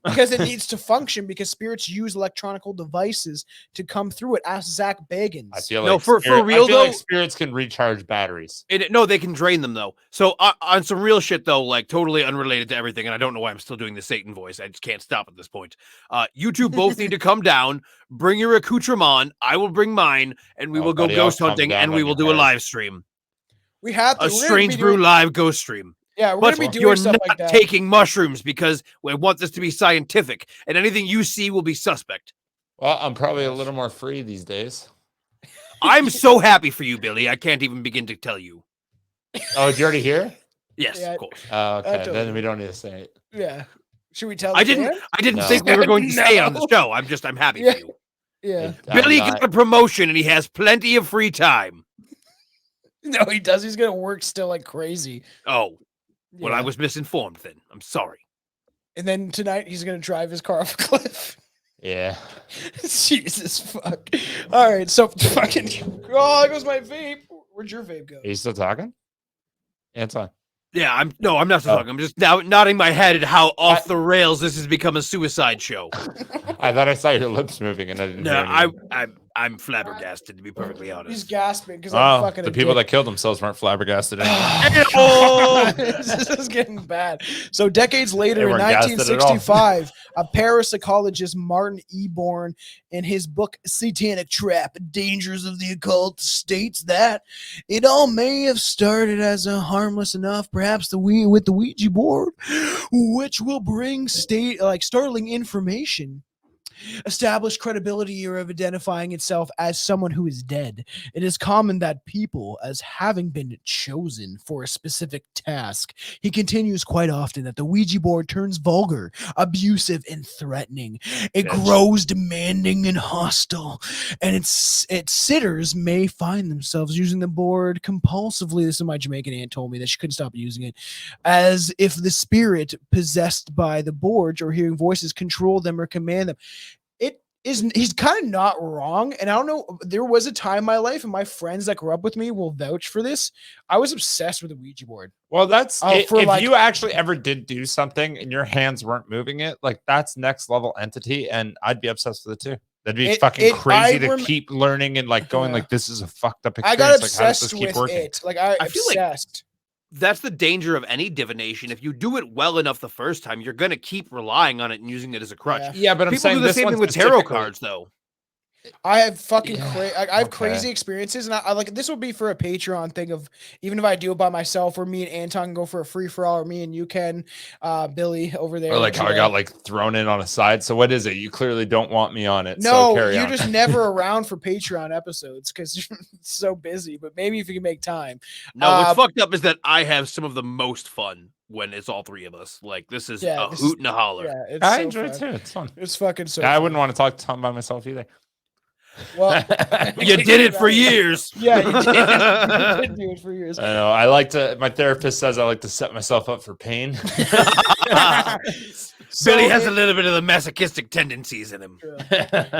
S2: because it needs to function because spirits use electronical devices to come through it. Ask Zach Bagans.
S1: I feel
S3: No,
S1: like
S3: for real,
S1: I feel like
S3: though-
S1: spirits can recharge batteries.
S3: No, they can drain them though. So on some real shit though, like totally unrelated to everything, and I don't know why I'm still doing the Satan voice. I just can't stop at this point. You two both need to come down, bring your accoutrement. I will bring mine, and we
S1: Oh,
S3: will go
S1: buddy, I'll
S3: ghost
S1: come
S3: hunting,
S1: down
S3: and we
S1: on
S3: will
S1: your
S3: do a
S1: head.
S3: live stream,
S2: We have to.
S3: a
S2: we're gonna
S3: Strange
S2: be
S3: Brew
S2: doing-
S3: live ghost stream.
S2: Yeah, we're
S3: But
S2: gonna be doing
S3: you're
S2: stuff
S3: not
S2: like that.
S3: taking mushrooms because we want this to be scientific, and anything you see will be suspect.
S1: Well, I'm probably a little more free these days.
S3: I'm so happy for you, Billy. I can't even begin to tell you.
S1: Oh, did you already hear?
S3: Yes,
S2: Yeah,
S3: of course.
S1: Oh, okay.
S2: totally.
S1: Then we don't need to say it.
S2: Yeah. Should we tell?
S3: I
S2: the
S3: didn't.
S2: fans?
S3: I didn't
S1: No.
S3: think we were going to say it on
S2: No.
S3: the show. I'm happy
S2: Yeah.
S3: for you.
S2: Yeah.
S1: I'm
S3: Billy
S1: not-
S3: got a promotion and he has plenty of free time.
S2: No, he does. He's gonna work still like crazy.
S3: Oh, well, I
S2: Yeah.
S3: was misinformed then. I'm sorry.
S2: And then tonight he's gonna drive his car off a cliff.
S1: Yeah.
S2: Jesus fuck. All right, so fucking. Oh, there goes my vape. Where'd your vape go?
S1: Are you still talking? Yeah, it's on.
S3: Yeah, I'm not
S1: Oh.
S3: talking. I'm just now nodding my head at how off the rails this has become a suicide show.
S1: I thought I saw your lips moving and I didn't
S3: No,
S1: hear anything.
S3: I'm flabbergasted, to be perfectly
S2: He's
S3: honest.
S2: gasping because I'm
S1: Oh,
S2: fucking.
S1: the people that killed themselves weren't flabbergasted anymore.
S2: Oh, this is getting bad. So decades later, in
S1: weren't gassed at all.
S2: 1965, a parapsychologist, Martin E. Bourne, in his book Satanic Trap: Dangers of the Occult, states that it all may have started as a harmless enough, perhaps with the Ouija board, which will bring startling information. Establish credibility or of identifying itself as someone who is dead. It is common that people, as having been chosen for a specific task, he continues quite often that the Ouija board turns vulgar, abusive, and threatening. It
S1: Bitch.
S2: grows demanding and hostile, and its sitters may find themselves using the board compulsively. This is my Jamaican aunt told me that she couldn't stop using it, as if the spirit possessed by the board or hearing voices control them or command them. He's kind of not wrong. And I don't know, there was a time in my life, and my friends that grew up with me will vouch for this. I was obsessed with the Ouija board.
S1: Well, that's if
S2: like-
S1: you actually ever did do something and your hands weren't moving it, like that's next level entity, and I'd be obsessed with it too. That'd be fucking crazy to keep learning and like going like this is a fucked up
S2: I
S1: experience.
S2: got
S1: Like, how does
S2: obsessed
S1: this keep
S2: with
S1: working?
S2: it. Like I
S3: feel like-
S2: obsessed.
S3: That's the danger of any divination. If you do it well enough the first time, you're gonna keep relying on it and using it as a crutch.
S2: Yeah.
S1: Yeah, but I'm
S3: People
S1: saying
S3: do the
S1: this
S3: same
S1: one
S3: thing with tarot
S1: specifically-
S3: cards, though.
S2: I have fucking
S1: Yeah,
S2: I have
S1: okay.
S2: crazy experiences, and I like this would be for a Patreon thing of even if I do it by myself, or me and Anton can go for a free for all, or me and you can, Billy over there.
S1: Or like how I
S2: today.
S1: got like thrown in on a side. So what is it? You clearly don't want me on it.
S2: No,
S1: so carry
S2: you're
S1: on.
S2: just never around for Patreon episodes because you're so busy. But maybe if you can make time.
S3: No, what's fucked up is that I have some of the most fun when it's all three of us. Like this is
S2: Yeah,
S3: a
S2: this
S3: hoot and a holler.
S2: Yeah, it's
S1: I
S2: so
S1: enjoy it
S2: fun.
S1: too. It's fun.
S2: It's fucking so.
S1: I
S2: fun.
S1: wouldn't want to talk to Tom by myself either.
S2: Well,
S3: You did it for years.
S2: Yeah, you did. You did do it for years.
S1: I know. I like to. My therapist says I like to set myself up for pain.
S3: Billy has a little bit of the masochistic tendencies in him.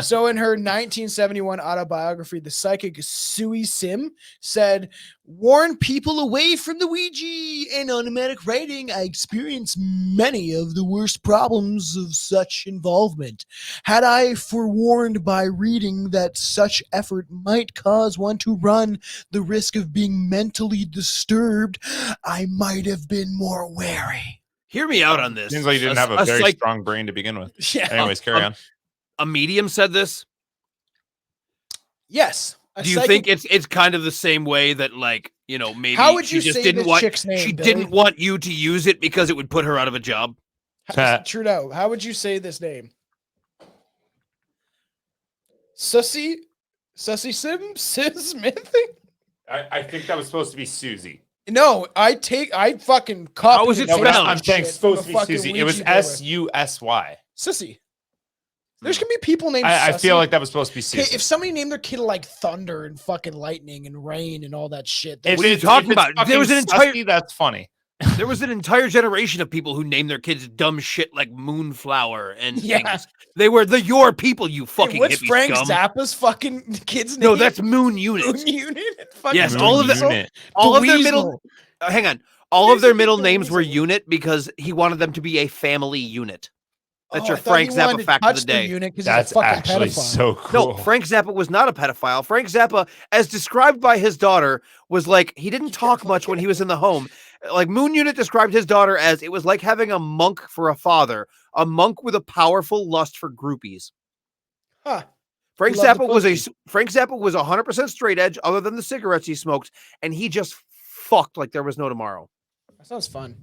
S2: So in her 1971 autobiography, the psychic Sui Sim said, "Warn people away from the Ouija and automatic writing. I experienced many of the worst problems of such involvement. Had I forewarned by reading that such effort might cause one to run the risk of being mentally disturbed, I might have been more wary."
S3: Hear me out on this.
S1: Seems like you didn't have a very
S3: psych-
S1: strong brain to begin with.
S2: Yeah.
S1: Anyways, carry on.
S3: A medium said this.
S2: Yes. A
S3: Do you
S2: psychic-
S3: think it's kind of the same way that, like, you know, maybe
S2: How would you
S3: she just
S2: say
S3: didn't
S2: this
S3: want
S2: chick's name,
S3: she
S2: Billy?
S3: didn't want you to use it because it would put her out of a job?
S2: Trudeau, how would you say this name? Sussy Sim Smith?
S1: I think that was supposed to be Susie.
S2: No, I fucking copy.
S3: How was it
S2: and paste
S3: spelled?
S2: that
S1: I'm saying
S2: shit
S1: supposed to
S2: from
S1: be
S2: a fucking
S1: Susie. It was
S2: Ouija board.
S1: Susy.
S2: Sissy. There's gonna be people named.
S1: I
S2: Sussy.
S1: feel like that was supposed to be
S2: Okay,
S1: Susie.
S2: if somebody named their kid like Thunder and fucking Lightning and Rain and all that shit,
S1: If
S3: What are you
S1: it's-
S3: talking
S1: if it's
S3: about? There was an
S1: fucking
S3: entire-
S1: Sussy, that's funny.
S3: There was an entire generation of people who named their kids dumb shit like Moonflower and
S2: Yeah.
S3: things. They were your people, you
S2: Hey,
S3: fucking
S2: what's
S3: hippie
S2: Frank
S3: scum.
S2: Zappa's fucking kid's name?
S3: No, that's Moon Unit.
S2: Moon Unit. Fucking
S3: Yes,
S1: Moon
S3: all of the-
S1: Unit.
S3: All of their
S2: Dweezil.
S3: middle hang on. All of
S2: Where's
S3: their
S2: the
S3: middle
S2: big
S3: names were
S2: Dweezil?
S3: Unit because he wanted them to be a family unit. That's
S2: Oh,
S3: your
S2: I thought
S3: Frank
S2: he wanted
S3: Zappa
S2: to
S3: fact of
S2: touch
S3: the day.
S2: unit 'cause he's
S1: That's
S2: a fucking
S1: actually
S2: pedophile.
S1: so cool.
S3: No, Frank Zappa was not a pedophile. Frank Zappa, as described by his daughter, was like he didn't talk much when he was in the home. Like Moon Unit described his daughter as it was like having a monk for a father, a monk with a powerful lust for groupies.
S2: Huh.
S3: Frank
S2: He loved the
S3: Zappa was
S2: pussy.
S3: Frank Zappa was 100% straight edge, other than the cigarettes he smoked, and he just fucked like there was no tomorrow.
S2: That sounds fun.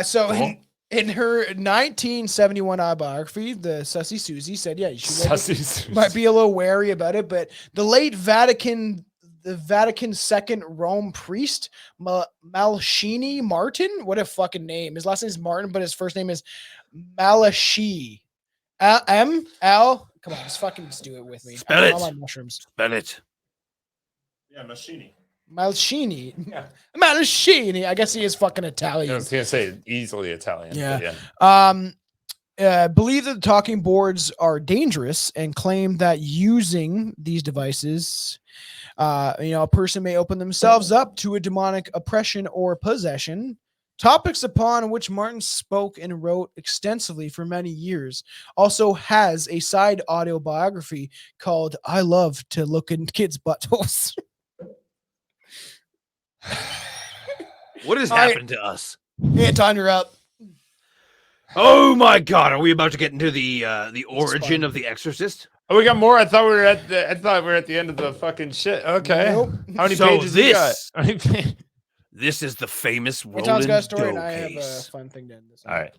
S2: So in her 1971 autobiography, the Sussy Susie said, "Yeah, you should might be a little wary about it." But the late Vatican II Rome priest Malshini Martin, what a fucking name! His last name is Martin, but his first name is Malachi. M-L. Come on, just do it with me.
S3: Spell
S2: I'm
S3: it.
S2: on my mushrooms.
S3: Spell it.
S1: Yeah, Machini.
S2: Malcini.
S1: Yeah.
S2: Malcini. I guess he is fucking
S1: I
S2: Italian.
S1: was gonna say easily Italian.
S2: Yeah.
S1: But yeah.
S2: Believe that the talking boards are dangerous and claim that using these devices, a person may open themselves up to a demonic oppression or possession. Topics upon which Martin spoke and wrote extensively for many years. Also has a side audio biography called "I Love to Look in Kids' Buttholes."
S3: What has
S2: All right.
S3: happened to us?
S2: Anton, you're up.
S3: Oh my God! Are we about to get into the origin
S2: fine.
S3: of the Exorcist?
S1: Oh, we got more. I thought we were at the end of the fucking shit. Okay.
S2: Nope.
S1: How many
S3: So
S1: pages you got?
S3: this-
S1: How many pa-
S3: This is the famous
S2: Anton's
S3: Roland
S2: got a story,
S3: Doe
S2: and I have a
S3: case.
S2: fun thing to end this.
S1: All right,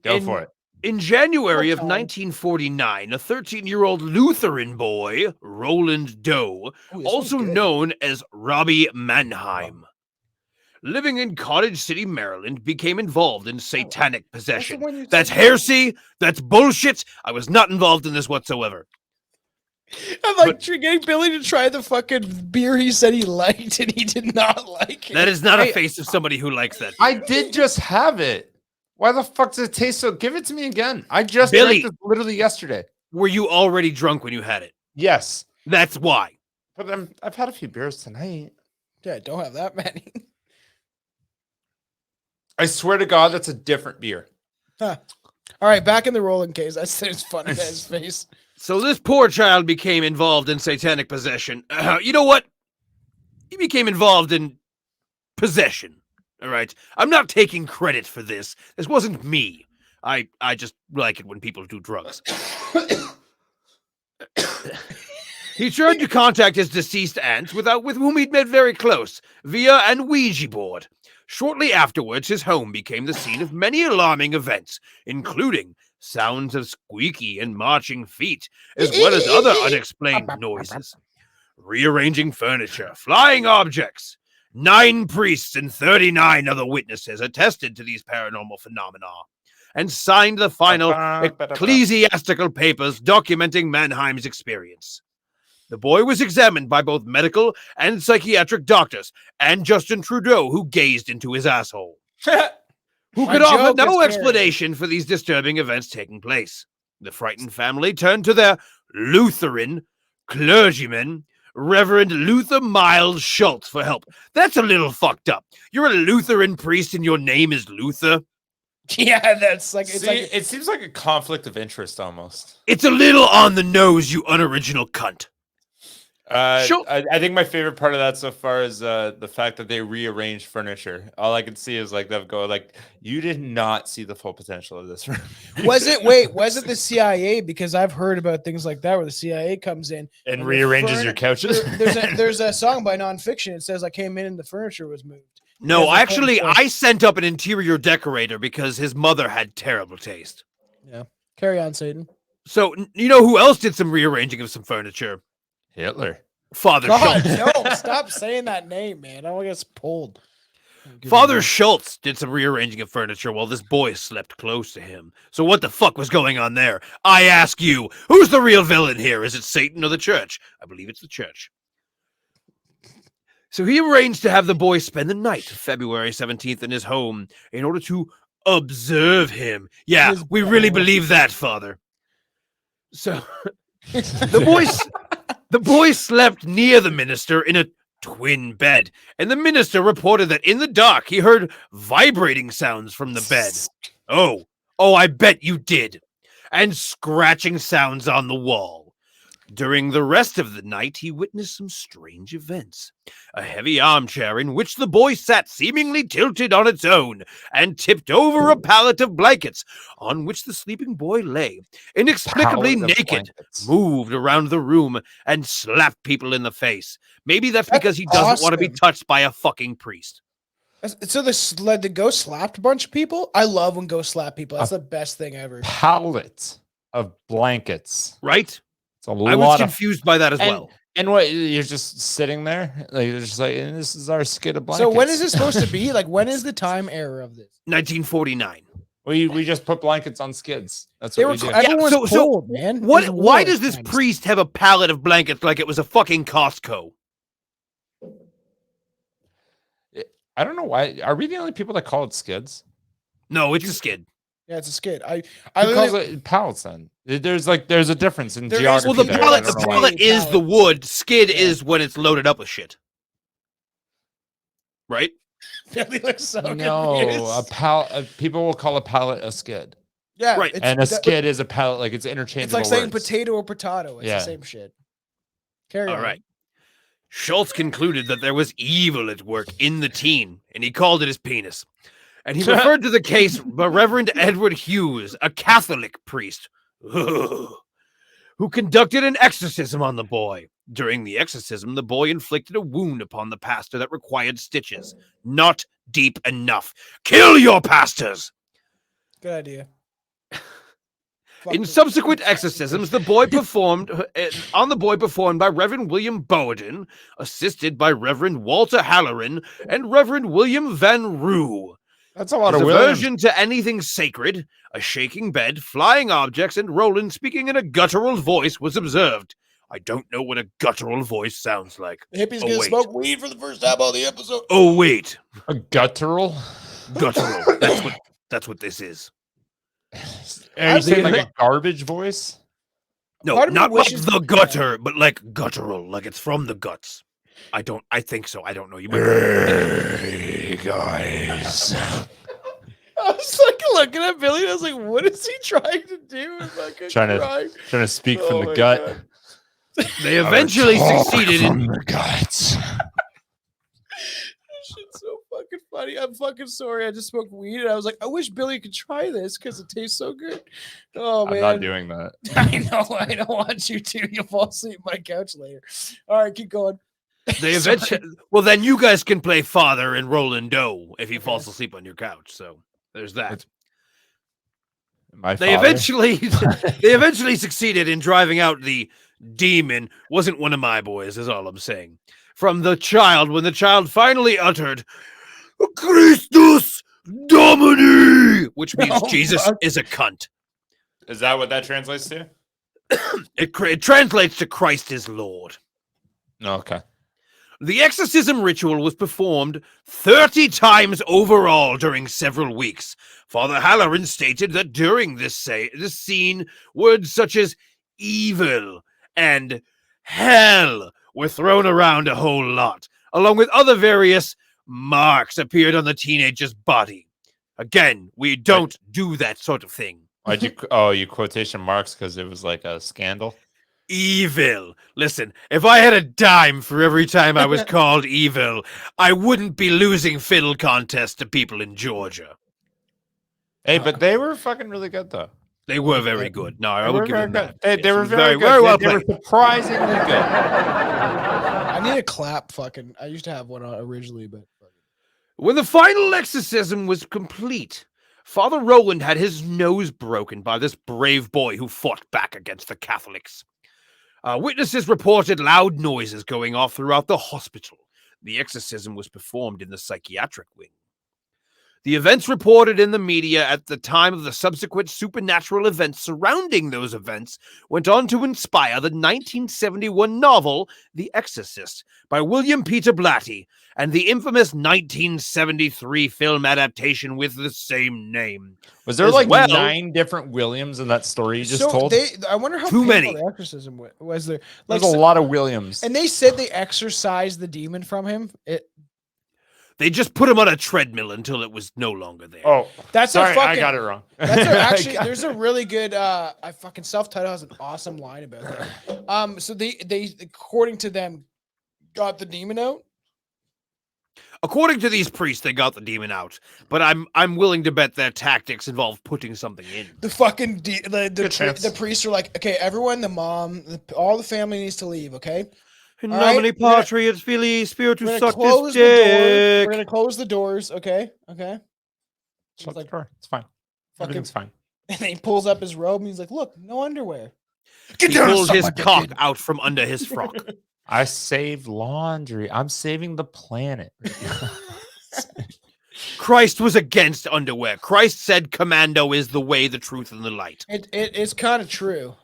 S3: Go
S1: for it.
S3: In January of
S2: Okay.
S3: 1949, a 13-year-old Lutheran boy, Roland Doe,
S2: Ooh, this
S3: also
S2: one's good.
S3: known as Robbie Mannheim, living in Cottage City, Maryland, became involved in satanic
S2: That's the
S3: possession.
S2: one you
S3: That's
S2: said.
S3: heresy. That's bullshit. I was not involved in this whatsoever.
S2: I'm like getting Billy to try the fucking beer he said he liked, and he did not like it.
S3: That is not a face of somebody who likes that.
S1: I did just have it. Why the fuck does it taste so? Give it to me again. I just
S3: Billy.
S1: drank this literally yesterday.
S3: Were you already drunk when you had it?
S1: Yes,
S3: That's why.
S1: but I've had a few beers tonight.
S2: Yeah, don't have that many.
S1: I swear to God, that's a different beer.
S2: All right, back in the rolling case. That's it's funny at his face.
S3: So this poor child became involved in satanic possession. You know what? He became involved in possession. All right. I'm not taking credit for this. This wasn't me. I just like it when people do drugs. He tried to contact his deceased aunt, with whom he'd met very close, via an Ouija board. Shortly afterwards, his home became the scene of many alarming events, including sounds of squeaky and marching feet, as well as other unexplained noises. Rearranging furniture, flying objects. 9 priests and 39 other witnesses attested to these paranormal phenomena and signed the final ecclesiastical papers documenting Mannheim's experience. The boy was examined by both medical and psychiatric doctors, and Justin Trudeau, who gazed into his asshole, who
S2: My
S3: could offer
S2: joke is
S3: no
S2: scary.
S3: explanation for these disturbing events taking place. The frightened family turned to their Lutheran clergyman, Reverend Luther Miles Schultz, for help. That's a little fucked up. You're a Lutheran priest and your name is Luther?
S2: Yeah, that's like it's
S1: See,
S2: like
S1: it seems like a conflict of interest almost.
S3: It's a little on the nose, you unoriginal cunt. Sure.
S1: I think my favorite part of that so far is the fact that they rearranged furniture. All I can see is like them go like, you did not see the full potential of this room.
S2: was it the CIA? Because I've heard about things like that where the CIA comes in
S1: and
S2: the
S1: rearranges your couches?
S2: There's a song by Nonfiction. It says I came in and the furniture was moved.
S3: No,
S2: Because of
S3: actually,
S2: home
S3: I sent up an interior decorator because his mother had terrible taste.
S2: Yeah. Carry on, Satan.
S3: So, you know who else did some rearranging of some furniture?
S1: Hitler.
S3: Father
S2: God,
S3: Schultz.
S2: no, stop saying that name, man. I don't get pulled.
S3: Father Schultz did some rearranging of furniture while this boy slept close to him. So what the fuck was going on there? I ask you, who's the real villain here? Is it Satan or the church? I believe it's the church. So he arranged to have the boy spend the night, February 17th, in his home in order to observe him. Yeah,
S2: His
S3: we really
S2: boy.
S3: believe that, Father. So the boy slept near the minister in a twin bed, and the minister reported that in the dark he heard vibrating sounds from the bed. Oh, I bet you did. And scratching sounds on the wall. During the rest of the night, he witnessed some strange events. A heavy armchair in which the boy sat seemingly tilted on its own and tipped over a pallet of blankets on which the sleeping boy lay, inexplicably
S1: Pallet of
S3: naked,
S1: blankets.
S3: moved around the room and slapped people in the face. Maybe that's because he doesn't want to be
S2: awesome.
S3: touched by a fucking priest.
S2: So the ghost slapped a bunch of people. I love when ghosts slap people. That's the best thing ever.
S1: Pallet of blankets.
S3: Right?
S1: It's a
S3: I was
S1: lot of.
S3: confused by that as
S1: And,
S3: well.
S1: and what, you're just sitting there? Like, you're just like, and this is our skid of blankets.
S2: So when is this supposed to be? Like, when is the time era of this?
S3: 1949.
S1: We just put blankets on skids. That's
S2: They
S1: what
S2: were
S1: we do.
S2: everyone's
S3: so
S2: cold, man.
S3: What?
S2: There's
S3: Why
S2: war
S3: does this
S2: times.
S3: priest have a pallet of blankets like it was a fucking Costco?
S1: I don't know why. Are we the only people that call it skids?
S3: No, it's a skid.
S2: Yeah, it's a skid.
S1: Who calls it pallets then? There's a difference in
S2: There is-
S1: geography.
S3: Well, the
S1: there.
S3: pallet,
S1: I
S3: the
S1: don't know why.
S3: pallet is the
S2: Pallet.
S3: wood. Skid
S2: Yeah.
S3: is when it's loaded up with shit. Right?
S2: Billy looks so
S1: No,
S2: confused.
S1: people will call a pallet a skid,
S2: Yeah,
S3: Right.
S1: and a skid is a pallet. Like it's
S2: It's
S1: interchangeable.
S2: like saying
S1: words.
S2: potato or potato. It's
S1: Yeah.
S2: the same shit. Carry
S3: All
S2: on.
S3: right. Schultz concluded that there was evil at work in the teen, and he called it his penis. And he referred to the case by Reverend Edward Hughes, a Catholic priest, who conducted an exorcism on the boy. During the exorcism, the boy inflicted a wound upon the pastor that required stitches. Not deep enough. Kill your pastors!
S2: Good idea.
S3: In subsequent exorcisms, the boy performed by Reverend William Bowden, assisted by Reverend Walter Halloran and Reverend William Van Roo.
S1: That's a lot
S3: His
S1: of Williams.
S3: aversion to anything sacred, a shaking bed, flying objects, and Roland speaking in a guttural voice was observed. I don't know what a guttural voice sounds like.
S2: The hippie's
S3: Oh,
S2: gonna
S3: wait.
S2: smoke weed for the first time of the episode.
S3: Oh wait,
S1: A guttural.
S3: guttural. That's what this is.
S1: Are you saying like
S2: thinking-
S1: a garbage voice?
S3: No,
S2: Part of me
S3: not like
S2: wishes-
S3: the gutter, but like guttural, like it's from the guts. I think so. I don't know. You might.
S1: Hey guys.
S2: I was like looking at Billy and I was like, what is he trying to do?
S1: Trying to speak
S2: Oh
S1: from
S2: my
S1: the gut.
S2: God.
S3: They eventually succeeded in.
S1: the guts.
S2: Shit's so fucking funny. I'm fucking sorry. I just smoked weed and I was like, I wish Billy could try this because it tastes so good. Oh man.
S1: I'm not doing that.
S2: I know. I don't want you to. You'll fall asleep on my couch later. All right, keep going.
S3: They eventually. Well, then you guys can play father in Roland Doe if he falls asleep on your couch. So there's that.
S1: My
S3: They
S1: father?
S3: eventually succeeded in driving out the demon. Wasn't one of my boys, is all I'm saying. From the child, when the child finally uttered, Christus Domini, which means
S2: Oh,
S3: Jesus
S2: fuck.
S3: is a cunt.
S1: Is that what that translates to?
S3: It translates to Christ is Lord.
S1: No, okay.
S3: The exorcism ritual was performed 30 times overall during several weeks. Father Halloran stated that during this scene, words such as evil and hell were thrown around a whole lot, along with other various marks appeared on the teenager's body. Again, we don't do that sort of thing.
S1: Why'd you? Oh, you quotation marks because it was like a scandal.
S3: Evil. Listen, if I had a dime for every time I was called evil, I wouldn't be losing fiddle contests to people in Georgia.
S1: Hey, but they were fucking really good though.
S3: They were very good. No, I
S1: They
S3: would
S1: were
S3: give
S1: very
S3: them
S1: good.
S3: that.
S1: They
S3: Yes,
S1: were
S3: it was
S1: very good.
S3: very well
S1: They were
S3: played.
S1: surprisingly good.
S2: I need a clap. Fucking. I used to have one originally, but.
S3: When the final exorcism was complete, Father Roland had his nose broken by this brave boy who fought back against the Catholics. Witnesses reported loud noises going off throughout the hospital. The exorcism was performed in the psychiatric wing. The events reported in the media at the time of the subsequent supernatural events surrounding those events went on to inspire the 1971 novel The Exorcist by William Peter Blatty and the infamous 1973 film adaptation with the same name.
S1: Was there
S3: As
S1: like
S3: well-
S1: 9 different Williams in that story you just
S2: So
S1: told?
S2: I wonder how
S3: Too
S2: painful
S3: many.
S2: the exorcism was there.
S1: There's
S2: Like,
S1: a lot of Williams.
S2: and they said they exorcised the demon from him.
S3: They just put him on a treadmill until it was no longer there.
S1: Oh,
S2: That's
S1: sorry,
S2: a fucking.
S1: I got it wrong.
S2: That's actually there's a really good I fucking self-titled has an awesome line about that. So they according to them got the demon out.
S3: According to these priests, they got the demon out, but I'm willing to bet their tactics involve putting something in.
S2: The fucking
S1: Good chance.
S2: the priests are like, okay, everyone, the mom, all the family needs to leave. Okay,
S3: In
S2: All right,
S3: nomine
S2: we're gonna-
S3: Patri et Filii
S2: we're
S3: Spiritus
S2: gonna
S3: Sanctus
S2: close the doors. We're
S3: Dick.
S2: gonna close the doors. Okay.
S1: Shut
S2: like,
S1: the door. It's fine.
S2: fucking,
S1: Everything's fine.
S2: and he pulls up his robe and he's like, look, no underwear.
S3: He pulled his cock out from under his frock.
S1: I saved laundry. I'm saving the planet.
S3: Christ was against underwear. Christ said commando is the way, the truth, and the light.
S2: It's kind of true.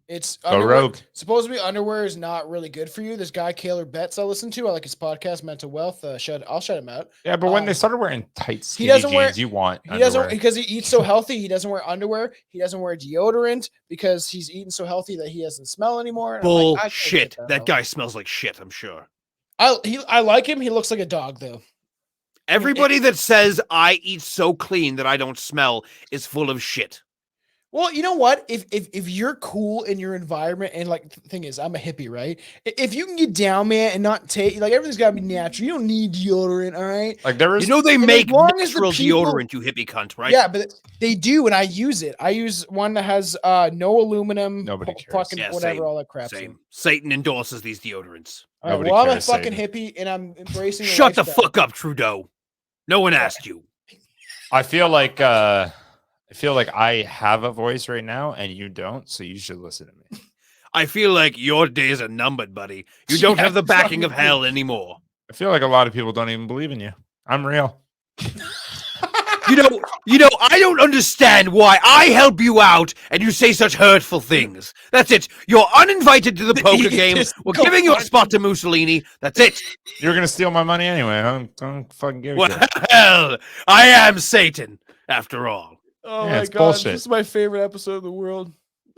S2: It's
S1: Go
S2: underwear.
S1: rogue.
S2: Supposedly underwear is not really good for you. This guy Kaylor Betts I listen to. I like his podcast, Mental Wealth. I'll shut him out.
S1: Yeah, but when they started wearing tight skinny
S2: doesn't wear-
S1: jeans, you want
S2: He doesn't
S1: underwear.
S2: because he eats so healthy. He doesn't wear underwear. He doesn't wear deodorant because he's eating so healthy that he doesn't smell anymore. And I'm like, I can't
S3: Bullshit.
S2: get
S3: That
S2: out.
S3: guy smells like shit, I'm sure.
S2: I like him. He looks like a dog though.
S3: Everybody that says I eat so clean that I don't smell is full of shit.
S2: Well, you know what? If you're cool in your environment, and like the thing is, I'm a hippie, right? If you can get down, man, and not take like everything's got to be natural. You don't need deodorant, all right?
S1: Like there is,
S3: You know they
S2: And
S3: make
S2: as long as the
S3: natural
S2: people-
S3: deodorant, you hippie cunt, right?
S2: Yeah, but they do, and I use it. I use one that has no aluminum,
S1: Nobody cares.
S2: fucking
S3: Yeah,
S2: whatever,
S3: same,
S2: all that crap.
S3: Same. Satan endorses these deodorants.
S2: All right,
S1: Nobody
S2: well, I'm a
S1: cares,
S2: fucking
S1: Satan.
S2: hippie, and I'm embracing.
S3: Shut the
S2: lifestyle.
S3: fuck up, Trudeau. No one asked you.
S1: I feel like I have a voice right now and you don't, so you should listen to me.
S3: I feel like your days are numbered, buddy. You don't
S2: Yeah,
S3: have the backing of
S2: fucking-
S3: hell anymore.
S1: I feel like a lot of people don't even believe in you. I'm real.
S3: You know, I don't understand why I help you out and you say such hurtful things. That's it. You're uninvited to the poker game.
S2: Just
S3: We're
S2: go
S3: giving you a
S2: fuck-
S3: spot to Mussolini. That's it.
S1: You're gonna steal my money anyway. I don't fucking give a shit.
S3: Well, I am Satan, after all.
S2: Oh
S1: Yeah,
S2: my
S1: it's
S2: god,
S1: bullshit.
S2: this is my favorite episode in the world.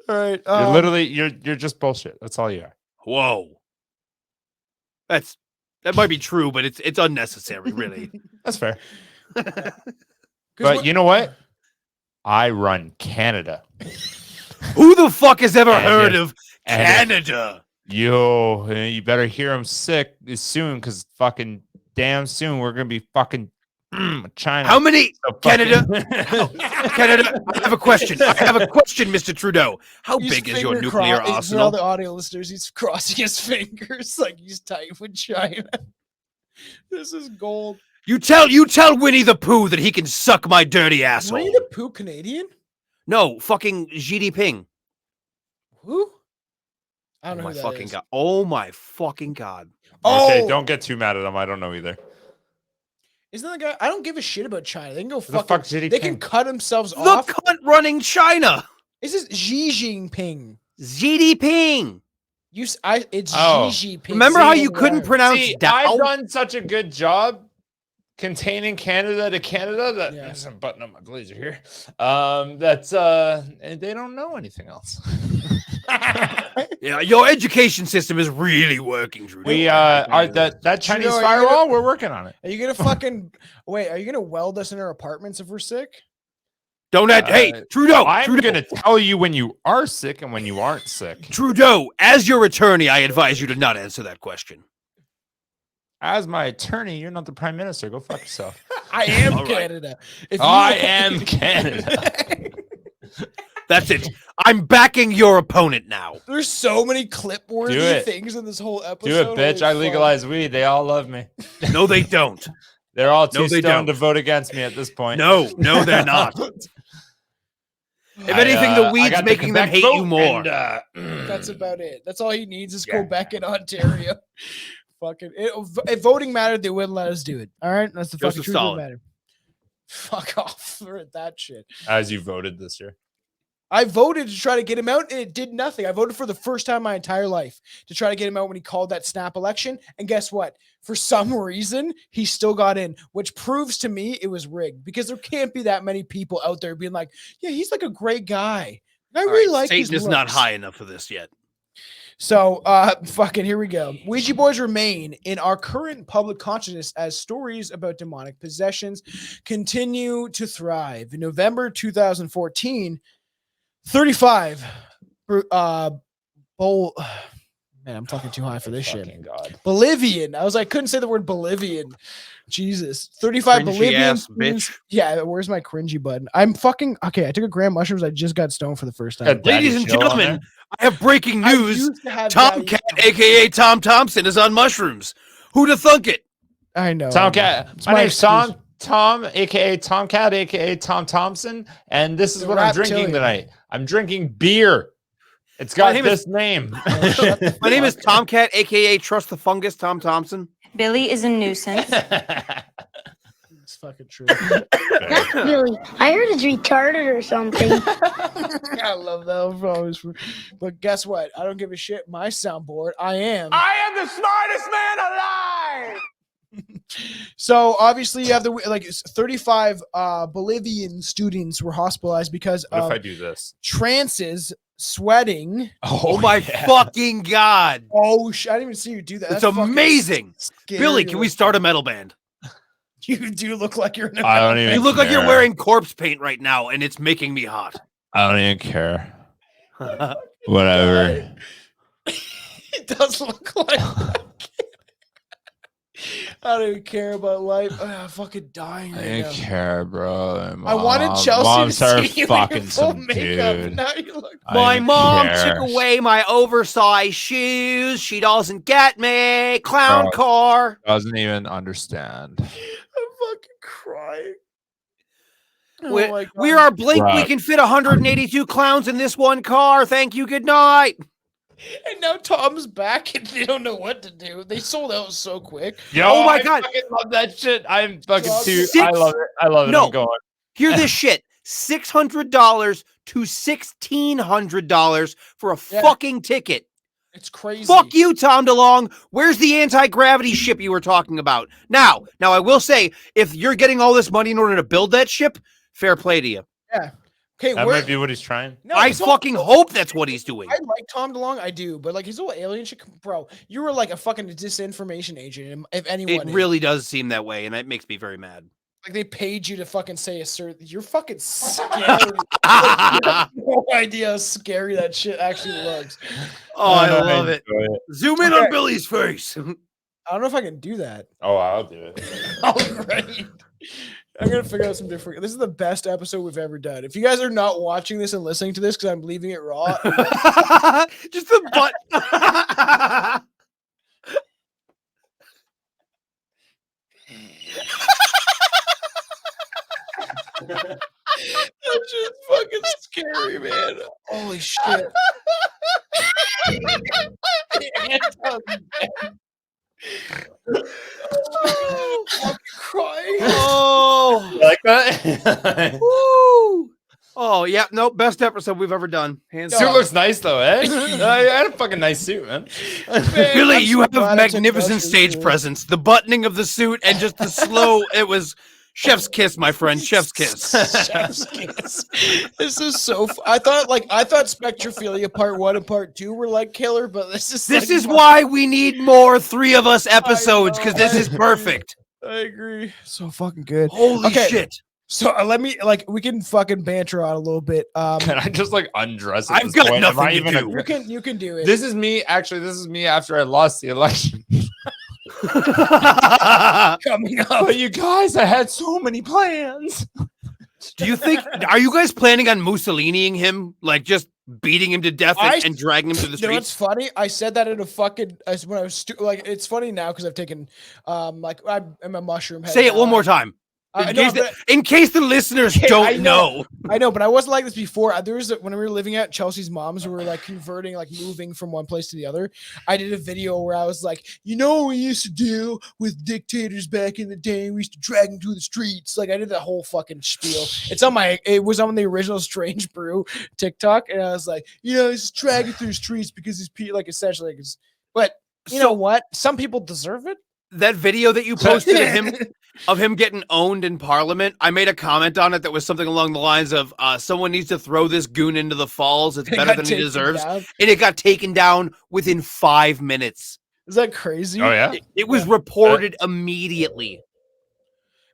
S2: All right,
S1: You're literally you're just bullshit. That's all you are.
S3: Whoa. That might be true, but it's unnecessary, really.
S1: That's fair.
S2: 'cause
S1: But
S2: what-
S1: you know what? I run Canada.
S3: Who the fuck has ever
S1: And
S3: heard
S1: if-
S3: of
S1: and if-
S3: Canada?
S1: Yo, you better hear him sick soon, because fucking damn soon we're gonna be fucking China.
S3: How many
S1: So
S3: Canada?
S1: fucking-
S3: Canada, I have a question. Mr. Trudeau. How
S2: he's
S3: big is your
S2: finger
S3: nuclear
S2: For all
S3: arsenal?
S2: the audio listeners, he's crossing his fingers like he's tight with China. This is gold.
S3: You tell Winnie the Pooh that he can suck my dirty asshole.
S2: Winnie the Pooh Canadian?
S3: No, fucking Xi Jinping.
S2: Who? I don't
S3: Oh
S2: know
S3: my
S2: who that
S3: fucking
S2: is.
S3: god. Oh my fucking god.
S1: Okay,
S2: Oh,
S1: don't get too mad at him. I don't know either.
S2: isn't that the guy? I don't give a shit about China. They can go
S1: the
S2: fuck.
S1: fuck's Xi
S2: They can
S1: Jinping?
S2: cut themselves
S3: The
S2: off.
S3: cunt running China.
S2: This is Xi Jinping.
S3: Xi Jinping.
S2: It's
S1: Oh.
S2: Xi Jinping.
S3: Remember how you couldn't
S2: Right.
S3: pronounce
S1: See,
S3: down?
S1: I've done such a good job containing Canada to Canada that
S2: Yeah.
S1: I'm buttoning up my blazer here. And they don't know anything else.
S3: Yeah, your education system is really working, Trudeau.
S1: We are that Chinese
S2: Trudeau, are you
S1: firewall.
S2: gonna-
S1: We're working on it.
S2: Are you gonna fucking wait? Are you gonna weld us in our apartments if we're sick?
S3: Don't hey, Trudeau.
S1: I'm
S3: Trudeau.
S1: gonna tell you when you are sick and when you aren't sick.
S3: Trudeau, as your attorney, I advise you to not answer that question.
S1: As my attorney, you're not the prime minister. Go fuck yourself.
S2: I am
S3: All right.
S2: Canada. If you-
S1: I am Canada.
S3: That's it. I'm backing your opponent now.
S2: There's so many clip-worthy
S1: Do it.
S2: things in this whole
S1: Do
S2: episode.
S1: it, bitch.
S2: Holy
S1: I
S2: fuck.
S1: legalize weed. They all love me.
S3: No, they don't.
S1: They're all
S3: No,
S1: too
S3: they
S1: stoned to
S3: don't.
S1: vote against me at this point.
S3: No, they're not. If anything, the
S1: I
S3: weed's
S1: got the
S3: making them
S1: Quebec
S3: hate
S1: vote,
S3: you more.
S1: and,
S2: That's about it. That's all he needs is
S1: Yeah.
S2: Quebec and Ontario. Fucking if voting mattered, they wouldn't let us do it. All right, that's the fucking
S3: Joseph
S2: truth of the
S3: Stalin.
S2: matter. Fuck off for that shit.
S1: as you voted this year.
S2: I voted to try to get him out, and it did nothing. I voted for the first time in my entire life to try to get him out when he called that snap election. And guess what? For some reason, he still got in, which proves to me it was rigged because there can't be that many people out there being like, "Yeah, he's like a great guy." And I
S3: All
S2: really
S3: right,
S2: like his
S3: Satan is not
S2: looks.
S3: high enough for this yet.
S2: So, fucking here we go. Ouija boards remain in our current public consciousness as stories about demonic possessions continue to thrive. In November 2014, 35 man, I'm talking too high for this shit.
S1: Fucking God.
S2: Bolivian. I couldn't say the word Bolivian. Jesus. 35
S3: Cringy
S2: Bolivian.
S3: ass
S2: students-
S3: bitch.
S2: Yeah, where's my cringy button? I'm fucking okay. I took a gram of mushrooms. I just got stoned for the first time.
S1: Got Daddy
S3: Ladies and
S1: Chill on
S3: gentlemen, I have breaking
S2: I
S3: news.
S2: used to have Daddy
S3: Tomcat,
S2: Chill.
S3: aka Tom Thompson, is on mushrooms. Who'd have thunk it?
S2: I know.
S1: Tomcat.
S2: It's
S1: My
S2: my
S1: name's Tom.
S2: excuse.
S1: Tom, aka Tomcat, aka Tom Thompson, and this is
S2: The
S1: what I'm
S2: reptilian.
S1: drinking tonight. I'm drinking beer. It's
S3: My
S1: got
S3: name
S1: this name.
S3: My name is Tomcat, aka Trust the Fungus, Tom Thompson.
S7: Billy is a nuisance.
S2: It's fucking true.
S7: Really, I heard it's retarded or something.
S2: I love that. But guess what? I don't give a shit. My soundboard. I am
S6: the smartest man alive.
S2: So obviously you have 35 Bolivian students were hospitalized because
S1: What if
S2: of
S1: I do this?
S2: trances, sweating.
S3: Oh my fucking god.
S2: Oh, I didn't even see you do that.
S3: It's
S2: That's fucking
S3: amazing.
S2: scary
S3: Billy, can we start a
S2: looking.
S3: metal band?
S2: You do look like you're in a
S1: I don't even
S3: You look like you're
S1: care.
S3: wearing corpse paint right now, and it's making me hot.
S1: I don't even care. Whatever.
S2: It does look like that. I don't even care about life. I'm fucking dying
S1: I
S2: right
S1: didn't
S2: now.
S1: care, bro.
S2: I wanted
S1: Mom
S2: Chelsea to
S1: started
S2: see you in
S1: fucking
S2: your full
S1: some
S2: makeup.
S1: dude.
S2: Now you look
S1: I
S3: My
S1: didn't
S3: mom
S1: care.
S3: took away my oversized shoes. She doesn't get me. Clown
S1: Bro.
S3: car.
S1: Doesn't even understand.
S2: I'm fucking crying. Oh
S3: We,
S2: my God.
S3: we are Blink. We
S1: Right.
S3: can fit 182 clowns in this one car. Thank you. Good night.
S2: And now Tom's back and they don't know what to do. They sold out so quick.
S1: Yo,
S3: Oh my
S1: I
S3: God.
S1: fucking love that shit. I'm fucking
S2: Dog,
S1: too. I
S3: six-
S1: love it. I love it.
S3: No.
S1: I'm going.
S3: Hear this shit. $600 to $1,600 for a
S2: Yeah.
S3: fucking ticket.
S2: It's crazy.
S3: Fuck you, Tom DeLonge. Where's the anti-gravity ship you were talking about? Now, I will say, if you're getting all this money in order to build that ship, fair play to you.
S2: Okay,
S1: That
S2: we're,
S1: might be what he's trying.
S2: no,
S3: I
S2: his whole-
S3: fucking hope that's what he's doing.
S2: I like Tom DeLonge, I do, but like his whole alien shit, bro. You were like a fucking disinformation agent, if anyone.
S3: It really does seem that way, and that makes me very mad.
S2: like they paid you to fucking say a certain. You're fucking scary. You have no idea how scary that shit actually looks.
S3: Oh, I love it.
S1: enjoy it.
S3: Zoom in
S2: Okay.
S3: on Billy's face.
S2: I don't know if I can do that.
S1: Oh, I'll do it.
S2: All right. I'm gonna figure out some different. This is the best episode we've ever done. If you guys are not watching this and listening to this because I'm leaving it raw,
S3: Just the butt.
S2: that's just fucking scary, man. Holy shit. I'm crying.
S3: Oh.
S1: You like that?
S3: Woo. Oh, yeah. No, best episode we've ever done. Hands
S1: Suit
S3: down.
S1: looks nice though, eh? I had a fucking nice suit, man.
S3: Billy,
S2: I'm
S3: you
S2: so
S3: have
S2: glad I took
S3: magnificent
S2: pictures,
S3: stage
S2: dude.
S3: presence. The buttoning of the suit and just the slow. It was chef's kiss, my friend. Chef's kiss.
S2: Chef's kiss. This is so. I thought Spectrophilia Part 1 and Part 2 were like killer, but this is.
S3: This
S2: like
S3: is why we need more 3 of us episodes, because this
S2: I
S3: is
S2: agree.
S3: perfect.
S2: I agree. So fucking good.
S3: Holy
S2: Okay.
S3: shit.
S2: So let me we can fucking banter out a little bit.
S1: Can I just like undress at
S3: I've
S1: this
S3: got
S1: point? Am
S3: nothing
S1: I
S3: to
S1: even
S3: do.
S2: you can do it.
S1: This is me. Actually, this is me after I lost the election.
S2: coming up.
S1: But you guys, I had so many plans.
S3: Do you think, are you guys planning on Mussoliniing him? Like just beating him to death and dragging him to the
S2: You know what's
S3: streets?
S2: funny? I said that in a fucking when I was it's funny now because I've taken I'm a mushroom head.
S3: Say it
S2: now.
S3: one more time.
S2: I
S3: In
S2: know,
S3: case,
S2: but-
S3: in case the listeners
S2: Okay, I
S3: don't
S2: know.
S3: know.
S2: I know, but I wasn't like this before. There was when we were living at Chelsea's mom's, we were like converting, like moving from one place to the other. I did a video where I was like, you know what we used to do with dictators back in the day? We used to drag them through the streets. Like I did that whole fucking spiel. It was on the original Strange Brew TikTok, and I was like, just drag it through the streets because these people, like essentially, but you know what? Some people deserve it.
S3: That video that you posted of him getting owned in Parliament, I made a comment on it that was something along the lines of someone needs to throw this goon into the falls. It's
S2: It
S3: better
S2: got
S3: than he
S2: taken
S3: deserves.
S2: down.
S3: And it got taken down within 5 minutes.
S2: Is that crazy?
S1: Oh yeah.
S3: It was reported immediately.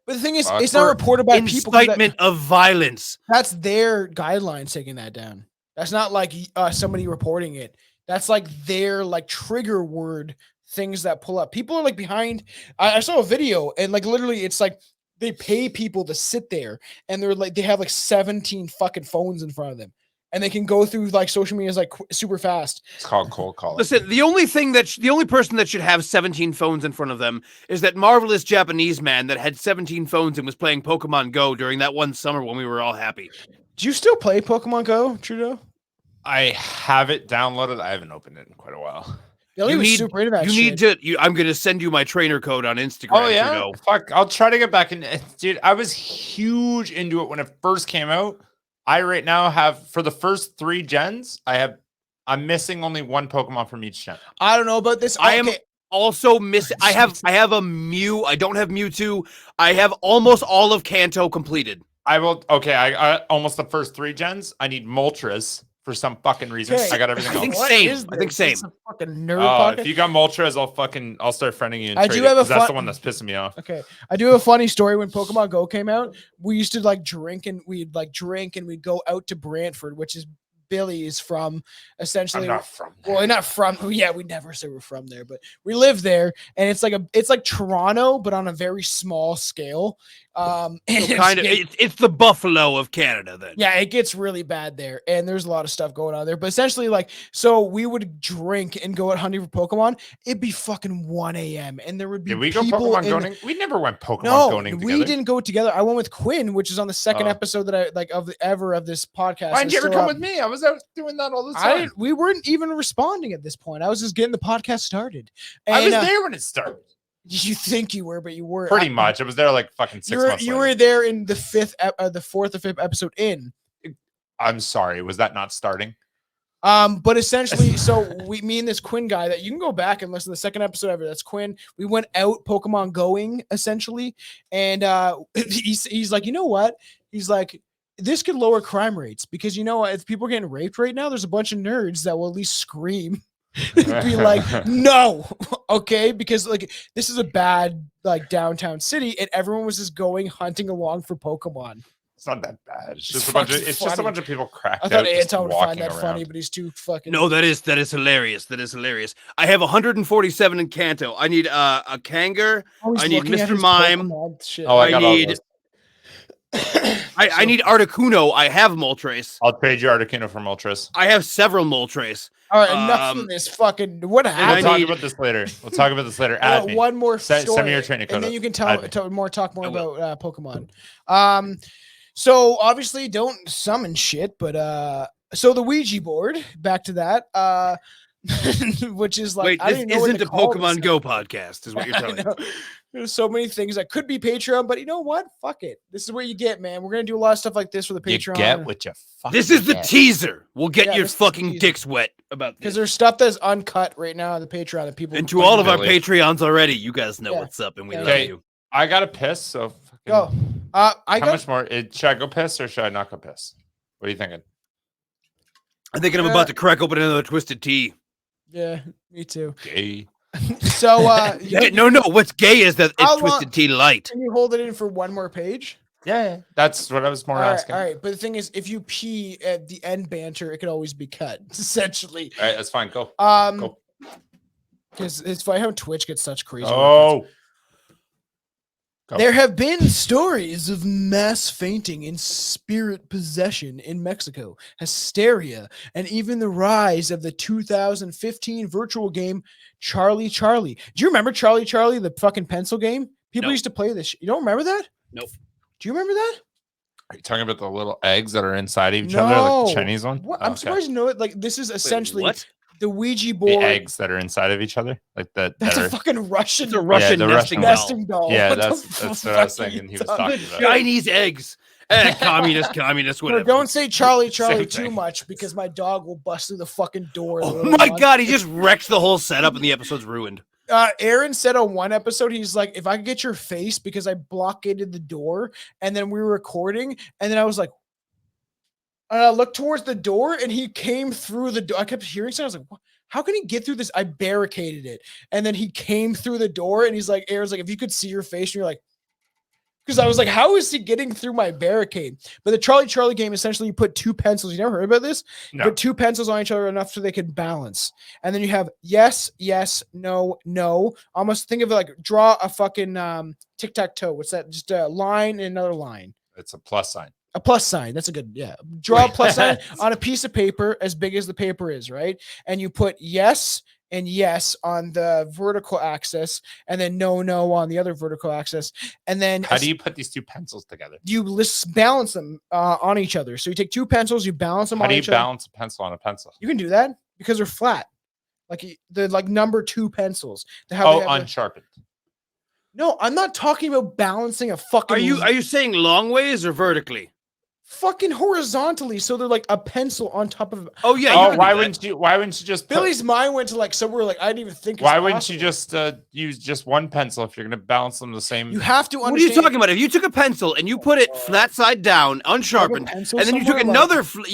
S2: But the thing is,
S1: Fuck.
S2: it's not
S3: For
S2: reported by people. 'cause
S3: Incitement of violence.
S2: that's their guidelines taking that down. That's not like somebody reporting it. That's like their like trigger word things that pull up. People are like behind. I saw a video and like literally it's like they pay people to sit there and they're like they have like 17 fucking phones in front of them and they can go through like social media like super fast.
S1: It's called cold calling.
S3: Listen, the only person that should have 17 phones in front of them is that marvelous Japanese man that had 17 phones and was playing Pokemon Go during that one summer when we were all happy.
S2: Do you still play Pokemon Go, Trudeau?
S1: I have it downloaded. I haven't opened it in quite a while.
S2: Billy was super into that
S3: You
S2: shit.
S3: need to. I'm gonna send you my trainer code on Instagram.
S1: Oh yeah,
S3: Trudeau.
S1: fuck. I'll try to get back in. Dude, I was huge into it when it first came out. I right now have for the first 3 gens. I'm missing only 1 Pokemon from each gen.
S2: I don't know about this.
S3: I am
S2: Okay.
S3: also missing. I have a Mew. I don't have Mewtwo. I have almost all of Kanto completed.
S1: I will. Okay, I almost the first 3 gens. I need Moltres for some fucking reason.
S2: Okay.
S1: I got everything
S3: I
S1: else.
S3: think
S2: What
S3: same.
S2: is
S3: I think
S2: this?
S3: same.
S2: It's a fucking nerd
S1: Oh, if
S2: podcast.
S1: you got Moltres, I'll start friending you. And
S2: I
S1: trade
S2: do
S1: it,
S2: have a
S1: 'cause that's the
S2: fun-
S1: one that's pissing me off.
S2: Okay, I do have a funny story. When Pokemon Go came out, we used to like drink and we'd go out to Brantford, which is Billy's from, essentially.
S1: I'm not from there.
S2: Well, not from. Yeah, we never say we're from there, but we live there, and it's like Toronto, but on a very small scale. And
S3: So kind of. It's the Buffalo of Canada then.
S2: yeah, it gets really bad there, and there's a lot of stuff going on there. But essentially, like, so we would drink and go out hunting for Pokemon. It'd be fucking 1 a.m. and there would be
S1: Did we go
S2: people
S1: Pokemon
S2: in-
S1: going? We never went Pokemon
S2: No,
S1: going
S2: we
S1: together.
S2: didn't go together. I went with Quinn, which is on the second
S1: Oh.
S2: episode that I like of this podcast.
S1: Why didn't
S2: It's
S1: you ever
S2: still
S1: come
S2: up.
S1: with me? I was out doing that all the
S2: I
S1: time.
S2: didn't, we weren't even responding at this point. I was just getting the podcast started.
S1: I was
S2: And,
S1: there when it started.
S2: You think you were, but you weren't.
S1: Pretty much. I was there like fucking 6 months
S2: You
S1: later.
S2: were there in the 4th or 5th episode in.
S1: I'm sorry. Was that not starting?
S2: But essentially, so me and this Quinn guy that you can go back and listen to the second episode ever. That's Quinn. We went out Pokemon going essentially, and he's like, you know what? He's like, this could lower crime rates because you know what? If people are getting raped right now, there's a bunch of nerds that will at least scream. Be like, no, okay, because like this is a bad like downtown city, and everyone was just going hunting along for Pokemon.
S1: It's not that bad. It's just
S2: It's
S1: a bunch of
S2: fucking
S1: just a
S2: funny.
S1: bunch of people cracked
S2: I thought
S1: out just
S2: Anton would find
S1: walking
S2: that
S1: around.
S2: funny, but he's too fucking.
S3: No, that is hilarious. That is hilarious. I have 147 in Kanto. I need a Kangar.
S2: Always
S3: I need
S2: looking at
S3: Mr.
S2: his
S3: Mime.
S2: Pokemon shit.
S1: Oh, I
S3: I
S1: got all
S3: need-
S1: those.
S3: I need Articuno. I have Moltres.
S1: I'll trade you Articuno for Moltres.
S3: I have several Moltres.
S2: All right, enough
S3: Um,
S2: of this fucking. What
S1: We'll
S2: happened?
S1: talk about this later. We'll talk about this later.
S2: I
S1: Add
S2: got
S1: me.
S2: one more
S1: Send
S2: story,
S1: me your training code
S2: and then
S1: up.
S2: you can
S1: Add me.
S2: talk more
S3: I will.
S2: about Pokemon. So obviously don't summon shit, but so the Ouija board. Back to that. Which is like,
S3: Wait,
S2: I
S3: this
S2: don't even know what
S3: isn't
S2: to
S3: a
S2: call this
S3: Pokemon
S2: now.
S3: Go podcast, is what you're
S2: I
S3: telling me.
S2: know. There's so many things that could be Patreon, but you know what? Fuck it. This is what you get, man. We're gonna do a lot of stuff like this for the
S1: You
S2: Patreon.
S1: get what you fucking
S3: This is the
S1: get.
S3: teaser. We'll get
S2: Yeah,
S3: your
S2: this is the
S3: fucking
S2: teaser.
S3: dicks wet about
S2: Because
S3: this.
S2: there's stuff that's uncut right now on the Patreon that people
S3: And to all of our
S1: Really?
S3: Patreons already, you guys know
S2: Yeah.
S3: what's up, and we
S2: Yeah.
S3: love
S1: Okay.
S3: you.
S1: I got to piss. So fucking,
S2: go. I
S1: how
S2: got
S1: much more? Should I go piss or should I not go piss? What are you thinking?
S3: I'm thinking I'm about to crack open another twisted tea.
S2: yeah, me too.
S1: Gay.
S2: So
S3: No. What's gay is that
S2: How
S3: it's twisted tea light.
S2: can you hold it in for one more page?
S1: Yeah, that's what I was more asking.
S2: All right. But the thing is, if you pee at the end banter, it could always be cut. Essentially,
S1: All right, that's fine. Go.
S2: because
S1: Go.
S2: it's funny how Twitch gets such crazy.
S1: Oh. Go.
S2: There have been stories of mass fainting and spirit possession in Mexico, hysteria, and even the rise of the 2015 virtual game Charlie Charlie. Do you remember Charlie Charlie, the fucking pencil game? People
S3: No.
S2: used to play this. You don't remember that?
S3: Nope.
S2: Do you remember that?
S1: Are you talking about the little eggs that are inside each other, like
S2: No.
S1: the Chinese one?
S2: What?
S1: Oh,
S2: I'm
S1: okay.
S2: surprised you know it. Like, this is essentially
S3: what?
S2: the Ouija
S1: The
S2: board.
S1: eggs that are inside of each other, like that.
S2: That's
S1: that
S2: a
S1: are,
S2: fucking Russian
S3: It's a Russian
S1: the
S3: nesting
S1: Russian
S3: doll.
S2: nesting doll.
S1: yeah,
S2: What the
S1: that's what I was
S2: fuck are
S1: thinking.
S2: you
S1: He was
S2: talking
S1: talking about.
S3: Chinese eggs. communist,
S2: No,
S3: whatever.
S2: don't say Charlie Charlie
S1: Same
S2: too
S1: thing.
S2: much because my dog will bust through the fucking door.
S3: Oh
S2: later
S3: my
S2: on.
S3: god, he just wrecks the whole setup and the episode's ruined.
S2: Aaron said on one episode, he's like, if I could get your face because I blockaded the door, and then we were recording, and then I was like, and I looked towards the door, and he came through the door. I kept hearing something. I was like, what? How can he get through this? I barricaded it, and then he came through the door, and he's like, Aaron's like, if you could see your face, and you're like, because I was like, how is he getting through my barricade? But the Charlie Charlie game, essentially, you put two pencils. You never heard about this? You
S1: No.
S2: put two pencils on each other enough so they can balance. And then you have yes, yes, no, no. Almost think of it like draw a fucking tic-tac-toe. What's that? Just a line and another line.
S1: It's a plus sign.
S2: A plus sign. That's a good, yeah. Draw a plus sign on a piece of paper as big as the paper is, right? And you put yes and yes on the vertical axis, and then no, no on the other vertical axis. And then
S1: How do you put these two pencils together?
S2: you balance them on each other. So you take two pencils, you balance them
S1: How
S2: on
S1: do you
S2: each other.
S1: balance a pencil on a pencil?
S2: You can do that because they're flat. the number 2 pencils.
S1: Unsharpened.
S2: No, I'm not talking about balancing a fucking.
S3: Are you saying long ways or vertically?
S2: Fucking horizontally, so they're like a pencil on top of.
S3: Oh yeah.
S1: Oh, why wouldn't you just
S2: Billy's mind went to like somewhere like I didn't even think.
S1: Why wouldn't you just use just one pencil if you're gonna balance them the same?
S2: You have to understand.
S3: What are you talking about? If you took a pencil and you put it flat side down, unsharpened, and then you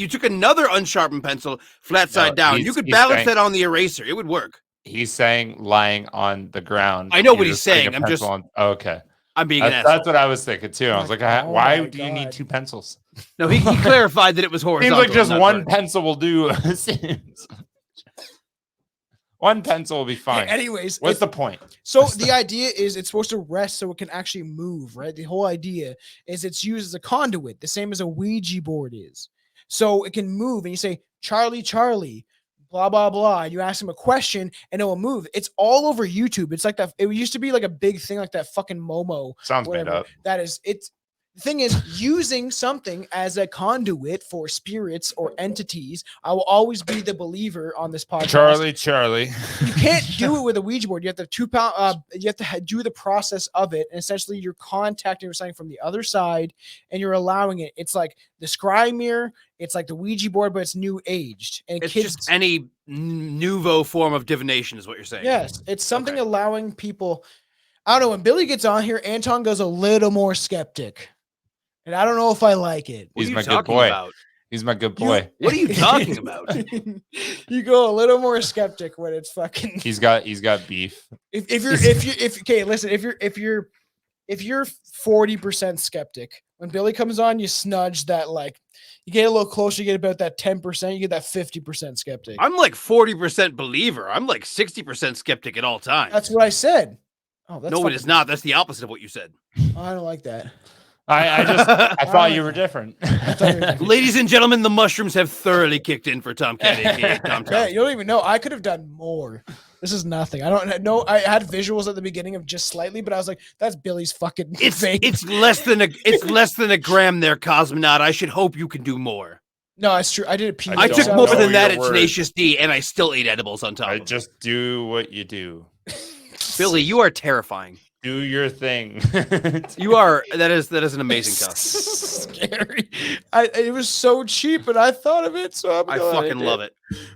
S3: took another unsharpened pencil flat side down, you could balance that on the eraser. It would work.
S1: He's saying lying on the ground.
S3: I know what he's saying. I'm just.
S1: Okay.
S3: I'm being an asshole.
S1: That's what I was thinking too. I was like, why do you need 2 pencils?
S3: No, he clarified that it was horizontal.
S1: Seems like just one pencil will do. One pencil will be fine.
S2: Anyways,
S1: what's the point?
S2: So the idea is it's supposed to rest so it can actually move, right? The whole idea is it's used as a conduit, the same as a Ouija board is. So it can move, and you say, Charlie, Charlie, blah, blah, blah. And you ask him a question and it will move. It's all over YouTube. It's like that. It used to be like a big thing, like that fucking Momo.
S1: Sounds made up.
S2: That is, it's the thing is using something as a conduit for spirits or entities. I will always be the believer on this podcast.
S1: Charlie.
S2: You can't do it with a Ouija board. You have to you have to do the process of it. And essentially you're contacting something from the other side and you're allowing it. It's like the scry mirror. It's like the Ouija board, but it's new aged. And
S3: it's just any nouveau form of divination is what you're saying.
S2: Yes. It's something allowing people. I don't know. When Billy gets on here, Anton goes a little more skeptic. And I don't know if I like it.
S1: He's my good boy. He's my good boy.
S3: What are you talking about?
S2: You go a little more skeptic when it's fucking.
S1: He's got beef.
S2: If you're 40% skeptic, when Billy comes on, you snudge that like you get a little closer, you get about that 10%, you get that 50% skeptic.
S3: I'm like 40% believer. I'm like 60% skeptic at all times.
S2: That's what I said. Oh, that's
S3: no, it is not. That's the opposite of what you said.
S2: Oh, I don't like that.
S1: I thought you were different.
S3: Ladies and gentlemen, the mushrooms have thoroughly kicked in for Tomcat, aka Tom.
S2: Yeah, you don't even know. I could have done more. This is nothing. I don't know. I had visuals at the beginning of just slightly, but I was like, "That's Billy's fucking."
S3: It's less than a gram there, Cosmonaut. I should hope you can do more.
S2: No, it's true. I did a piece.
S3: I took more than that at Tenacious D, and I still ate edibles on top.
S1: I just do what you do.
S3: Billy, you are terrifying.
S1: Do your thing.
S3: You are. That is an amazing cup.
S2: Scary. It was so cheap, and I thought of it, so
S3: I fucking love it.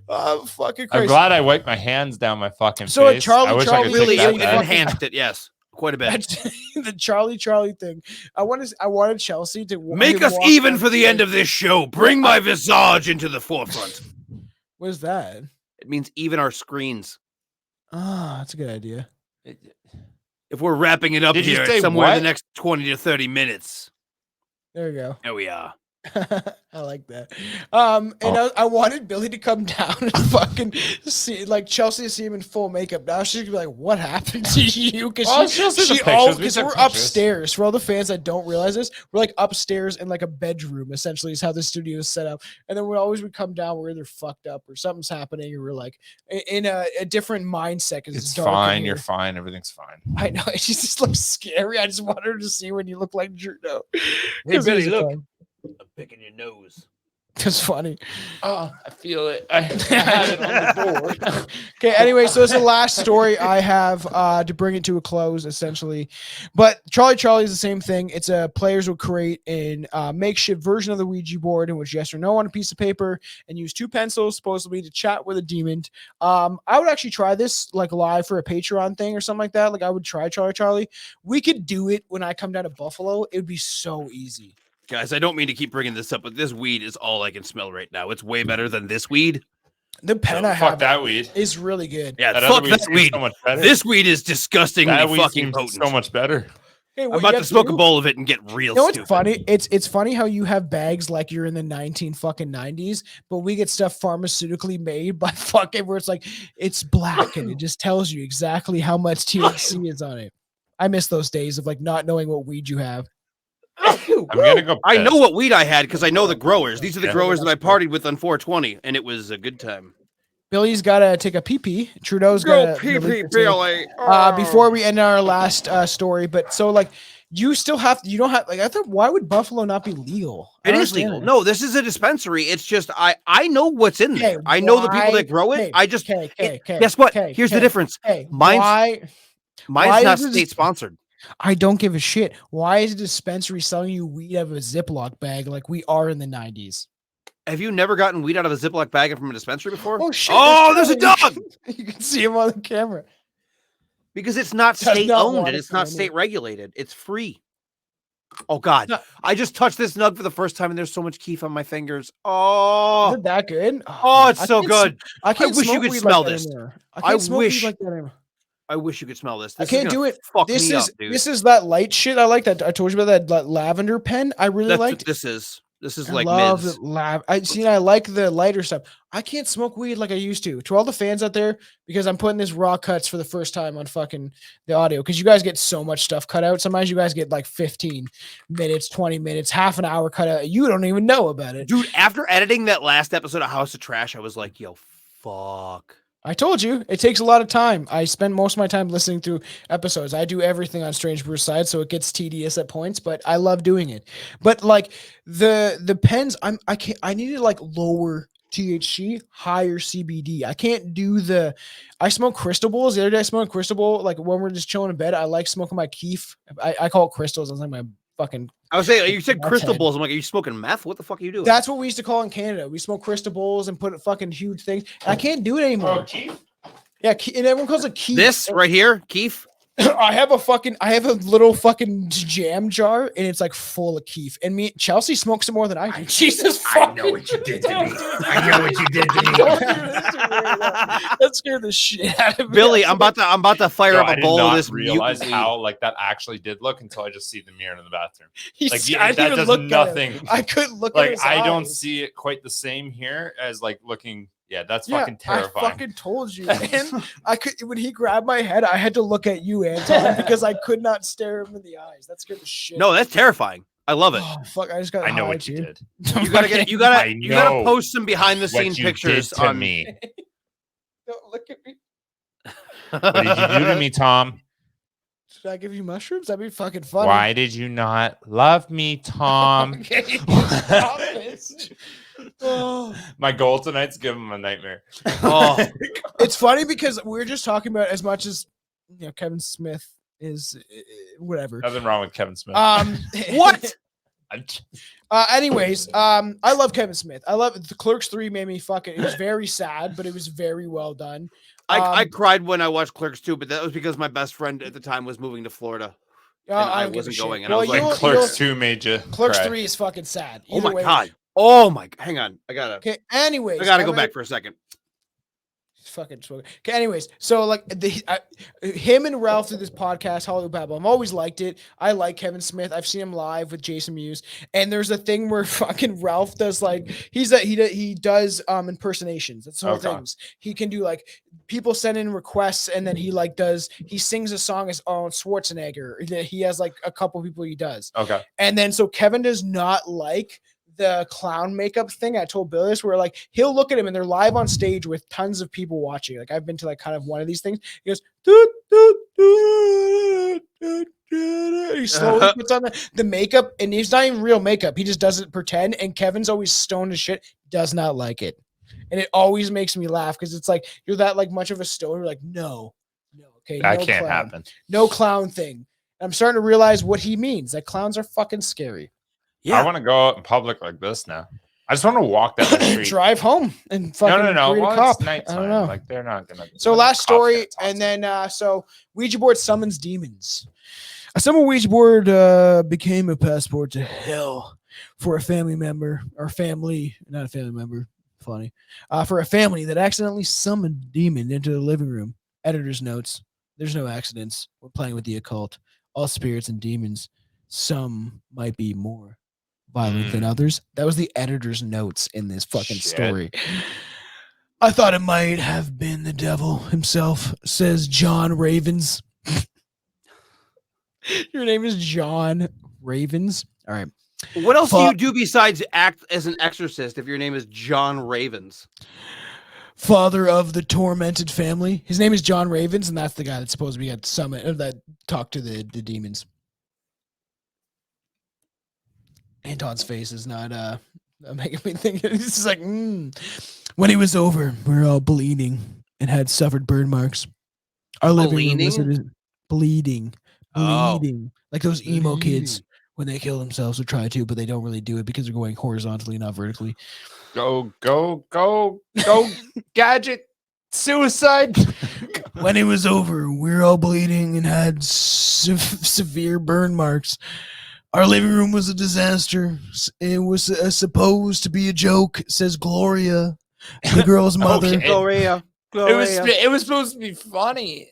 S2: I'm fucking crazy.
S1: I'm glad I wiped my hands down my fucking face.
S2: Charlie,
S1: I wish I could
S3: really
S1: take
S3: it
S1: that back.
S3: enhanced it. Yes, quite a bit.
S2: The Charlie thing. I wanted Chelsea to
S3: make us even for the end of this show. Bring my visage into the forefront.
S2: What is that?
S3: It means even our screens.
S2: Ah, that's a good idea.
S3: If we're wrapping it up here somewhere in the next 20 to 30 minutes.
S2: There we go.
S3: There we are.
S2: I like that. I wanted Billy to come down and fucking see, like Chelsea, to see him in full makeup. Now she's gonna be like, "What happened to you?" Because we're upstairs. For all the fans that don't realize this, we're like upstairs in like a bedroom. Essentially, is how the studio is set up. And then would come down, we're either fucked up or something's happening, or we're like in a different mindset. Because it's
S1: fine. You're fine. Everything's fine.
S2: I know. It just looks scary. I just wanted her to see when you look like Juno.
S3: Hey Billy, look. I'm picking your nose.
S2: It's funny.
S1: Oh, I feel it. I had it on the board.
S2: Okay, anyway, so it's the last story I have to bring it to a close, essentially. But Charlie is the same thing. It's players will create a makeshift version of the Ouija board in which yes or no on a piece of paper and use 2 pencils, supposedly to chat with a demon. I would actually try this like live for a Patreon thing or something like that. Like I would try Charlie. We could do it when I come down to Buffalo. It would be so easy.
S3: Guys, I don't mean to keep bringing this up, but this weed is all I can smell right now. It's way better than this weed.
S2: The pen I have
S1: that weed
S2: is really good.
S3: Yeah, fuck that weed.
S1: So much better.
S3: This weed is disgustingly fucking potent.
S1: So much better.
S2: Hey,
S3: I'm about to smoke a bowl of it and get real stupid.
S2: It's funny? It's funny how you have bags like you're in the 1990s, but we get stuff pharmaceutically made by fucking where it's like it's black and it just tells you exactly how much THC is on it. I miss those days of like not knowing what weed you have.
S1: I'm gonna go.
S3: I know what weed I had because I know the growers. These are the growers that I partied with on 420, and it was a good time.
S2: Billy's got to take a pee-pee. Trudeau's got to
S3: pee-pee, Billy.
S2: Before we end our last story, but so like you still have you don't have like I thought why would buffalo not be legal? I
S3: It
S2: don't
S3: is legal.
S2: understand
S3: No, this is a dispensary. It's just I know what's in there. I know the people that grow it. I just guess what? Here's the difference. Mine's not state sponsored.
S2: I don't give a shit. Why is a dispensary selling you weed out of a Ziploc bag like we are in the 90s?
S3: Have you never gotten weed out of a Ziploc bag from a dispensary before?
S2: Oh shit!
S3: Oh, there's a dog.
S2: You can see him on the camera.
S3: Because it's not state owned and it's not state regulated. It's free. Oh God!
S2: No.
S3: I just touched this nug for the first time, and there's so much keef on my fingers. Oh,
S2: is it that good?
S3: Oh, it's so good.
S2: I
S3: wish you could smell this.
S2: I wish. Like that
S3: I wish you could smell this.
S2: I can't do it.
S3: This
S2: is that light shit. I like that. I told you about that lavender pen. I really liked.
S3: This is
S2: I
S3: like
S2: love
S3: Miz.
S2: I like the lighter stuff. I can't smoke weed like I used to. To all the fans out there, because I'm putting this raw cuts for the first time on fucking the audio, because you guys get so much stuff cut out. Sometimes you guys get like 15 minutes, 20 minutes, half an hour cut out. You don't even know about it.
S3: Dude, after editing that last episode of House of Trash, I was like, yo, fuck.
S2: I told you it takes a lot of time. I spend most of my time listening through episodes. I do everything on Strange Brew side, so it gets tedious at points, but I love doing it. But like the pens, I need to like lower THC, higher CBD. I can't do I smoke crystal bowls. The other day I smoked crystal bowl, like when we're just chilling in bed. I like smoking my keef. I call it crystals. It's like my fucking.
S3: I was saying, you said crystal bowls. I'm like, are you smoking meth? What the fuck are you doing?
S2: That's what we used to call in Canada. We smoke crystal bowls and put fucking huge things. And I can't do it anymore. Yeah, and everyone calls it keef.
S3: This right here, keef.
S2: I have a little fucking jam jar, and it's like full of keef. And Chelsea smokes it more than I do. Jesus fucking.
S6: I know what you did to me. I know what you did to me.
S2: That scared the shit out of me.
S3: Billy, I'm about to fire up a bowl of this.
S1: I did not realize how like that actually did look until I just see the mirror in the bathroom.
S2: I
S1: that does nothing.
S2: I couldn't look
S1: like
S2: at his
S1: I don't
S2: eyes.
S1: see it quite the same here as like looking. Yeah, that's fucking terrifying.
S2: I fucking told you, man. I could when he grabbed my head, I had to look at you, Anton, because I could not stare him in the eyes. That scared the shit.
S3: No, that's terrifying. I love it.
S2: Oh, fuck! I just got.
S1: I know what you did.
S3: You gotta post some behind the scenes pictures on
S1: me.
S2: Don't look at me.
S1: What did you do to me, Tom?
S2: Should I give you mushrooms? That'd be fucking funny.
S1: Why did you not love me, Tom?
S2: Okay, stop it. Oh.
S1: My goal tonight's give him a nightmare.
S3: Oh,
S2: It's funny because we're just talking about as much as Kevin Smith is whatever.
S1: Nothing wrong with Kevin Smith.
S3: what?
S2: Anyways, I love Kevin Smith. I love the Clerks 3 made me fucking. It was very sad, but it was very well done.
S3: I cried when I watched Clerks 2, but that was because my best friend at the time was moving to Florida. And I wasn't going, and I was like,
S1: Clerks 2 made you.
S2: Clerks
S1: cry.
S2: 3 is fucking sad.
S3: Oh my god. Oh my! Hang on,
S2: Okay. Anyways,
S3: I gotta go back for a second.
S2: Fucking smoking. Okay. Anyways, so like him and Ralph through this podcast, Hollywood Babble. I've always liked it. I like Kevin Smith. I've seen him live with Jason Mewes, and there's a thing where fucking Ralph does like he does impersonations. That's all things he can do. Like people send in requests, and then he sings a song as Arnold Schwarzenegger. He has like a couple people he does.
S1: Okay.
S2: And then so Kevin does not like the clown makeup thing. I told Bill this, where like he'll look at him and they're live on stage with tons of people watching. Like I've been to like kind of one of these things. He goes, he slowly puts on the makeup, and he's not even real makeup. He just does it pretend. And Kevin's always stoned as shit, does not like it. And it always makes me laugh because it's like you're that like much of a stoner. Like, no, okay,
S1: that
S2: no
S1: can't
S2: clown.
S1: happen.
S2: No clown thing. And I'm starting to realize what he means. That clowns are fucking scary.
S1: Yeah. I want to go out in public like this now. I just want to walk down the street.
S2: Drive home and fucking
S1: no.
S2: greet a
S1: Well,
S2: cop.
S1: it's nighttime.
S2: I don't know.
S1: Like they're not gonna.
S2: So last story, and then so Ouija board summons demons. A summoned Ouija board became a passport to hell for a family member or family, not a family member. Funny, for a family that accidentally summoned a demon into the living room. Editor's notes: there's no accidents. We're playing with the occult. All spirits and demons. Some might be more violent than others. That was the editor's notes in this fucking story. I thought it might have been the devil himself, says John Ravens. Your name is John Ravens? All right.
S3: What else do you do besides act as an exorcist if your name is John Ravens?
S2: Father of the tormented family. His name is John Ravens, and that's the guy that's supposed to be at summit, that talked to the demons. Anton's face is not making me think. He's just like, When he was over, we were all bleeding and had suffered burn marks. Our living room was bleeding,
S3: Oh.
S2: like those emo kids when they kill themselves or try to, but they don't really do it because they're going horizontally, not vertically.
S1: Go, gadget. Suicide.
S2: When it was over, we were all bleeding and had severe burn marks. Our living room was a disaster. It was supposed to be a joke, says Gloria, the girl's mother.
S1: Okay.
S3: Gloria.
S1: It was supposed to be funny.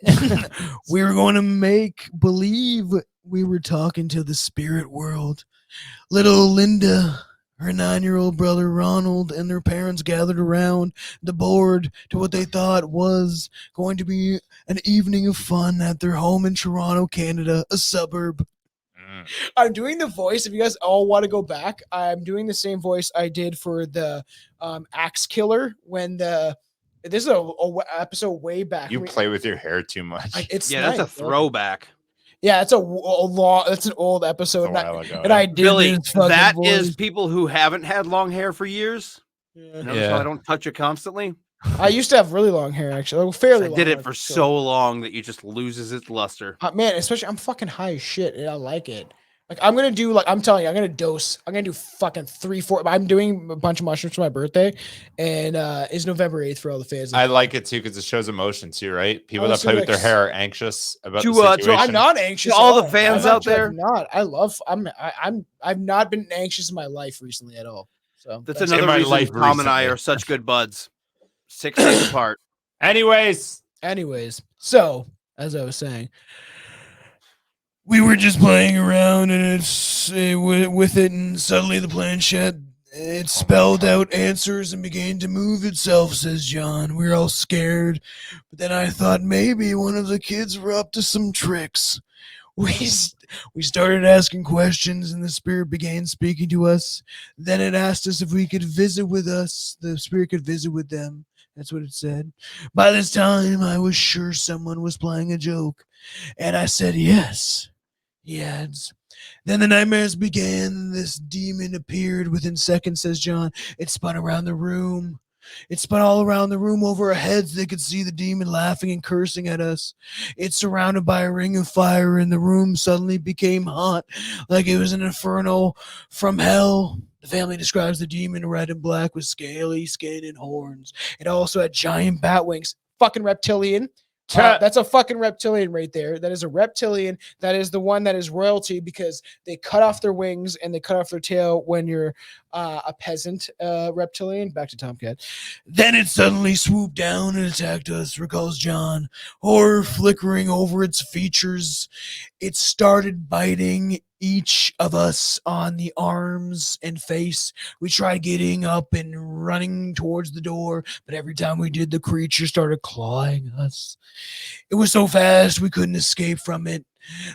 S2: We were going to make believe we were talking to the spirit world. Little Linda, her 9-year-old brother Ronald, and their parents gathered around the board to what they thought was going to be an evening of fun at their home in Toronto, Canada, a suburb. I'm doing the voice. If you guys all want to go back, I'm doing the same voice I did for the Axe Killer when this is a episode way back.
S1: You play with your hair too much.
S2: It's
S3: that's a throwback.
S2: Yeah, it's it's an old episode.
S1: That's a while ago,
S2: and I did
S3: Billy,
S2: this fucking
S3: that
S2: voice.
S3: is people who haven't had long hair for years. Notice how I don't touch it constantly.
S2: I used to have really long hair, actually, like, fairly.
S3: I did it for so long that you just loses its luster.
S2: Man, especially I'm fucking high as shit, and I like it. Like I'm gonna do, like I'm telling you, I'm gonna do fucking 3-4. I'm doing a bunch of mushrooms for my birthday, and it's November 8th for all the fans.
S1: I like it too because it shows emotion too, right? People that
S2: Honestly,
S1: play with
S2: like,
S1: their hair are anxious about
S3: to,
S1: the situation.
S2: I'm not anxious.
S3: To all
S2: at
S3: the fans
S2: I'm
S3: out there,
S2: I've not been anxious in my life recently at all. So
S3: that's
S1: in
S3: another
S1: my
S3: reason
S1: life
S3: Tom and I
S1: recently.
S3: are such good buds. 6 days apart.
S1: Anyways,
S2: so as I was saying, we were just playing around, and with it, and suddenly the planchette, it spelled out answers and began to move itself, says John. We were all scared, but then I thought maybe one of the kids were up to some tricks. We started asking questions, and the spirit began speaking to us. Then it asked us if we could visit with us. The spirit could visit with them. That's what it said. By this time, I was sure someone was playing a joke, and I said yes. He adds. Then the nightmares began. This demon appeared within seconds, says John. It spun around the room. It spun all around the room over our heads. They could see the demon laughing and cursing at us. It's surrounded by a ring of fire, and the room suddenly became hot, like it was an inferno from hell. The family describes the demon red and black with scaly skin and horns. It also had giant bat wings. Fucking reptilian. That's a fucking reptilian right there. That is a reptilian. That is the one that is royalty because they cut off their wings and they cut off their tail when you're a peasant reptilian. Back to Tomcat. Then it suddenly swooped down and attacked us, recalls John. Horror flickering over its features. It started biting each of us on the arms and face. We tried getting up and running towards the door, but every time we did, the creature started clawing us. It was so fast we couldn't escape from it.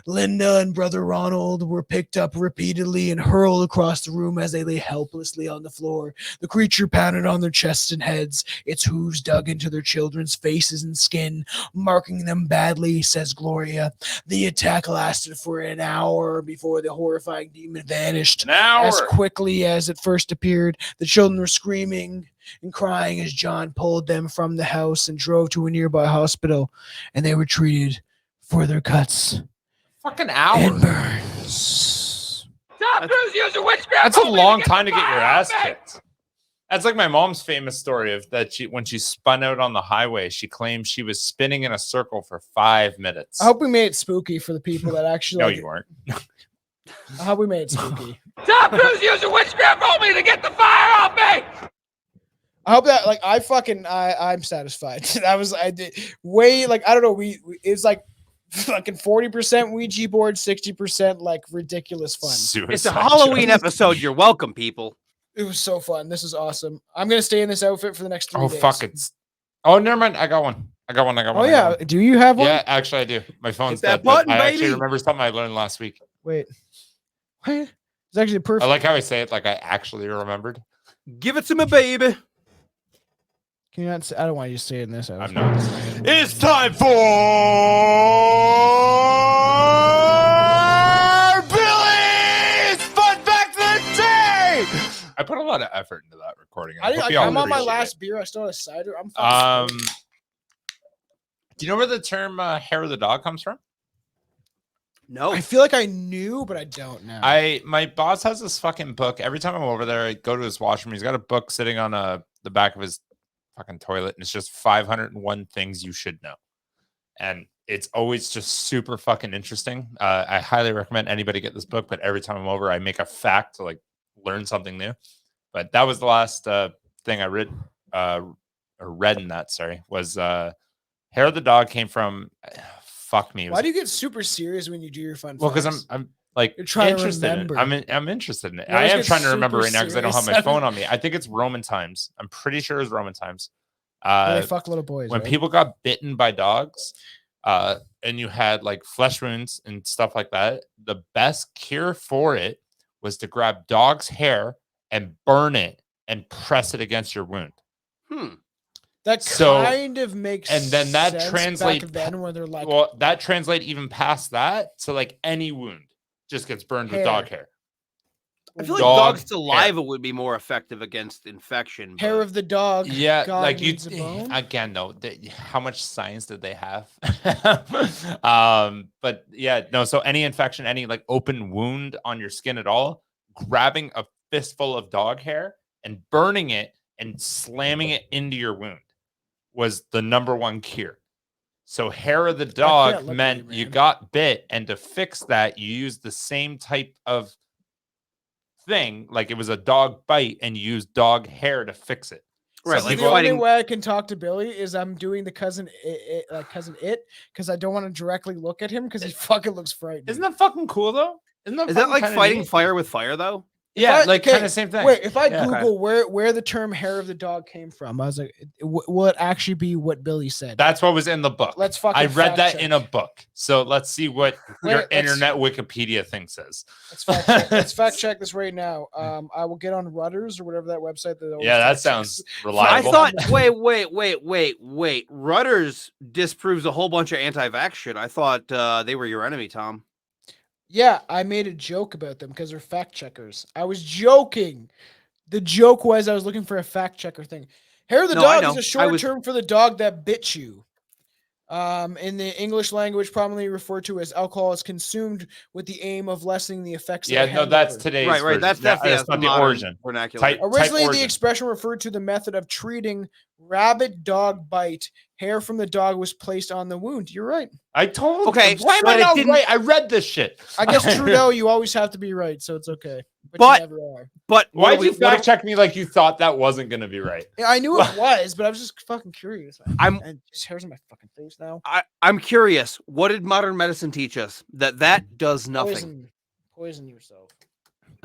S2: Linda and brother Ronald were picked up repeatedly and hurled across the room as they lay helplessly on the floor. The creature pounded on their chests and heads. Its hooves dug into their children's faces and skin, marking them badly, says Gloria. The attack lasted for an hour before the horrifying demon vanished.
S1: An hour.
S2: As quickly as it first appeared, the children were screaming and crying as John pulled them from the house and drove to a nearby hospital, and they were treated for their cuts.
S1: Fucking
S2: And
S1: hour.
S2: burns.
S1: That's a long time to get your ass kicked. That's like my mom's famous story of that when she spun out on the highway, she claimed she was spinning in a circle for 5 minutes.
S2: I hope we made it spooky for the people that actually.
S1: No, you weren't.
S2: I hope we made it spooky.
S6: Tom Cruise using witchcraft only to get the fire off me.
S2: I hope that I'm satisfied. I did way I don't know. It's like fucking 40% Ouija board, 60% like ridiculous fun.
S1: Suicide
S3: It's a Halloween
S1: jokes.
S3: episode. You're welcome, people.
S2: It was so fun. This is awesome. I'm gonna stay in this outfit for the next 3 days.
S1: Oh fuck it. Oh, never mind. I got one.
S2: Oh yeah. Do you have one?
S1: Yeah, actually I do. My phone's
S3: Hit that
S1: dead, but
S3: button,
S1: I actually
S3: baby.
S1: remember something I learned last week.
S2: Wait. What? It's actually perfect.
S1: I like how I say it like I actually remembered.
S3: Give it to me, baby.
S2: Can you not say, I don't want you to say it in this.
S1: I'm not. It's time for Billy's Fun Fact of the Day! lot of effort into that recording. I hope you all
S2: I'm on my
S1: appreciate
S2: last
S1: it.
S2: beer. I still had a cider. I'm fucking
S1: Do you know where the term hair of the dog comes from?
S3: No.
S2: I feel like I knew, but I don't now.
S1: My boss has this fucking book. Every time I'm over there, I go to his washroom. He's got a book sitting on the back of his fucking toilet, and it's just 501 things you should know. And it's always just super fucking interesting. I highly recommend anybody get this book, but every time I'm over, I make a fact to like learn something new. But that was the last thing I read in that, was hair of the dog came from fuck me.
S2: Why do you get super serious when you do your fun?
S1: Well, because
S2: facts?
S1: I'm like
S2: You're trying to
S1: interested in it.
S2: remember.
S1: I'm interested in it.
S2: You
S1: I
S2: always
S1: am
S2: get
S1: trying to remember
S2: super
S1: right now because I don't have my
S2: serious.
S1: phone on me. I think it's Roman times. I'm pretty sure it's Roman times.
S2: Where they fuck little boys.
S1: When
S2: right?
S1: people got bitten by dogs, and you had like flesh wounds and stuff like that, the best cure for it was to grab dog's hair and burn it and press it against your wound.
S2: That
S1: So-
S2: kind of makes
S1: and then that
S2: sense
S1: translate-
S2: back then where they're like,
S1: Well, that translate even past that. So like any wound just gets burned with dog hair.
S3: I feel like
S1: Dog
S3: dog saliva would be more effective against infection.
S2: hair
S3: but-
S2: of the dog.
S1: Yeah,
S2: God
S1: like
S2: needs a bone.
S1: again though, how much science did they have? But yeah, no. So any infection, any like open wound on your skin at all, grabbing a fistful of dog hair and burning it and slamming it into your wound was the number one cure. So hair of the dog
S2: look at
S1: meant
S2: you,
S1: you
S2: man.
S1: got bit, and to fix that, you used the same type of thing, like it was a dog bite, and you used dog hair to fix it.
S3: Right,
S2: So
S3: like
S2: the only
S3: fighting-
S2: way I can talk to Billy is I'm doing the cousin because I don't want to directly look at him because he fucking looks frightening.
S1: Isn't that fucking cool though? Isn't that
S3: Is that
S1: fucking
S3: like
S1: kinda
S3: fighting
S1: neat?
S3: fire with fire though?
S1: Yeah,
S2: I-
S1: like
S2: okay,
S1: kind of same thing.
S2: Wait, if I
S1: Yeah.
S2: Google where the term hair of the dog came from, I was like, will it actually be what Billy said?
S1: That's what was in the book.
S2: Let's fucking
S1: I read
S2: fact
S1: that
S2: check.
S1: in a book. So let's see what your
S2: let's-
S1: internet Wikipedia thing says.
S2: Let's fact check this right now. I will get on Rudders or whatever that website that always
S1: Yeah, that
S2: fact
S1: sounds
S2: checks.
S3: I
S1: reliable.
S3: thought. Wait. Rudders disproves a whole bunch of anti-vax shit. I thought they were your enemy, Tom.
S2: Yeah, I made a joke about them because they're fact checkers. I was joking. The joke was I was looking for a fact checker thing. Hair of the
S3: No, I
S2: dog is
S3: know.
S2: a short
S3: was-
S2: term for the dog that bit you. In the English language, commonly referred to as alcohol is consumed with the aim of lessening the effects.
S1: Yeah,
S2: of a
S1: no, that's
S2: hangover.
S1: today's
S3: Right.
S1: version.
S3: That's
S1: That's
S3: not
S1: not the
S3: modern
S1: origin.
S3: vernacular.
S1: Type
S2: Originally, the
S1: origin.
S2: expression referred to the method of treating rabid dog bite. Hair from the dog was placed on the wound. You're right.
S1: I told.
S3: Okay,
S1: Why am
S3: but
S1: I
S3: it
S1: not
S3: didn't-
S1: right? I read this shit.
S2: I guess Trudeau, you always have to be right, so it's okay. But
S3: But-
S2: you never are.
S3: But what
S1: Why'd
S3: do
S1: you
S3: we- what
S1: fact check me like you thought that wasn't going to be right?
S2: Yeah, I knew it was, but I was just fucking curious.
S3: I'm-
S2: and his hair's in my fucking face now.
S3: I'm curious. What did modern medicine teach us? That does nothing.
S2: Poison yourself.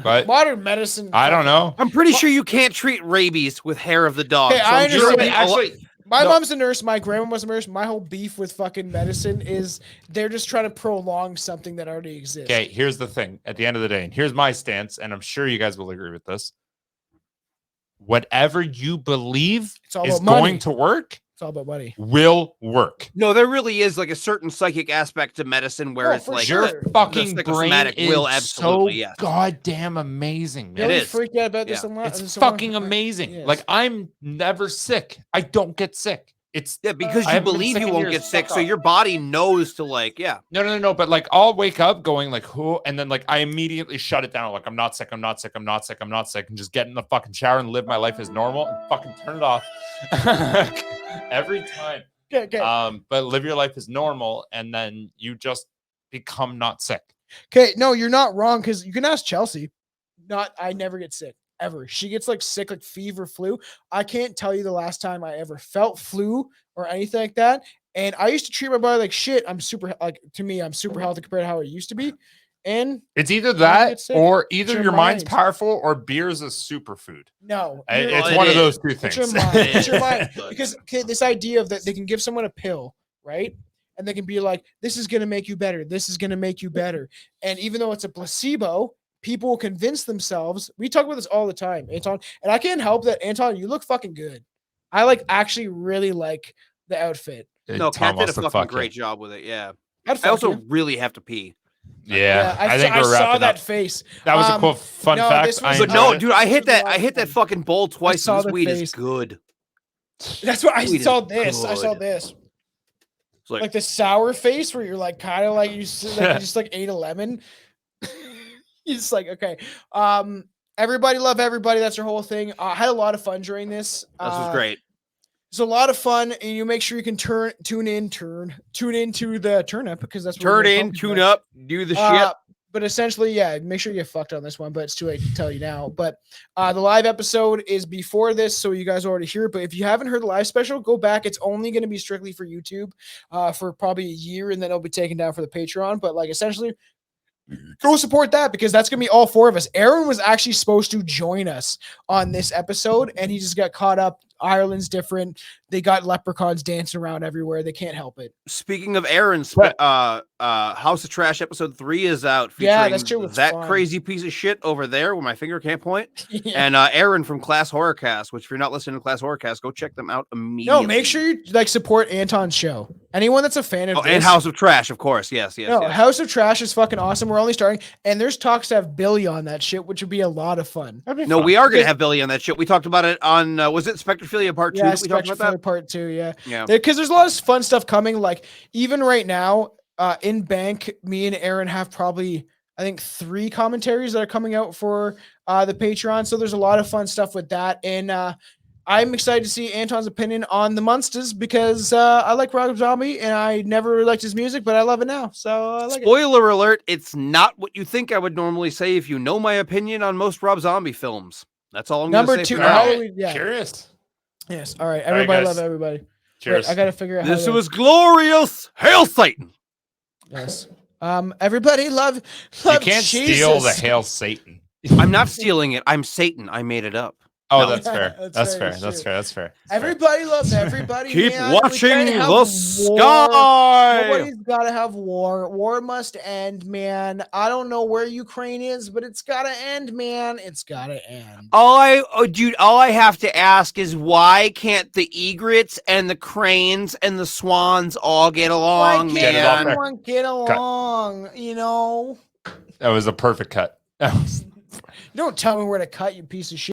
S1: But
S2: Modern medicine.
S1: I don't know.
S3: I'm pretty sure you can't treat rabies with hair of the dog.
S2: Hey,
S3: so
S2: I
S3: I'm just
S2: understand.
S3: saying-
S1: Actually,
S2: My
S1: No.
S2: mom's a nurse. My grandma was a nurse. My whole beef with fucking medicine is they're just trying to prolong something that already exists.
S1: okay, here's the thing. At the end of the day, and here's my stance, and I'm sure you guys will agree with this. Whatever you believe
S2: It's all
S1: is
S2: about money.
S1: going to work
S2: It's all about money.
S1: will work.
S3: No, there really is like a certain psychic aspect to medicine where
S2: Oh,
S3: it's
S2: for
S3: like
S2: sure.
S1: Your fucking
S3: the
S1: brain
S3: psychosomatic
S1: is
S3: will absolutely,
S1: so
S3: yes.
S1: goddamn amazing, man.
S3: It
S2: Really
S3: is.
S2: freaked out about this
S3: Yeah.
S2: a lot.
S1: It's
S2: so much.
S1: fucking amazing.
S2: Yes.
S1: Like I'm never sick. I don't get sick. It's
S3: yeah, because
S1: I
S3: you
S1: haven't been
S3: believe
S1: sick
S3: you
S1: in
S3: won't
S1: years.
S3: get sick,
S1: Fuck
S3: so
S1: off.
S3: your body knows to like, yeah.
S1: No. But like I'll wake up going like who, and then like I immediately shut it down. Like I'm not sick. I'm not sick. I'm not sick. I'm not sick. And just get in the fucking shower and live my life as normal and fucking turn it off every time.
S2: Okay.
S1: But live your life as normal, and then you just become not sick.
S2: Okay. No, you're not wrong because you can ask Chelsea. I never get sick ever. She gets like sick, like fever, flu. I can't tell you the last time I ever felt flu or anything like that. And I used to treat my body like shit. I'm super healthy compared to how it used to be. And
S1: It's either
S2: don't
S1: that
S2: get sick.
S1: or either
S2: your
S1: your mind's
S2: mind.
S1: powerful or beer's a superfood.
S2: no,
S1: It's
S3: Well, it
S1: one of
S3: is.
S1: those two
S2: it's
S1: things.
S2: your mind. It's your mind.
S3: But-
S2: Because okay, this idea of that they can give someone a pill, right? And they can be like, this is going to make you better. This is going to make you better. And even though it's a placebo, people will convince themselves. We talk about this all the time, Anton. And I can't help that, Anton, you look fucking good. I actually really like the outfit.
S3: No,
S1: Tom
S3: Kat did a
S1: wants to
S3: fucking
S1: fuck you.
S3: great job with it. Yeah.
S2: I'd
S3: I
S2: fuck
S3: also
S2: you.
S3: really have to pee.
S1: Yeah, I think
S2: I
S1: we're
S2: saw
S1: wrapping
S2: that
S1: up.
S2: face.
S1: That was a cool fun
S2: no,
S1: fact.
S2: this
S1: I
S2: was-
S3: But
S1: enjoyed
S3: no,
S1: it.
S3: dude, I hit
S2: This was a
S3: that.
S2: lot
S3: I
S2: of
S3: hit that
S2: fun.
S3: fucking bowl twice.
S2: saw
S3: And this
S2: the
S3: weed is
S2: face.
S3: good.
S2: That's what I
S3: Weed is
S2: saw. This. I saw
S3: good.
S2: this.
S3: It's like,
S2: Like the sour face where you're like kind of like you just like ate a lemon. You're just like okay. Everybody love everybody. That's your whole thing. I had a lot of fun during this.
S3: this was great.
S2: It's a lot of fun, and you make sure you can tune into the turn up because that's what we're
S3: Turn
S2: gonna
S3: in,
S2: focus
S3: tune
S2: on.
S3: up, do the shit.
S2: But essentially, yeah, make sure you get fucked on this one, but it's too late to tell you now. But the live episode is before this, so you guys already hear it. But if you haven't heard the live special, go back. It's only going to be strictly for YouTube for probably a year, and then it'll be taken down for the Patreon. But like essentially, go support that because that's going to be all four of us. Aaron was actually supposed to join us on this episode, and he just got caught up. Ireland's different. They got leprechauns dancing around everywhere. They can't help it.
S3: Speaking of Aaron's, House of Trash episode 3 is out.
S2: Yeah,
S3: Featuring
S2: that's true. It's
S3: that
S2: fun.
S3: crazy piece of shit over there where my finger can't point.
S2: Yeah.
S3: And Aaron from Class Horrorcast, which if you're not listening to Class Horrorcast, go check them out immediately.
S2: No, make sure you like support Anton's show. Anyone that's a fan of this,
S3: and House of Trash, of course. Yes.
S2: no,
S3: Yes.
S2: House of Trash is fucking awesome. We're only starting, and there's talks to have Billy on that shit, which would be a lot of fun.
S3: No, we are going to have Billy on that shit. We talked about it on, was it Spectrophilia Part 2
S2: Yeah,
S3: that we talked about that?
S2: Part 2, yeah.
S3: Yeah.
S2: Because there's a lot of fun stuff coming. Like even right now, in bank, me and Aaron have probably I think 3 commentaries that are coming out for the Patreon. So there's a lot of fun stuff with that, and I'm excited to see Anton's opinion on the Munsters because I like Rob Zombie and I never really liked his music, but I love it now. So I like it.
S3: Spoiler alert, it's not what you think I would normally say if you know my opinion on most Rob Zombie films. That's all I'm going to
S2: Number
S3: say.
S2: 2,
S3: for now.
S2: Halloween. Yeah.
S1: Curious.
S2: Yes. All right. Everybody
S1: guys.
S2: love everybody.
S1: Cheers.
S2: Wait, I gotta figure out how
S3: This
S2: to-
S3: was glorious. Hail Satan.
S2: Yes. Everybody love
S1: You can't steal the
S2: Jesus.
S1: Hail Satan.
S3: I'm not stealing it. I'm Satan. I made it up.
S1: Oh,
S3: No.
S1: that's fair.
S2: That's
S1: That's
S2: fair,
S1: fair.
S2: that's
S1: That's
S2: true.
S1: fair. That's fair.
S2: Everybody loves everybody.
S3: Keep
S2: man. We
S3: watching
S2: can't have
S3: the
S2: war.
S3: sky.
S2: Nobody's got to have war. War must end, man. I don't know where Ukraine is, but it's got to end, man. It's got to end.
S3: All I have to ask is why can't the egrets and the cranes and the swans all get along,
S2: Why
S1: Get it
S2: can't
S1: off
S3: man?
S1: there.
S2: everyone get along? You know?
S1: That was a perfect cut. That was
S2: Don't tell me where to cut, you piece of shit.